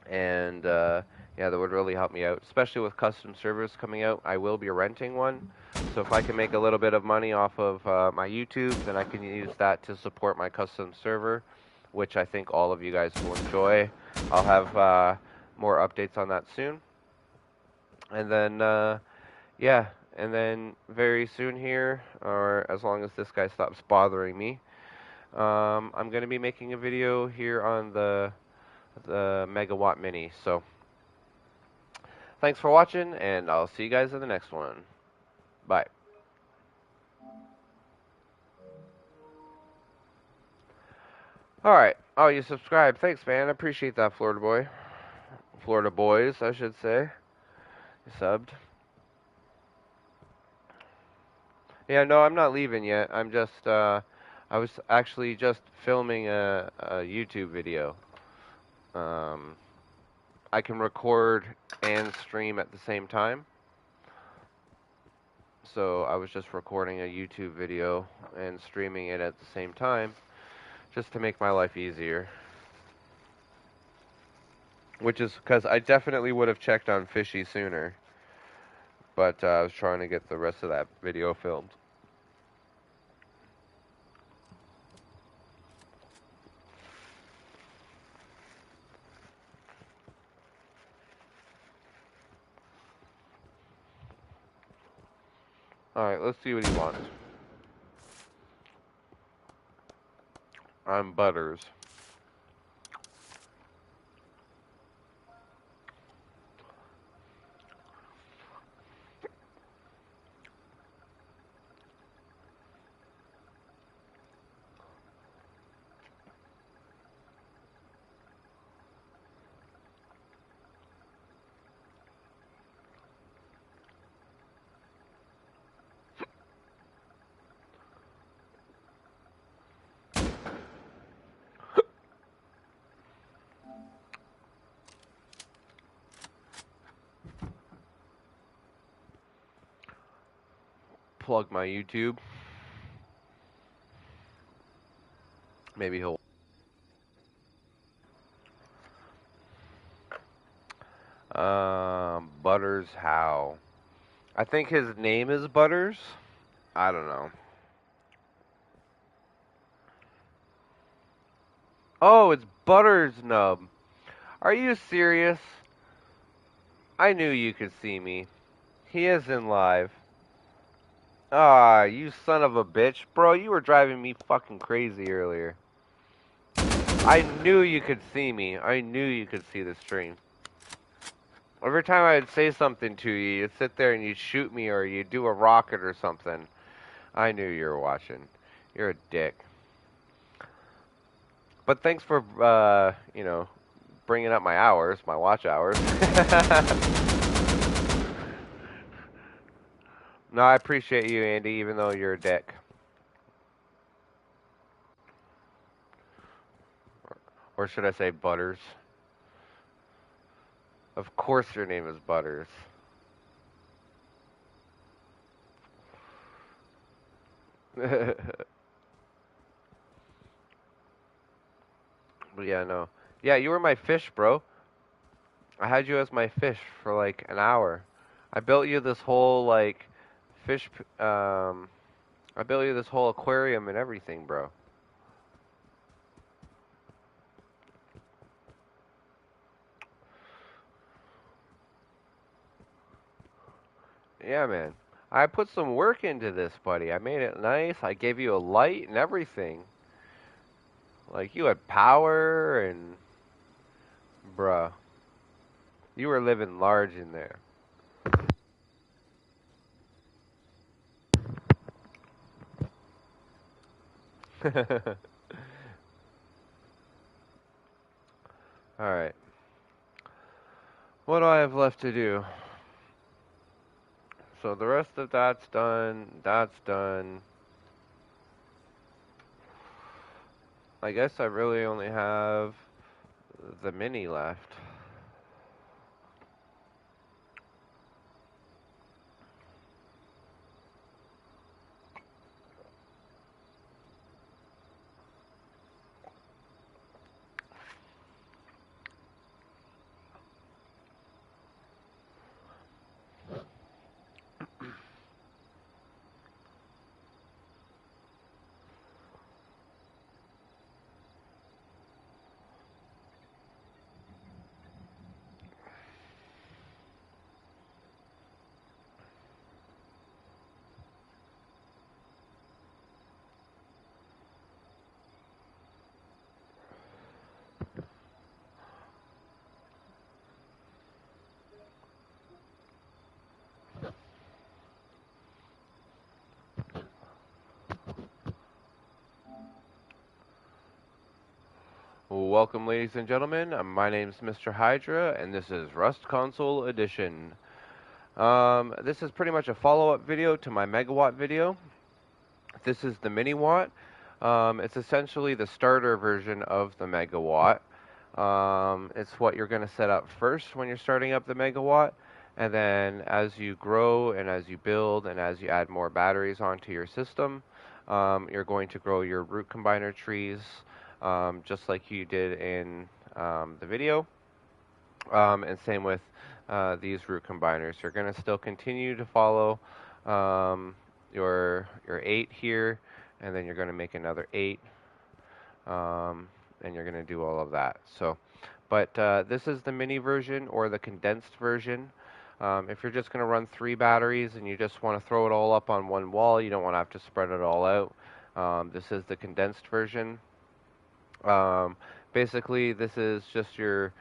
And yeah, that would really help me out, especially with custom servers coming out. I will be renting one. So if I can make a little bit of money off of my YouTube, then I can use that to support my custom server, which I think all of you guys will enjoy. I'll have more updates on that soon. And then, yeah, and then very soon here, or as long as this guy stops bothering me, I'm going to be making a video here on the Megawatt Mini. So, thanks for watching, and I'll see you guys in the next one. Bye. Alright. Oh, you subscribed. Thanks, man. I appreciate that, Florida boy. Florida boys, I should say. You subbed. Yeah, no, I'm not leaving yet. I'm just, I was actually just filming a YouTube video. I can record and stream at the same time. So I was just recording a YouTube video and streaming it at the same time, just to make my life easier. Which is because I definitely would have checked on Fishy sooner. But I was trying to get the rest of that video filmed. Alright, let's see what he wants. I'm Butters. Plug my YouTube. Maybe he'll... Butters how? I think his name is Butters. I don't know. Oh, it's Butters Nub. Are you serious? I knew you could see me. He is in live. Ah, you son of a bitch. Bro, you were driving me fucking crazy earlier. I knew you could see me. I knew you could see the stream. Every time I'd say something to you, you'd sit there and you'd shoot me or you'd do a rocket or something. I knew you were watching. You're a dick. But thanks for, you know, bringing up my hours, my watch hours. No, I appreciate you, Andy, even though you're a dick. Or should I say Butters? Of course your name is Butters. But yeah, no. Yeah, you were my fish, bro. I had you as my fish for like an hour. I built you this whole, like, fish, I built you this whole aquarium and everything, bro. Yeah, man. I put some work into this, buddy. I made it nice. I gave you a light and everything. Like, you had power and... Bruh. You were living large in there. Alright. What do I have left to do? So the rest of that's done. That's done. I guess I really only have the mini left. Welcome, ladies and gentlemen. My name's Mr. Hydra, and this is Rust Console Edition. This is pretty much a follow-up video to my Megawatt video. This is the Mini Watt. It's essentially the starter version of the Megawatt. It's what you're going to set up first when you're starting up the Megawatt, and then as you grow and as you build and as you add more batteries onto your system, you're going to grow your root combiner trees, just like you did in the video, and same with these root combiners. You're going to still continue to follow your 8 here, and then you're going to make another 8, and you're going to do all of that. So, but this is the mini version or the condensed version. If you're just going to run 3 batteries and you just want to throw it all up on one wall, you don't want to have to spread it all out. This is the condensed version. Basically, this is just your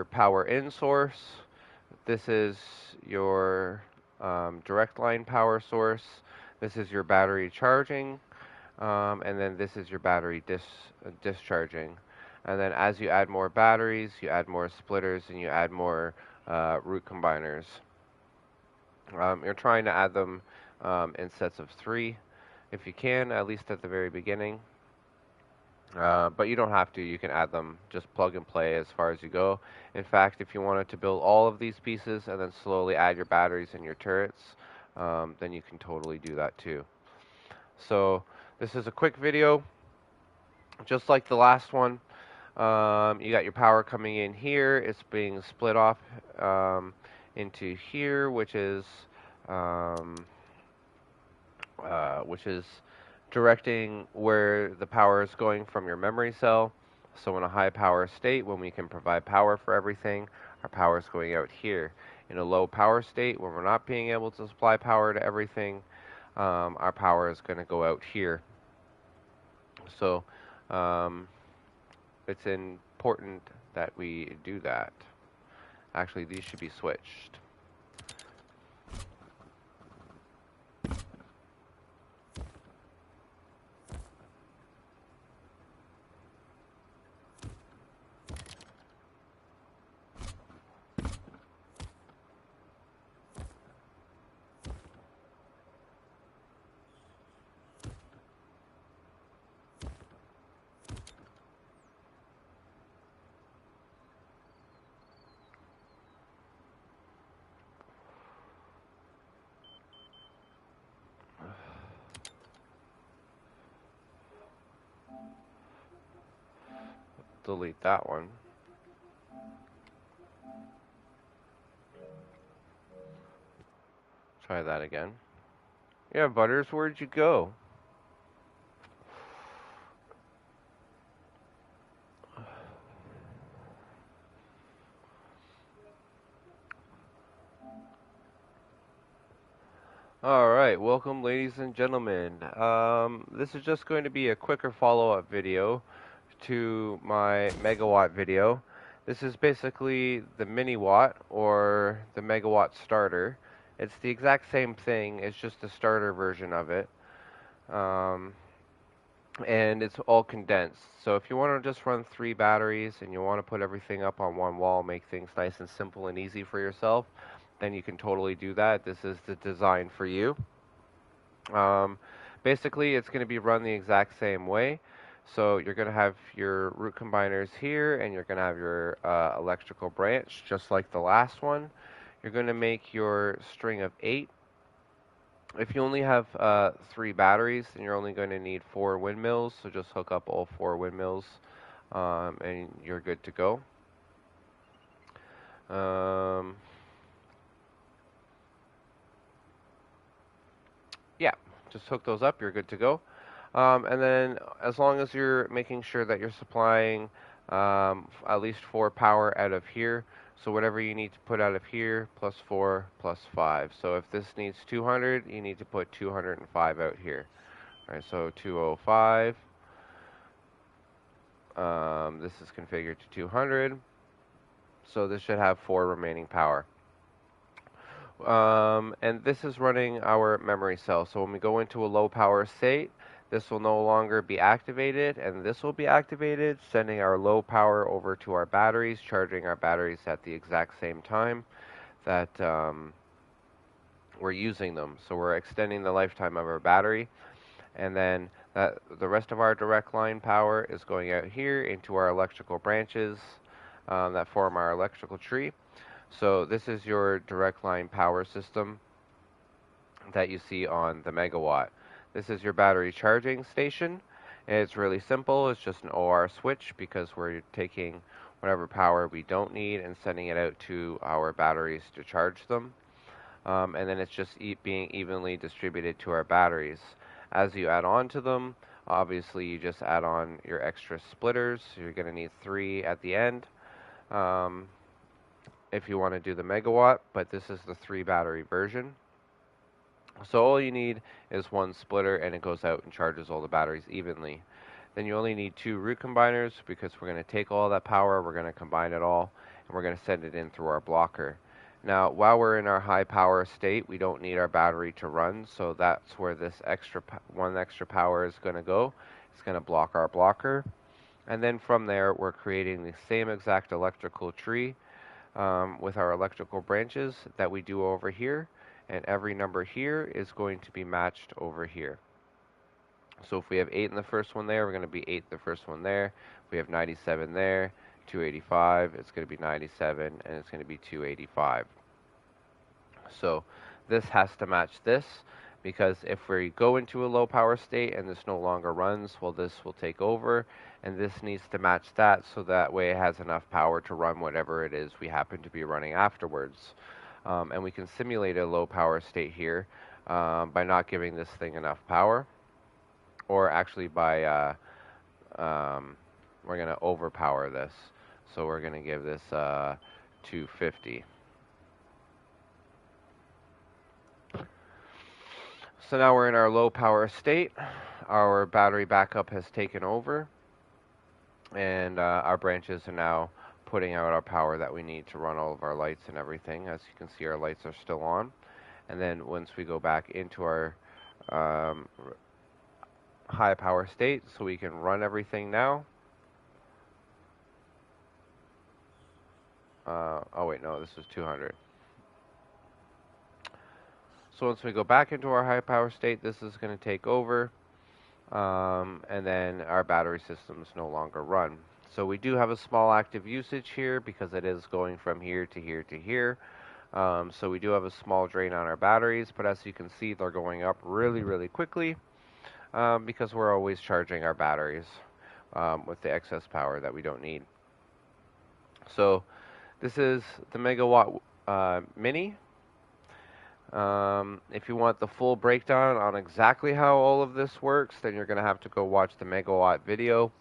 power in source. This is your direct line power source. This is your battery charging, and then this is your battery discharging. And then as you add more batteries, you add more splitters, and you add more root combiners. You're trying to add them in sets of 3, if you can, at least at the very beginning. But you don't have to. You can add them, just plug and play as far as you go. In fact, if you wanted to build all of these pieces and then slowly add your batteries and your turrets, then you can totally do that too. So this is a quick video, just like the last one. You got your power coming in here. It's being split off into here, which is directing where the power is going from your memory cell. So in a high power state, when we can provide power for everything, our power is going out here. In a low power state, when we're not being able to supply power to everything, our power is going to go out here. So it's important that we do that. Actually, these should be switched. Delete that one. Try that again. Yeah, Butters, where'd you go? Alright, welcome ladies and gentlemen. This is just going to be a quicker follow-up video to my Megawatt video. This is basically the Mini Watt or the Megawatt starter. It's the exact same thing, it's just a starter version of it. and it's all condensed. So if you want to just run 3 batteries and you want to put everything up on one wall, make things nice and simple and easy for yourself, then you can totally do that. This is the design for you. Um, Basically, it's going to be run the exact same way. So you're going to have your root combiners here, and you're going to have your electrical branch, just like the last one. You're going to make your string of 8. If you only have 3 batteries, then you're only going to need 4 windmills. So just hook up all 4 windmills, and you're good to go. Yeah, just hook those up. You're good to go. And then, as long as you're making sure that you're supplying at least 4 power out of here, so whatever you need to put out of here, plus 4, plus 5. So if this needs 200, you need to put 205 out here. All right, so 205. This is configured to 200. So this should have 4 remaining power. And this is running our memory cell. So when we go into a low power state, this will no longer be activated, and this will be activated, sending our low power over to our batteries, charging our batteries at the exact same time that we're using them. So we're extending the lifetime of our battery, and then the rest of our direct line power is going out here into our electrical branches that form our electrical tree. So this is your direct line power system that you see on the Megawatt. This is your battery charging station. It's really simple. It's just an OR switch because we're taking whatever power we don't need and sending it out to our batteries to charge them. And then it's just being evenly distributed to our batteries. As you add on to them, obviously you just add on your extra splitters. So you're going to need 3 at the end if you want to do the Megawatt, but this is the 3 battery version. So all you need is 1 splitter, and it goes out and charges all the batteries evenly. Then you only need 2 root combiners because we're going to take all that power, we're going to combine it all, and we're going to send it in through our blocker. Now, while we're in our high power state, we don't need our battery to run, so that's where this one extra power is going to go. It's going to block our blocker. And then from there, we're creating the same exact electrical tree with our electrical branches that we do over here. And every number here is going to be matched over here. So if we have 8 in the first one there, we're going to be 8 in the first one there. If we have 97 there, 285, it's going to be 97, and it's going to be 285. So this has to match this, because if we go into a low power state and this no longer runs, well, this will take over, and this needs to match that, so that way it has enough power to run whatever it is we happen to be running afterwards. And we can simulate a low power state here by not giving this thing enough power, or actually by we're going to overpower this. So we're going to give this 250. So now we're in our low power state. Our battery backup has taken over, and our branches are now putting out our power that we need to run all of our lights and everything. As you can see, our lights are still on. And then once we go back into our high power state, so we can run everything now. Oh wait, no, this was 200. So once we go back into our high power state, this is going to take over, and then our battery systems no longer run. So we do have a small active usage here because it is going from here to here to here. So we do have a small drain on our batteries, but as you can see, they're going up really, really quickly because we're always charging our batteries with the excess power that we don't need. So this is the Megawatt Mini. If you want the full breakdown on exactly how all of this works, then you're going to have to go watch the Megawatt video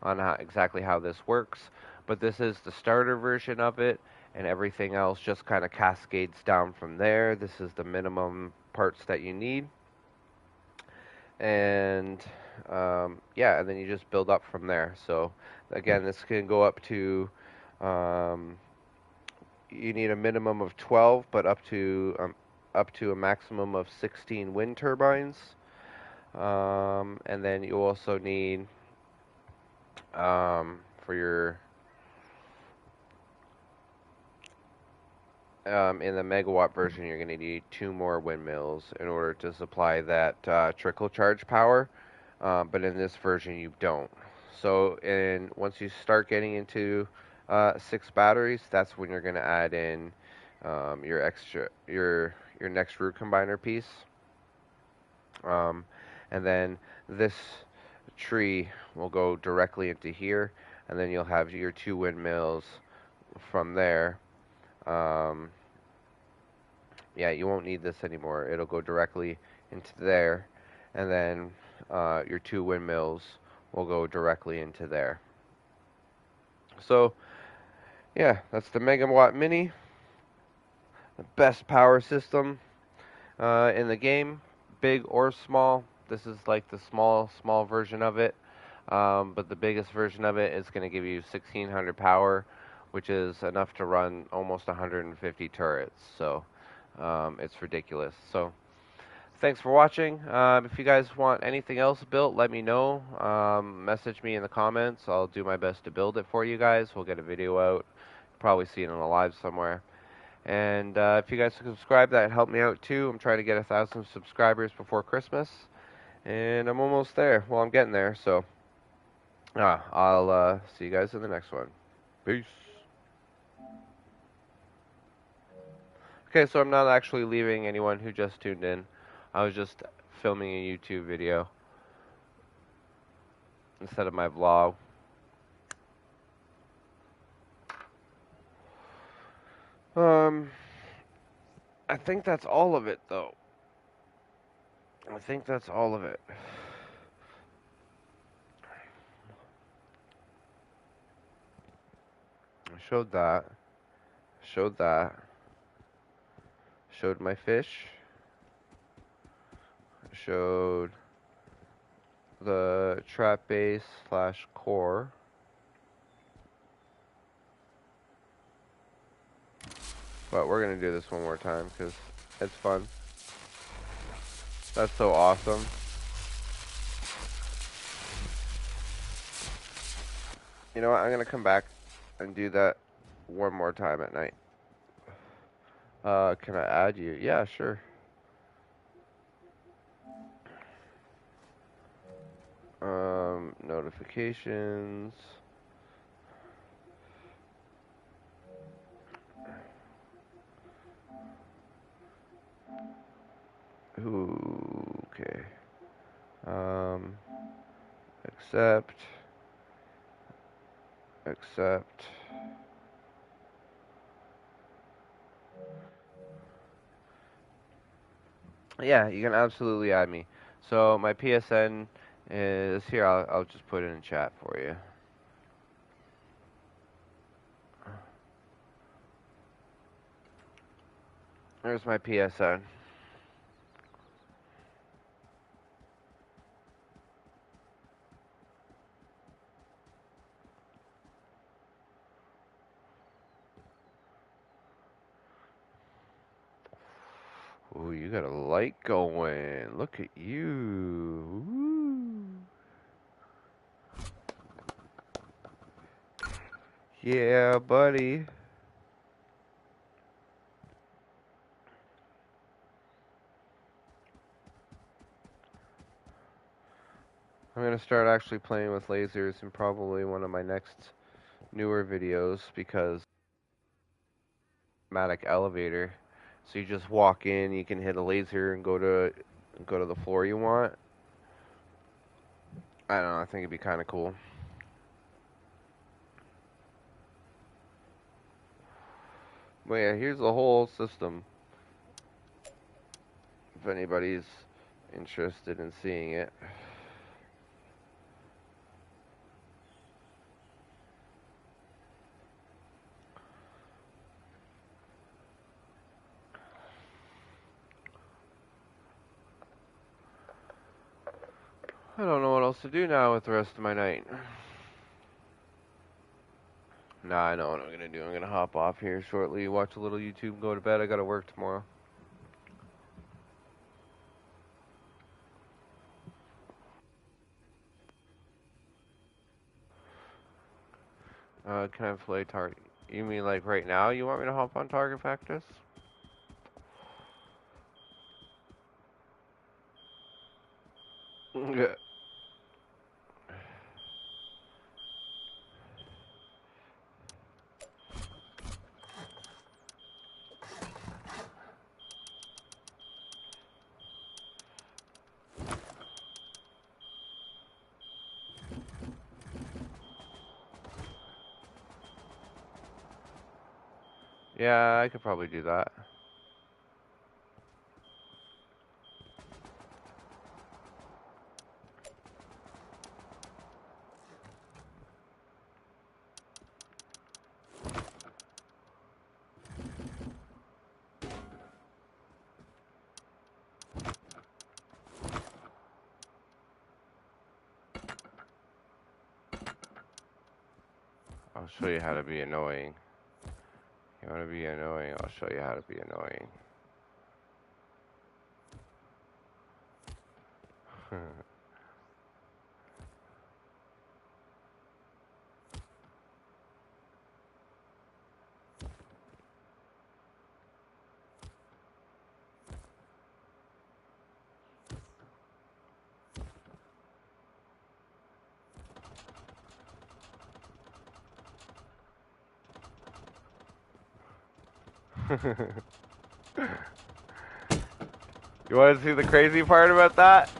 on exactly how this works. But this is the starter version of it, and everything else just kind of cascades down from there. This is the minimum parts that you need. And yeah, and then you just build up from there. So again, this can go up to you need a minimum of 12, but up to a maximum of 16 wind turbines. And then you also need for your in the megawatt version, you're going to need 2 more windmills in order to supply that trickle charge power. But in this version, you don't. So, once you start getting into 6 batteries, that's when you're going to add in your next root combiner piece. And then this tree will go directly into here, and then you'll have your 2 windmills from there. Yeah, you won't need this anymore. It'll go directly into there, and then your 2 windmills will go directly into there. So, yeah, that's the Megawatt Mini, the best power system in the game, big or small. This is like the small version of it, but the biggest version of it is going to give you 1600 power, which is enough to run almost 150 turrets. So, it's ridiculous. So, thanks for watching. If you guys want anything else built, let me know. Message me in the comments. I'll do my best to build it for you guys. We'll get a video out. Probably see it on a live somewhere. And if you guys subscribe, that'd help me out too. I'm trying to get 1,000 subscribers before Christmas. And I'm almost there. Well, I'm getting there. So I'll see you guys in the next one. Peace. Okay, so I'm not actually leaving anyone who just tuned in. I was just filming a YouTube video instead of my vlog. I think that's all of it, though. I think that's all of it. I showed that. Showed that. Showed my fish. Showed the trap base / core. But we're going to do this one more time because it's fun. That's so awesome. You know what? I'm going to come back and do that one more time at night. Can I add you? Yeah, sure. Notifications. Ooh, okay. Accept. Accept. Yeah, you can absolutely add me. So my PSN is here. I'll just put it in chat for you. There's my PSN. Ooh, you got a light going. Look at you. Woo. Yeah, buddy. I'm going to start actually playing with lasers in probably one of my next newer videos because automatic elevator. So you just walk in, you can hit a laser and go to the floor you want. I don't know, I think it'd be kind of cool. But yeah, here's the whole system. If anybody's interested in seeing it. I don't know what else to do now with the rest of my night. Nah, I know what I'm gonna do. I'm gonna hop off here shortly, watch a little YouTube, go to bed. I gotta work tomorrow. Can I play target? You mean like right now? You want me to hop on target practice? Yeah. Yeah, I could probably do that. I'll show you how to be annoying. You want to be annoying? I'll show you how to be annoying. You want to see the crazy part about that?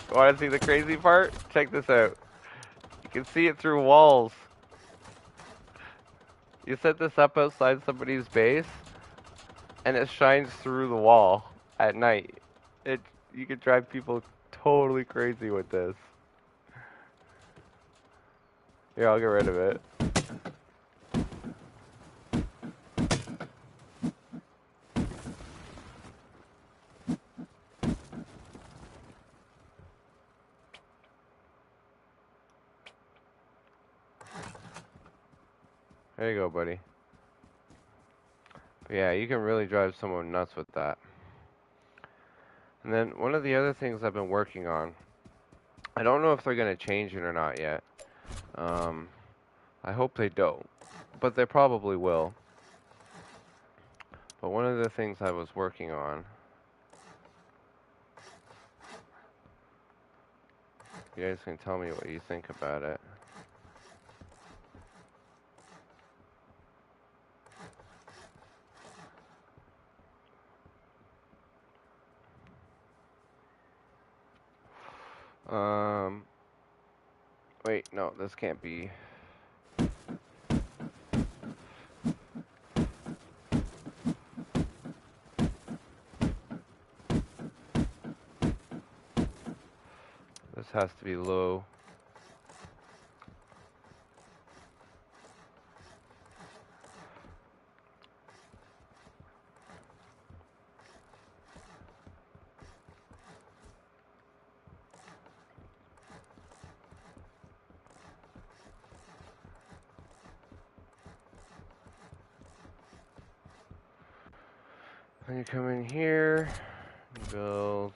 You want to see the crazy part? Check this out. You can see it through walls. You set this up outside somebody's base, and it shines through the wall at night. You can drive people totally crazy with this. Here, I'll get rid of it. There you go, buddy. But yeah, you can really drive someone nuts with that. And then one of the other things I've been working on, I don't know if they're going to change it or not yet. I hope they don't, but they probably will. But one of the things I was working on, you guys can tell me what you think about it. Wait, no, this can't be. This has to be low. Then you come in here, you build.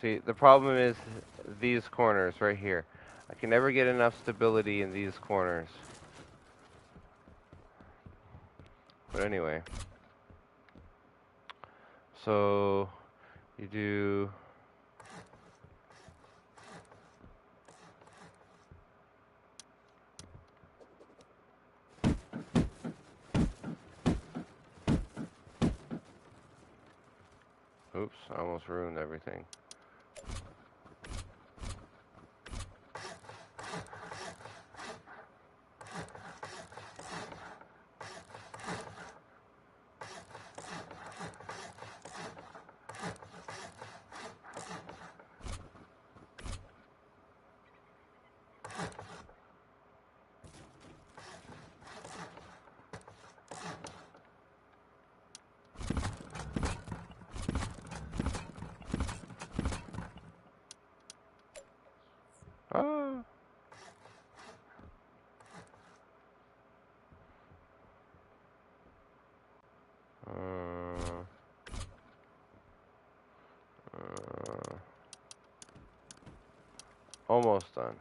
See, the problem is these corners right here. I can never get enough stability in these corners. But anyway. So, you do... Oops, I almost ruined everything. Almost done.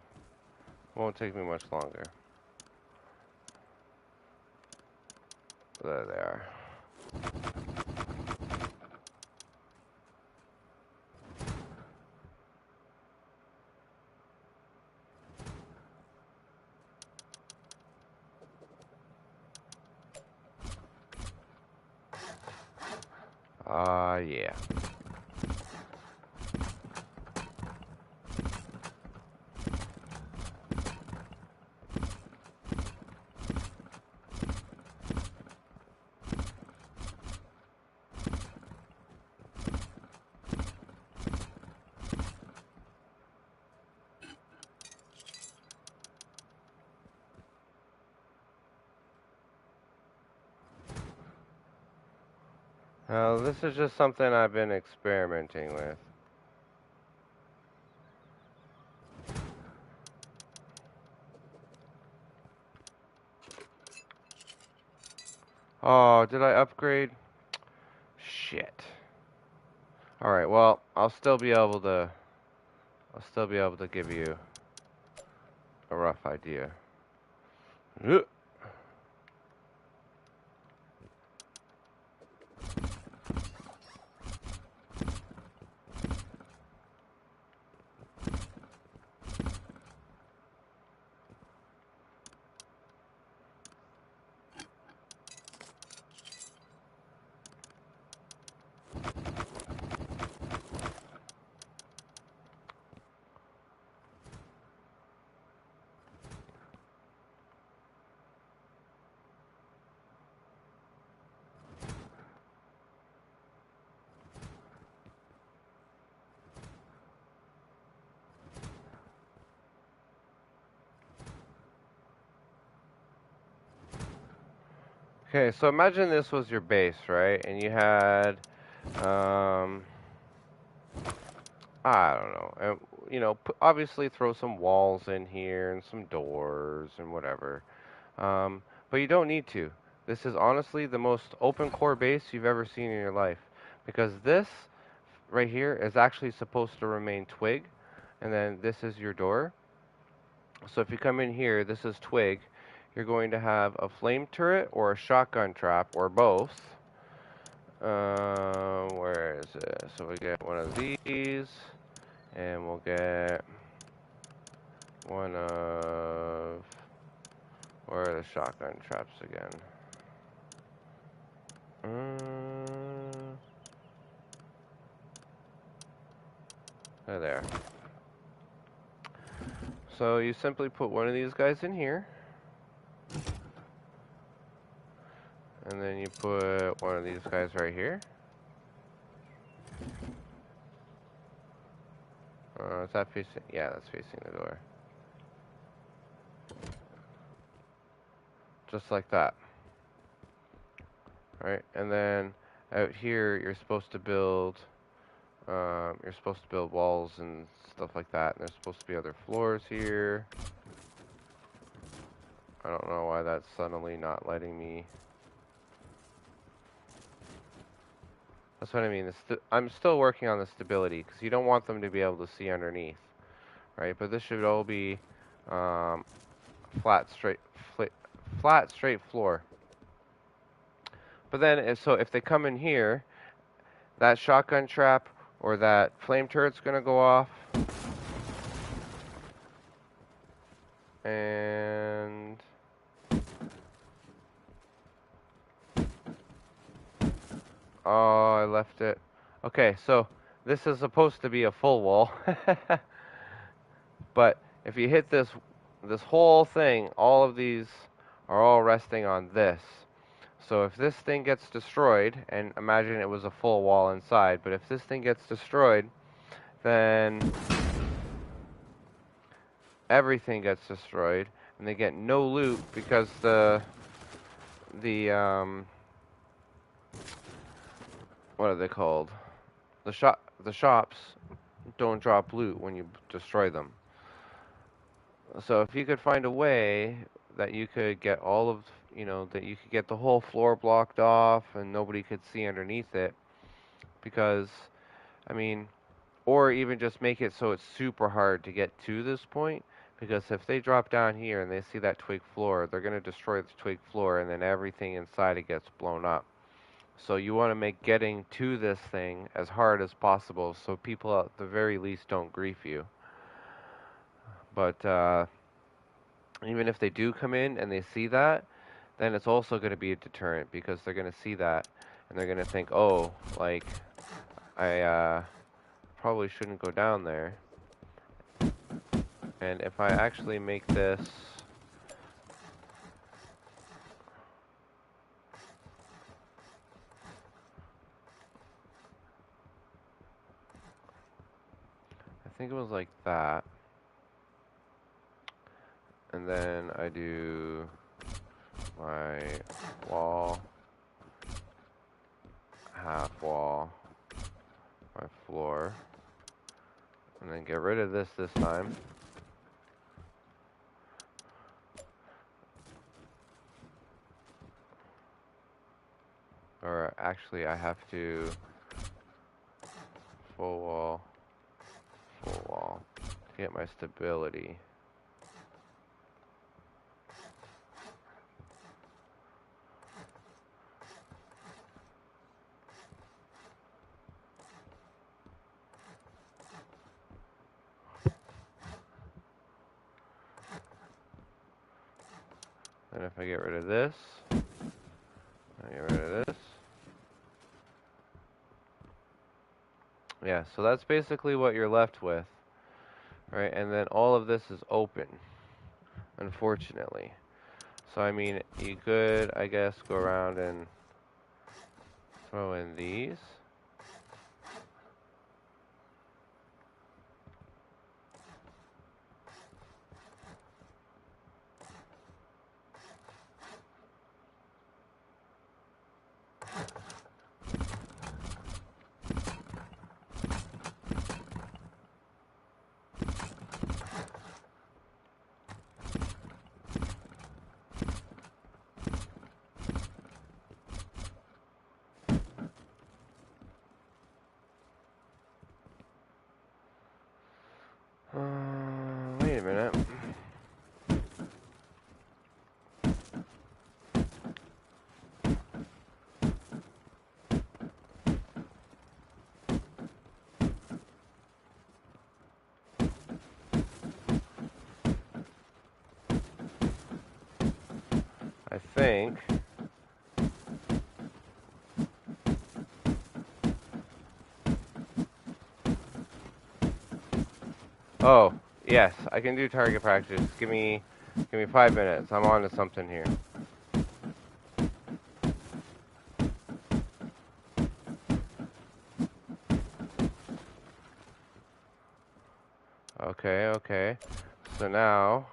Won't take me much longer. There they are. Yeah. Now, this is just something I've been experimenting with. Oh, did I upgrade? Shit. Alright, well, I'll still be able to give you a rough idea. Ugh. Okay, so imagine this was your base, right? And you had, I don't know, obviously throw some walls in here and some doors and whatever. But you don't need to. This is honestly the most open core base you've ever seen in your life. Because this right here is actually supposed to remain twig. And then this is your door. So if you come in here, this is twig. You're going to have a flame turret or a shotgun trap or both. Where is it? So we get one of these. And we'll get one of... Where are the shotgun traps again? They're there. So you simply put one of these guys in here. And then you put one of these guys right here. Is that facing? Yeah, that's facing the door. Just like that. Right? And then out here, you're supposed to build walls and stuff like that. And there's supposed to be other floors here. I don't know why that's suddenly not letting me. That's what I mean. I'm still working on the stability because you don't want them to be able to see underneath, right? But this should all be flat, straight floor. But then, if they come in here, that shotgun trap or that flame turret's gonna go off, and oh, I left it. Okay, so this is supposed to be a full wall, but if you hit this whole thing, all of these are all resting on this. So if this thing gets destroyed, and imagine it was a full wall inside, but if this thing gets destroyed, then everything gets destroyed, and they get no loot because the what are they called? The shops don't drop loot when you destroy them. So if you could find a way that you could get all of, that you could get the whole floor blocked off and nobody could see underneath it, because, I mean, or even just make it so it's super hard to get to this point. Because if they drop down here and they see that twig floor, they're going to destroy the twig floor, and then everything inside it gets blown up. So you want to make getting to this thing as hard as possible, so people at the very least don't grief you. But even if they do come in and they see that, then it's also going to be a deterrent, because they're going to see that and they're going to think, oh, like, I probably shouldn't go down there. And if I actually make this I think it was like that, and then I do my wall, half wall, my floor, and then get rid of this time. Or actually I have to full wall to get my stability. And if I get rid of this, I get rid of this. Yeah, so that's basically what you're left with, right? And then all of this is open, unfortunately. So I mean, you could, I guess, go around and throw in these. Wait a minute. I think oh, yes, I can do target practice. Give me 5 minutes. I'm on to something here. Okay. So now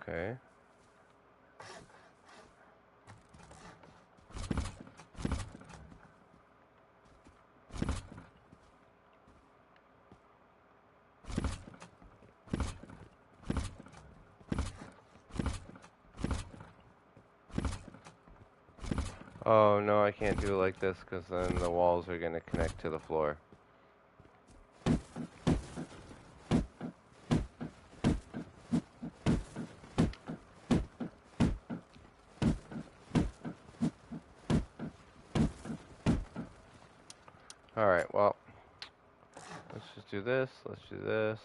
okay. Oh, no, I can't do it like this, because then the walls are going to connect to the floor. Alright, well, let's just do this. Let's do this.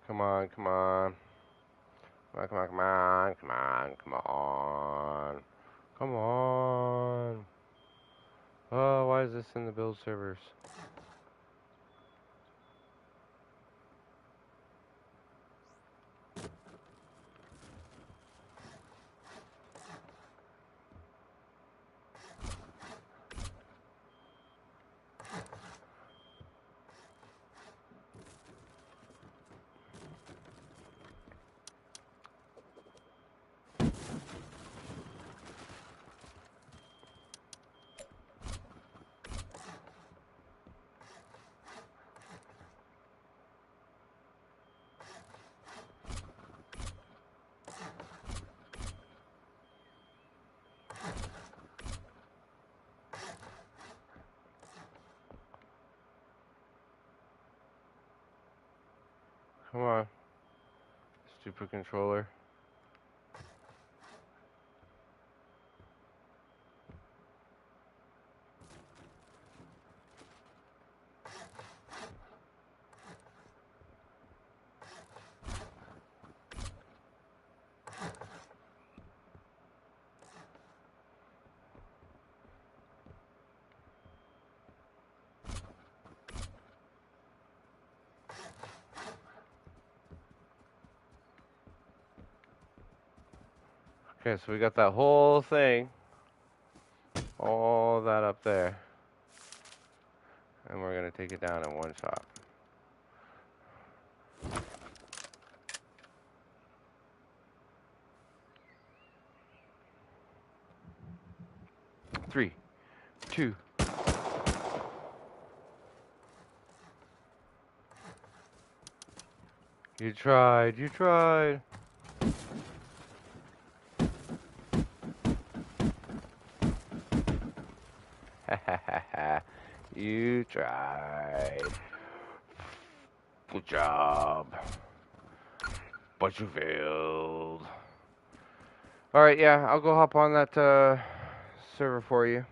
Come on, come on. Come on, come on, come on, come on, come on. Come on. Oh, why is this in the build servers? Come on. Stupid controller. Okay, so we got that whole thing. All that up there. And we're going to take it down in one shot. Three, two. You tried, you tried. You tried. Good job. But you failed. Alright, yeah, I'll go hop on that server for you.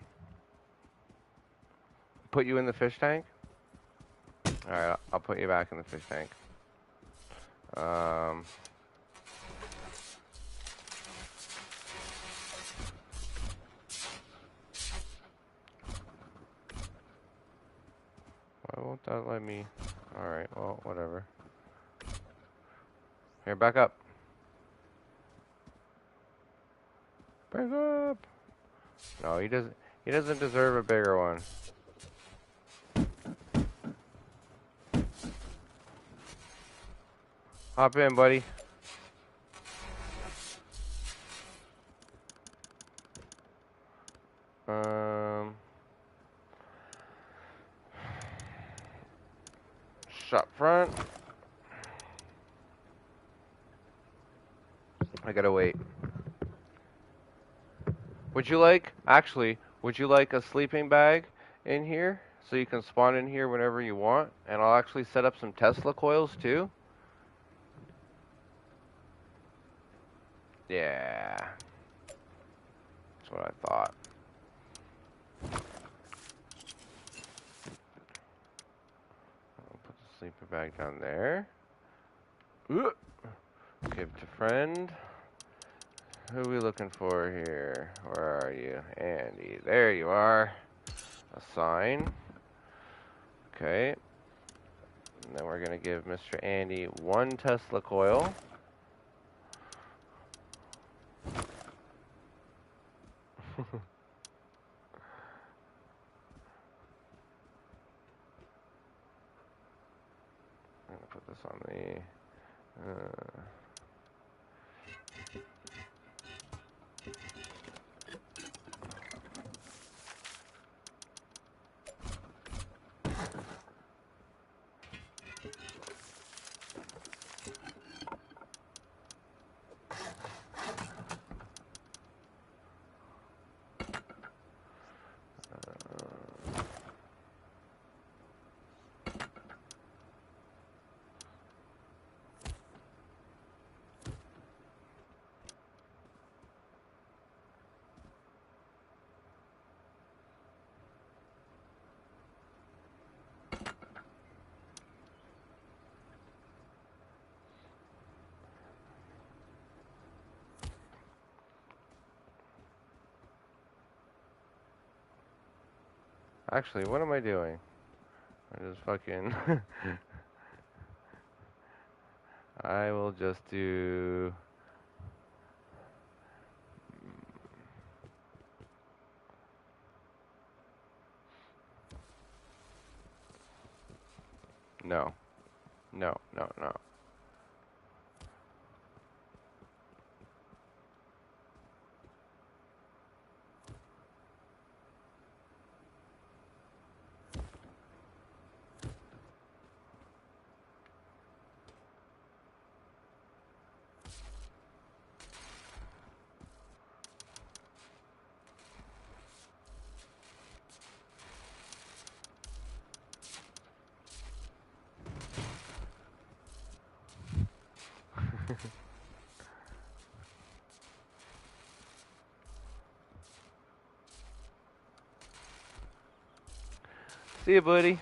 Put you in the fish tank. Alright, I'll put you back in the fish tank. Why won't that let me? Alright, well, whatever. Here, back up. Back up. No, he doesn't deserve a bigger one. Hop in, buddy. Shop front. I gotta wait. Would you like a sleeping bag in here so you can spawn in here whenever you want? And I'll actually set up some Tesla coils too. Yeah. That's what I thought. I'll put the sleeping bag down there. Ooh. Give to friend. Who are we looking for here? Where are you? Andy. There you are. Assign. Okay. And then we're going to give Mr. Andy 1 Tesla coil. I'm going to put this on the... Actually, what am I doing? I just fucking... I will just do... No. No, no, no. See you, buddy.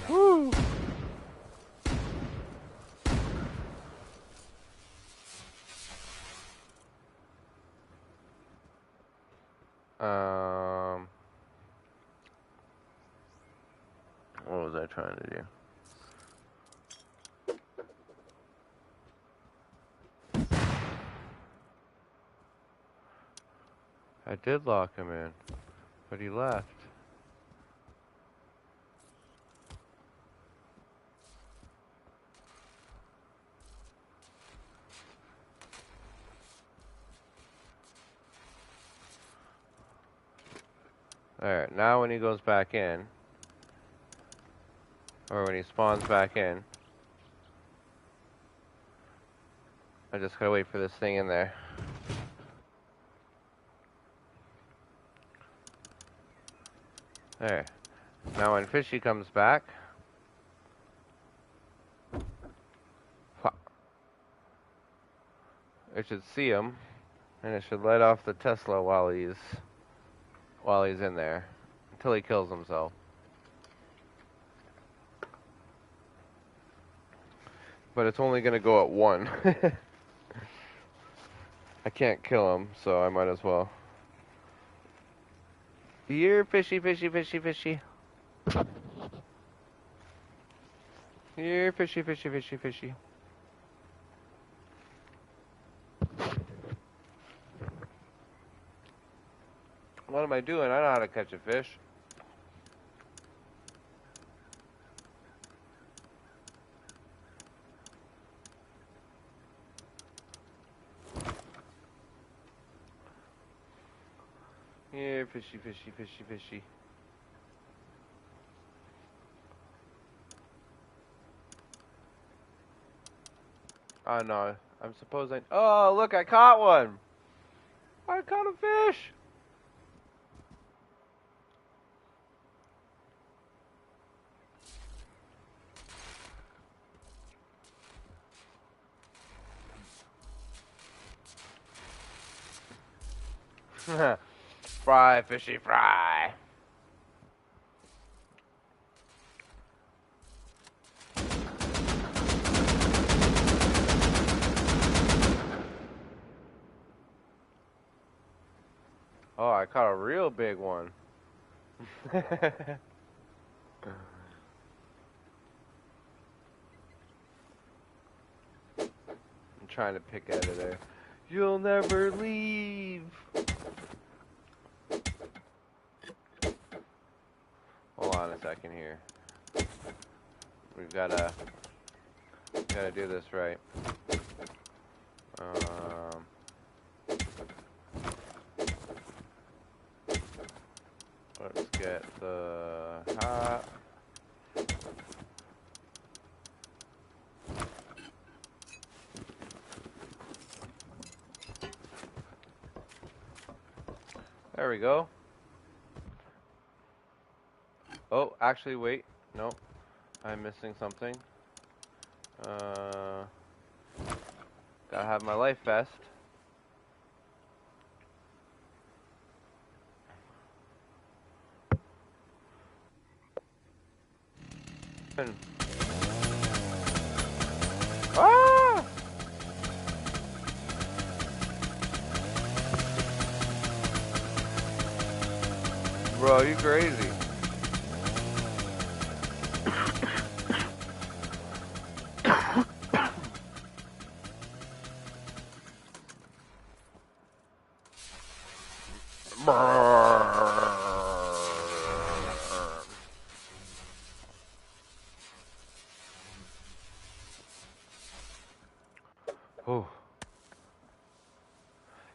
Woo! What was I trying to do? I did lock him in, but he left. Alright, now when he goes back in, or when he spawns back in, I just gotta wait for this thing in there. There. Now when Fishy comes back, it should see him, and it should let off the Tesla while he's in there, until he kills himself. But it's only gonna go at 1. I can't kill him, so I might as well. Here, Fishy, Fishy, Fishy, Fishy. Here, Fishy, Fishy, Fishy, Fishy. What am I doing? I know how to catch a fish. Here, Fishy, Fishy, Fishy, Fishy. Oh no, I'm supposing. Oh, look, I caught one! I caught a fish! Fry, fishy, fry. Oh, I caught a real big one. I'm trying to pick out of there. You'll never leave. Hold on a second here. We've gotta do this right. Let's get the hat. There we go. Oh, actually, wait. No, I'm missing something. Gotta have my life vest. Ah! Bro, you crazy. Oh.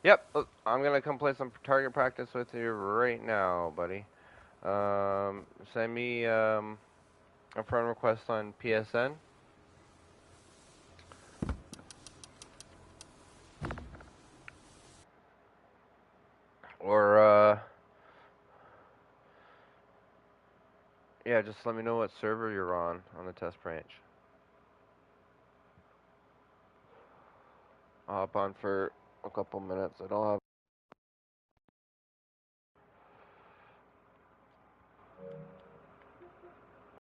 Yep, I'm gonna come play some target practice with you right now, buddy. Send me a friend request on PSN. Or yeah, just let me know what server you're on the test branch. I'll hop on for a couple minutes. I don't have